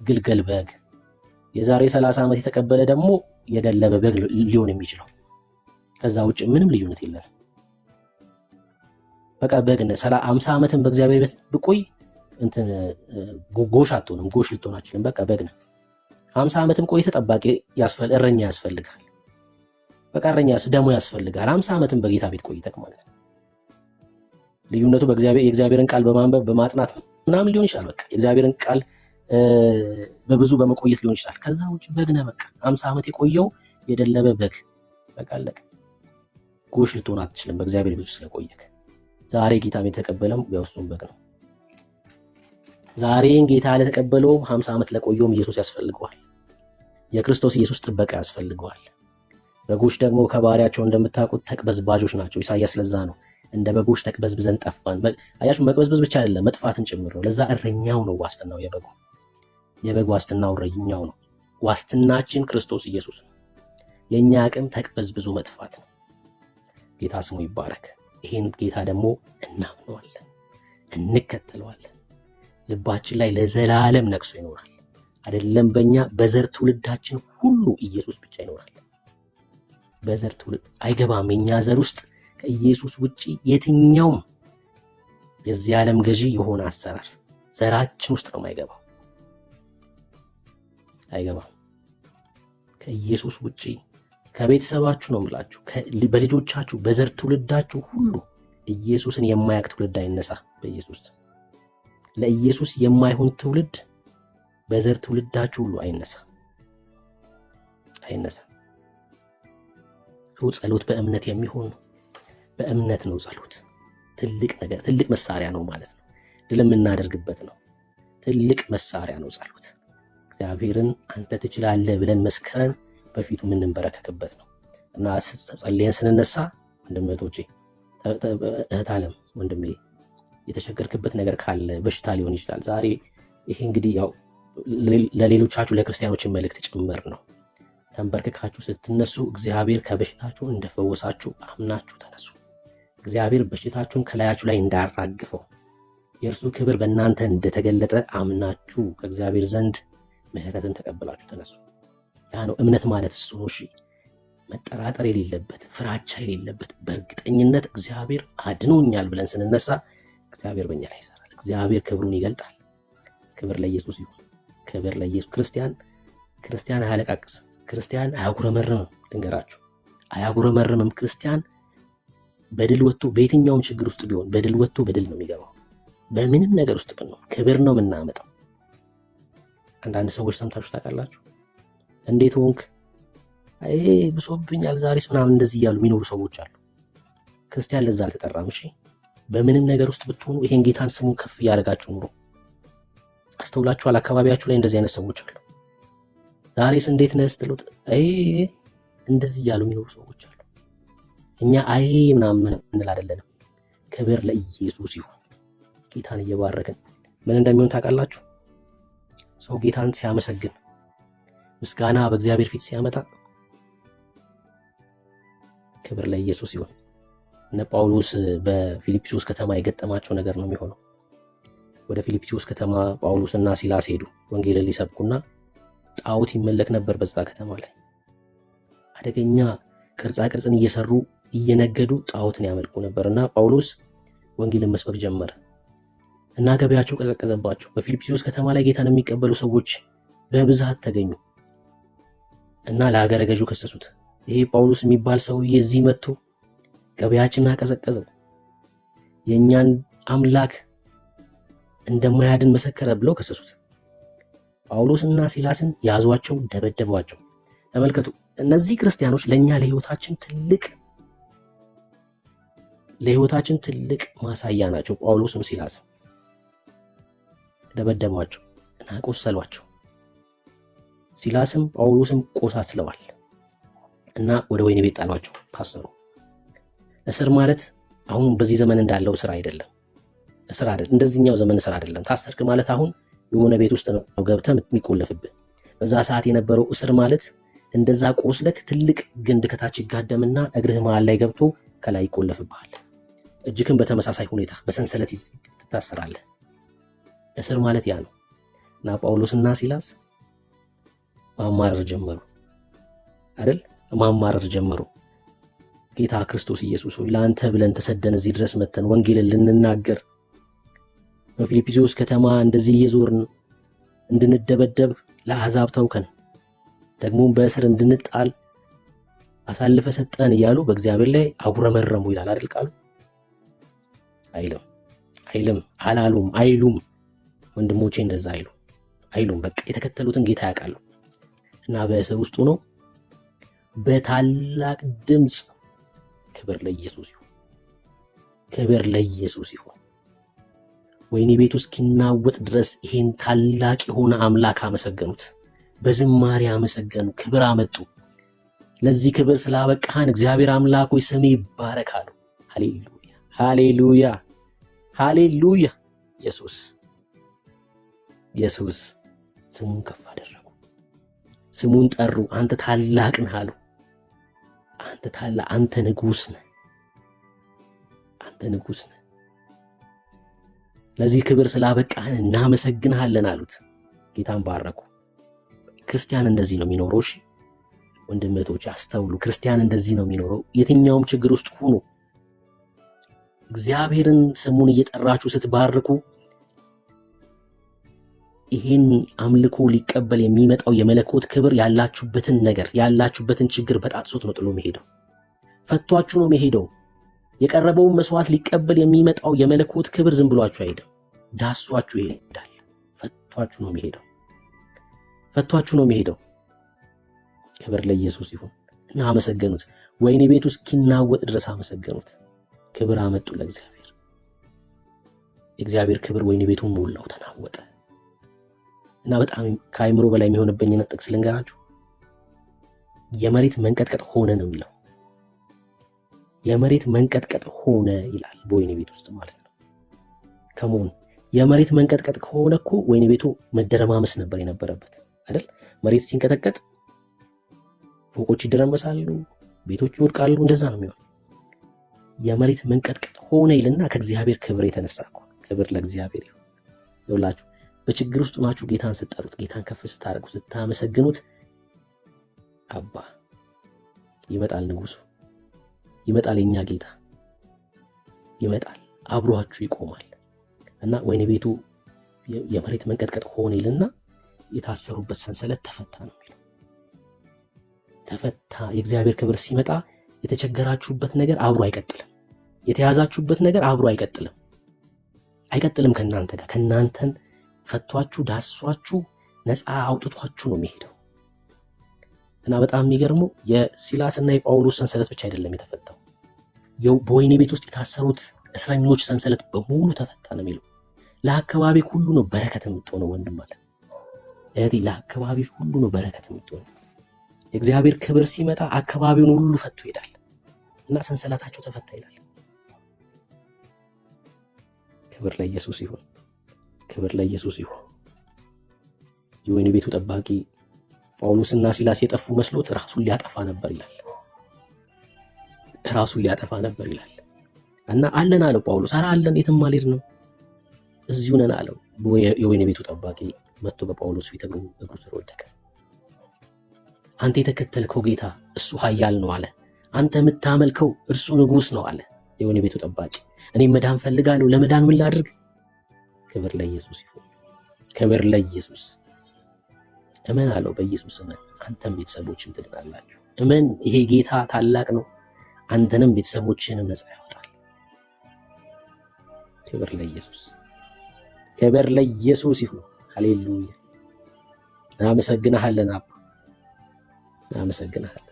ግልገል በግ፣ የዛሬ 30 ዓመት የተቀበለ ደግሞ የደለበ በግ ሊሆን የሚችለው። ከዛ ውጭ ምንም ልዩነት የለም። በቃ በግነ 50 ዓመትን በእግዚአብሔር ቤት ብቆይ እንትን ጎሽ አትሆንም፣ ጎሽ ልትሆን አትችልም። በቃ በግነ 50 ዓመትም ቆይ ተጠባቂ እረኛ ያስፈልጋል። በቃ እረኛ ደሞ ያስፈልጋል። 50 ዓመትም በጌታ ቤት ቆይተክ ማለት ነው። ልዩነቱ የእግዚአብሔርን ቃል በማንበብ በማጥናት ምናምን ሊሆን ይችላል። በቃ የእግዚአብሔርን ቃል በብዙ በመቆየት ሊሆን ይችላል። ከዛ ውጭ በግነ በቃ 50 ዓመት የቆየው የደለበ በግ በቃ አለቀ። ጎሽ ልትሆን አትችልም በእግዚአብሔር ቤት ስለቆየክ። ዛሬ ጌታን የተቀበለም ያውሱም በግ ነው። ዛሬን ጌታ ለተቀበለውም 50 ዓመት ለቆየውም ኢየሱስ ያስፈልገዋል። የክርስቶስ ኢየሱስ ጥበቃ ያስፈልገዋል። በጎች ደግሞ ከባህሪያቸው እንደምታውቁት ተቅበዝባዦች ናቸው። ኢሳይያስ ለዛ ነው እንደ በጎች ተቅበዝብዘን ጠፋን። አያችሁ፣ መቅበዝበዝ ብቻ አይደለም መጥፋትን ጭምር ነው። ለዛ እረኛው ነው ዋስትናው። የበግ ዋስትናው እረኛው ነው። ዋስትናችን ክርስቶስ ኢየሱስ ነው። የኛ አቅም ተቅበዝብዞ መጥፋት ነው። ጌታ ስሙ ይባረክ። ይሄን ጌታ ደግሞ እናምነዋለን፣ እንከተለዋለን። ልባችን ላይ ለዘላለም ነግሶ ይኖራል። አይደለም በእኛ በዘር ትውልዳችን ሁሉ ኢየሱስ ብቻ ይኖራል። በዘር ትውልድ አይገባም። የኛ ዘር ውስጥ ከኢየሱስ ውጪ የትኛውም የዚህ ዓለም ገዢ የሆነ አሰራር ዘራችን ውስጥ ነው የማይገባው። አይገባም። ከኢየሱስ ውጪ ከቤተሰባችሁ ነው የምላችሁ፣ በልጆቻችሁ በዘር ትውልዳችሁ ሁሉ ኢየሱስን የማያውቅ ትውልድ አይነሳ በኢየሱስ። ለኢየሱስ የማይሆን ትውልድ በዘር ትውልዳችሁ ሁሉ አይነሳ። ጸሎት በእምነት የሚሆን ነው። በእምነት ነው ጸሎት። ትልቅ ነገር፣ ትልቅ መሳሪያ ነው ማለት ነው። ድል የምናደርግበት ነው። ትልቅ መሳሪያ ነው ጸሎት። እግዚአብሔርን አንተ ትችላለህ ብለን መስከረን በፊቱ የምንበረከክበት ነው እና ጸልየን ስንነሳ ወንድሞቼ፣ እህት ዓለም ወንድሜ የተቸገርክበት ነገር ካለ በሽታ ሊሆን ይችላል። ዛሬ ይሄ እንግዲህ ያው ለሌሎቻችሁ ለክርስቲያኖች መልእክት ጭምር ነው። ተንበርክካችሁ ስትነሱ እግዚአብሔር ከበሽታችሁ እንደፈወሳችሁ አምናችሁ ተነሱ። እግዚአብሔር በሽታችሁን ከላያችሁ ላይ እንዳራግፈው የእርሱ ክብር በእናንተ እንደተገለጠ አምናችሁ ከእግዚአብሔር ዘንድ ምሕረትን ተቀብላችሁ ተነሱ። ያ ነው እምነት ማለት እሱ ነው። እሺ መጠራጠር የሌለበት ፍራቻ የሌለበት በእርግጠኝነት እግዚአብሔር አድኖኛል ብለን ስንነሳ እግዚአብሔር በእኛ ላይ ይሰራል። እግዚአብሔር ክብሩን ይገልጣል። ክብር ለኢየሱስ ይሁን። ክብር ለኢየሱስ። ክርስቲያን አያለቃቅስም። ክርስቲያን አያጉረመርምም። ልንገራችሁ፣ አያጉረመርምም። ክርስቲያን በድል ወጥቶ በየትኛውም ችግር ውስጥ ቢሆን በድል ወጥቶ በድል ነው የሚገባው። በምንም ነገር ውስጥ ብንሆን ክብር ነው የምናመጣው። አንዳንድ ሰዎች ሰምታችሁ ታውቃላችሁ? እንዴት ሆንክ? አይ ብሶብኛል ዛሬስ ምናምን እንደዚህ እያሉ የሚኖሩ ሰዎች አሉ። ክርስቲያን ለዛ አልተጠራም። እሺ በምንም ነገር ውስጥ ብትሆኑ ይሄን ጌታን ስሙን ከፍ እያደረጋችሁ ኑሮ። አስተውላችኋል? አካባቢያችሁ ላይ እንደዚህ አይነት ሰዎች አሉ። ዛሬስ እንዴት ነህ ስትሉት አይ እንደዚህ እያሉ የሚኖሩ ሰዎች አሉ። እኛ አይ ምናምን እንል አይደለንም። ክብር ለኢየሱስ ይሁን። ጌታን እየባረክን ምን እንደሚሆን ታውቃላችሁ? ሰው ጌታን ሲያመሰግን ምስጋና በእግዚአብሔር ፊት ሲያመጣ ክብር ለኢየሱስ ይሁን። እነ ጳውሎስ በፊልጵስዩስ ከተማ የገጠማቸው ነገር ነው የሚሆነው። ወደ ፊልጵስዩስ ከተማ ጳውሎስና ሲላስ ሄዱ ወንጌልን ሊሰብኩና ጣዖት ይመለክ ነበር በዛ ከተማ ላይ። አደገኛ ቅርጻ ቅርጽን እየሰሩ እየነገዱ ጣዖትን ያመልኩ ነበርና ጳውሎስ ወንጌልን መስበክ ጀመረ እና ገበያቸው ቀዘቀዘባቸው። በፊልጵስዩስ ከተማ ላይ ጌታን የሚቀበሉ ሰዎች በብዛት ተገኙ እና ለሀገረ ገዡ ከሰሱት። ይሄ ጳውሎስ የሚባል ሰውዬ እዚህ መጥቶ ገበያችንን አቀዘቀዘው፣ የእኛን አምላክ እንደማያድን መሰከረ ብለው ከሰሱት። ጳውሎስና ሲላስን ያዟቸው፣ ደበደቧቸው። ተመልከቱ፣ እነዚህ ክርስቲያኖች ለኛ ለህይወታችን ትልቅ ማሳያ ናቸው። ጳውሎስም ሲላስ ደበደቧቸው እና ቆሰሏቸው። ሲላስም ጳውሎስም ቆሳስለዋል እና ወደ ወህኒ ቤት ጣሏቸው፣ ታሰሩ። እስር ማለት አሁን በዚህ ዘመን እንዳለው እስር አይደለም። እስር አይደለም፣ እንደዚህኛው ዘመን እስር አይደለም። ታሰርክ ማለት አሁን የሆነ ቤት ውስጥ ነው ገብተህ የሚቆለፍብህ። በዛ ሰዓት የነበረው እስር ማለት እንደዛ ቆስለክ ትልቅ ግንድ ከታች ይጋደምና እግርህ መሃል ላይ ገብቶ ከላይ ይቆለፍብሃል። እጅክን በተመሳሳይ ሁኔታ በሰንሰለት ትታሰራለህ። እስር ማለት ያ ነው እና ጳውሎስና ሲላስ ማማረር ጀመሩ አይደል? ማማረር ጀመሩ። ጌታ ክርስቶስ ኢየሱስ ሆይ ለአንተ ብለን ተሰደን እዚህ ድረስ መተን ወንጌልን ልንናገር በፊልጵስዩስ ከተማ እንደዚህ እየዞርን እንድንደበደብ ለአሕዛብ ተውከን፣ ደግሞ በእስር እንድንጣል አሳልፈ ሰጠን እያሉ በእግዚአብሔር ላይ አጉረመረሙ ይላል አይደል ቃሉ? አይልም አላሉም፣ አይሉም። ወንድሞቼ እንደዛ አይሉም። በቃ የተከተሉትን ጌታ ያውቃሉ። እና በእስር ውስጥ ሆነው በታላቅ ድምፅ ክብር ለኢየሱስ ይሁን፣ ክብር ለኢየሱስ ይሁን፣ ወህኒ ቤቱ እስኪናወጥ ድረስ ይሄን ታላቅ የሆነ አምላክ አመሰገኑት። በዝማሬ አመሰገኑ፣ ክብር አመጡ። ለዚህ ክብር ስላበቃህን እግዚአብሔር አምላክ ሆይ ስም ይባረካሉ። ሃሌሉያ፣ ሃሌሉያ፣ ሃሌሉያ። ኢየሱስ ስሙን ከፍ አደረጉ፣ ስሙን ጠሩ። አንተ ታላቅ ነህ አሉ። አንተ ንጉስ ነህ፣ አንተ ንጉስ ነህ። ለዚህ ክብር ስላበቃህን እናመሰግንሃለን አሉት። ጌታን ባረኩ። ክርስቲያን እንደዚህ ነው የሚኖረው። እሺ ወንድሞች አስተውሉ። ክርስቲያን እንደዚህ ነው የሚኖረው። የትኛውም ችግር ውስጥ ሁኑ እግዚአብሔርን ስሙን እየጠራችሁ ስትባርኩ ይሄን አምልኮ ሊቀበል የሚመጣው የመለኮት ክብር ያላችሁበትን ችግር በጣጥሶት ነው ጥሎ መሄደው። ፈቷችሁ ነው መሄደው። የቀረበውን መስዋዕት ሊቀበል የሚመጣው የመለኮት ክብር ዝም ብሏችሁ አይደለም፣ ዳሷችሁ ይሄዳል። ፈቷችሁ ነው መሄደው። ክብር ለኢየሱስ ይሁን እና አመሰገኑት። ወህኒ ቤቱ እስኪናወጥ ድረስ አመሰገኑት። ክብር አመጡ ለእግዚአብሔር። የእግዚአብሔር ክብር ወይን ቤቱን ሞላው፣ ተናወጠ። እና በጣም ከአይምሮ በላይ የሚሆንብኝን ጥቅስ ልንገራችሁ። የመሬት መንቀጥቀጥ ሆነ ነው የሚለው። የመሬት መንቀጥቀጥ ሆነ ይላል በወይን ቤት ውስጥ ማለት ነው። ከመሆን የመሬት መንቀጥቀጥ ከሆነ እኮ ወይን ቤቱ መደረማመስ ነበር የነበረበት አይደል? መሬት ሲንቀጠቀጥ ፎቆች ይደረመሳሉ፣ ቤቶች ይወድቃሉ። እንደዛ ነው የሚሆነው። የመሬት መንቀጥቀጥ ሆነ ይልና ከእግዚአብሔር ክብር የተነሳ እኮ ክብር ለእግዚአብሔር ይሁን። ይኸውላችሁ በችግር ውስጥ ናችሁ ጌታን ስትጠሩት፣ ጌታን ከፍ ስታደርጉ፣ ስታመሰግኑት አባ ይመጣል፣ ንጉሱ ይመጣል፣ የኛ ጌታ ይመጣል፣ አብሯችሁ ይቆማል። እና ወይን ቤቱ የመሬት መንቀጥቀጥ ሆነ ይልና የታሰሩበት ሰንሰለት ተፈታ ነው የሚለው። ተፈታ። የእግዚአብሔር ክብር ሲመጣ የተቸገራችሁበት ነገር አብሮ አይቀጥልም። የተያዛችሁበት ነገር አብሮ አይቀጥልም። ከእናንተ ጋር ከእናንተን ፈቷችሁ ዳሷችሁ ነፃ አውጥቷችሁ ነው የሚሄደው። እና በጣም የሚገርመው የሲላስና የጳውሎስ ሰንሰለት ብቻ አይደለም የተፈታው፣ በወይን ቤት ውስጥ የታሰሩት እስረኞች ሰንሰለት በሙሉ ተፈታ ነው የሚለው። ለአካባቢ ሁሉ ነው በረከት የምትሆነው ወንድም አለ እህቴ፣ ለአካባቢ ሁሉ ነው በረከት የምትሆነው። የእግዚአብሔር ክብር ሲመጣ አካባቢውን ሁሉ ፈቶ ይሄዳል እና ሰንሰለታቸው ተፈታ ይላል። ክብር ለኢየሱስ ይሁን፣ ክብር ለኢየሱስ ይሁን። የወይን ቤቱ ጠባቂ ጳውሎስና ሲላስ የጠፉ መስሎት ራሱን ሊያጠፋ ነበር ይላል። ራሱን ሊያጠፋ ነበር ይላል። እና አለን አለው ጳውሎስ። ኧረ አለን፣ የትም አልሄድንም፣ እዚሁ ነን አለው። የወይን ቤቱ ጠባቂ መጥቶ በጳውሎስ ፊት እግሩ ስር ወደቀ። አንተ የተከተልከው ጌታ እሱ ኃያል ነው አለ። አንተ የምታመልከው እርሱ ንጉስ ነው አለ የወይን ቤቱ ጠባቂ። እኔ መዳን ፈልጋለሁ፣ ለመዳን ምን ላድርግ? ክብር ለኢየሱስ ይሁን፣ ክብር ለኢየሱስ። እመን አለው፣ በኢየሱስ እመን፣ አንተም ቤተሰቦችም ትድናላችሁ። እመን፣ ይሄ ጌታ ታላቅ ነው፣ አንተንም ቤተሰቦችንም ነፃ ያወጣል። ክብር ለኢየሱስ፣ ክብር ለኢየሱስ ይሁን። ሃሌሉያ። እናመሰግናለን አባ፣ እናመሰግናለን።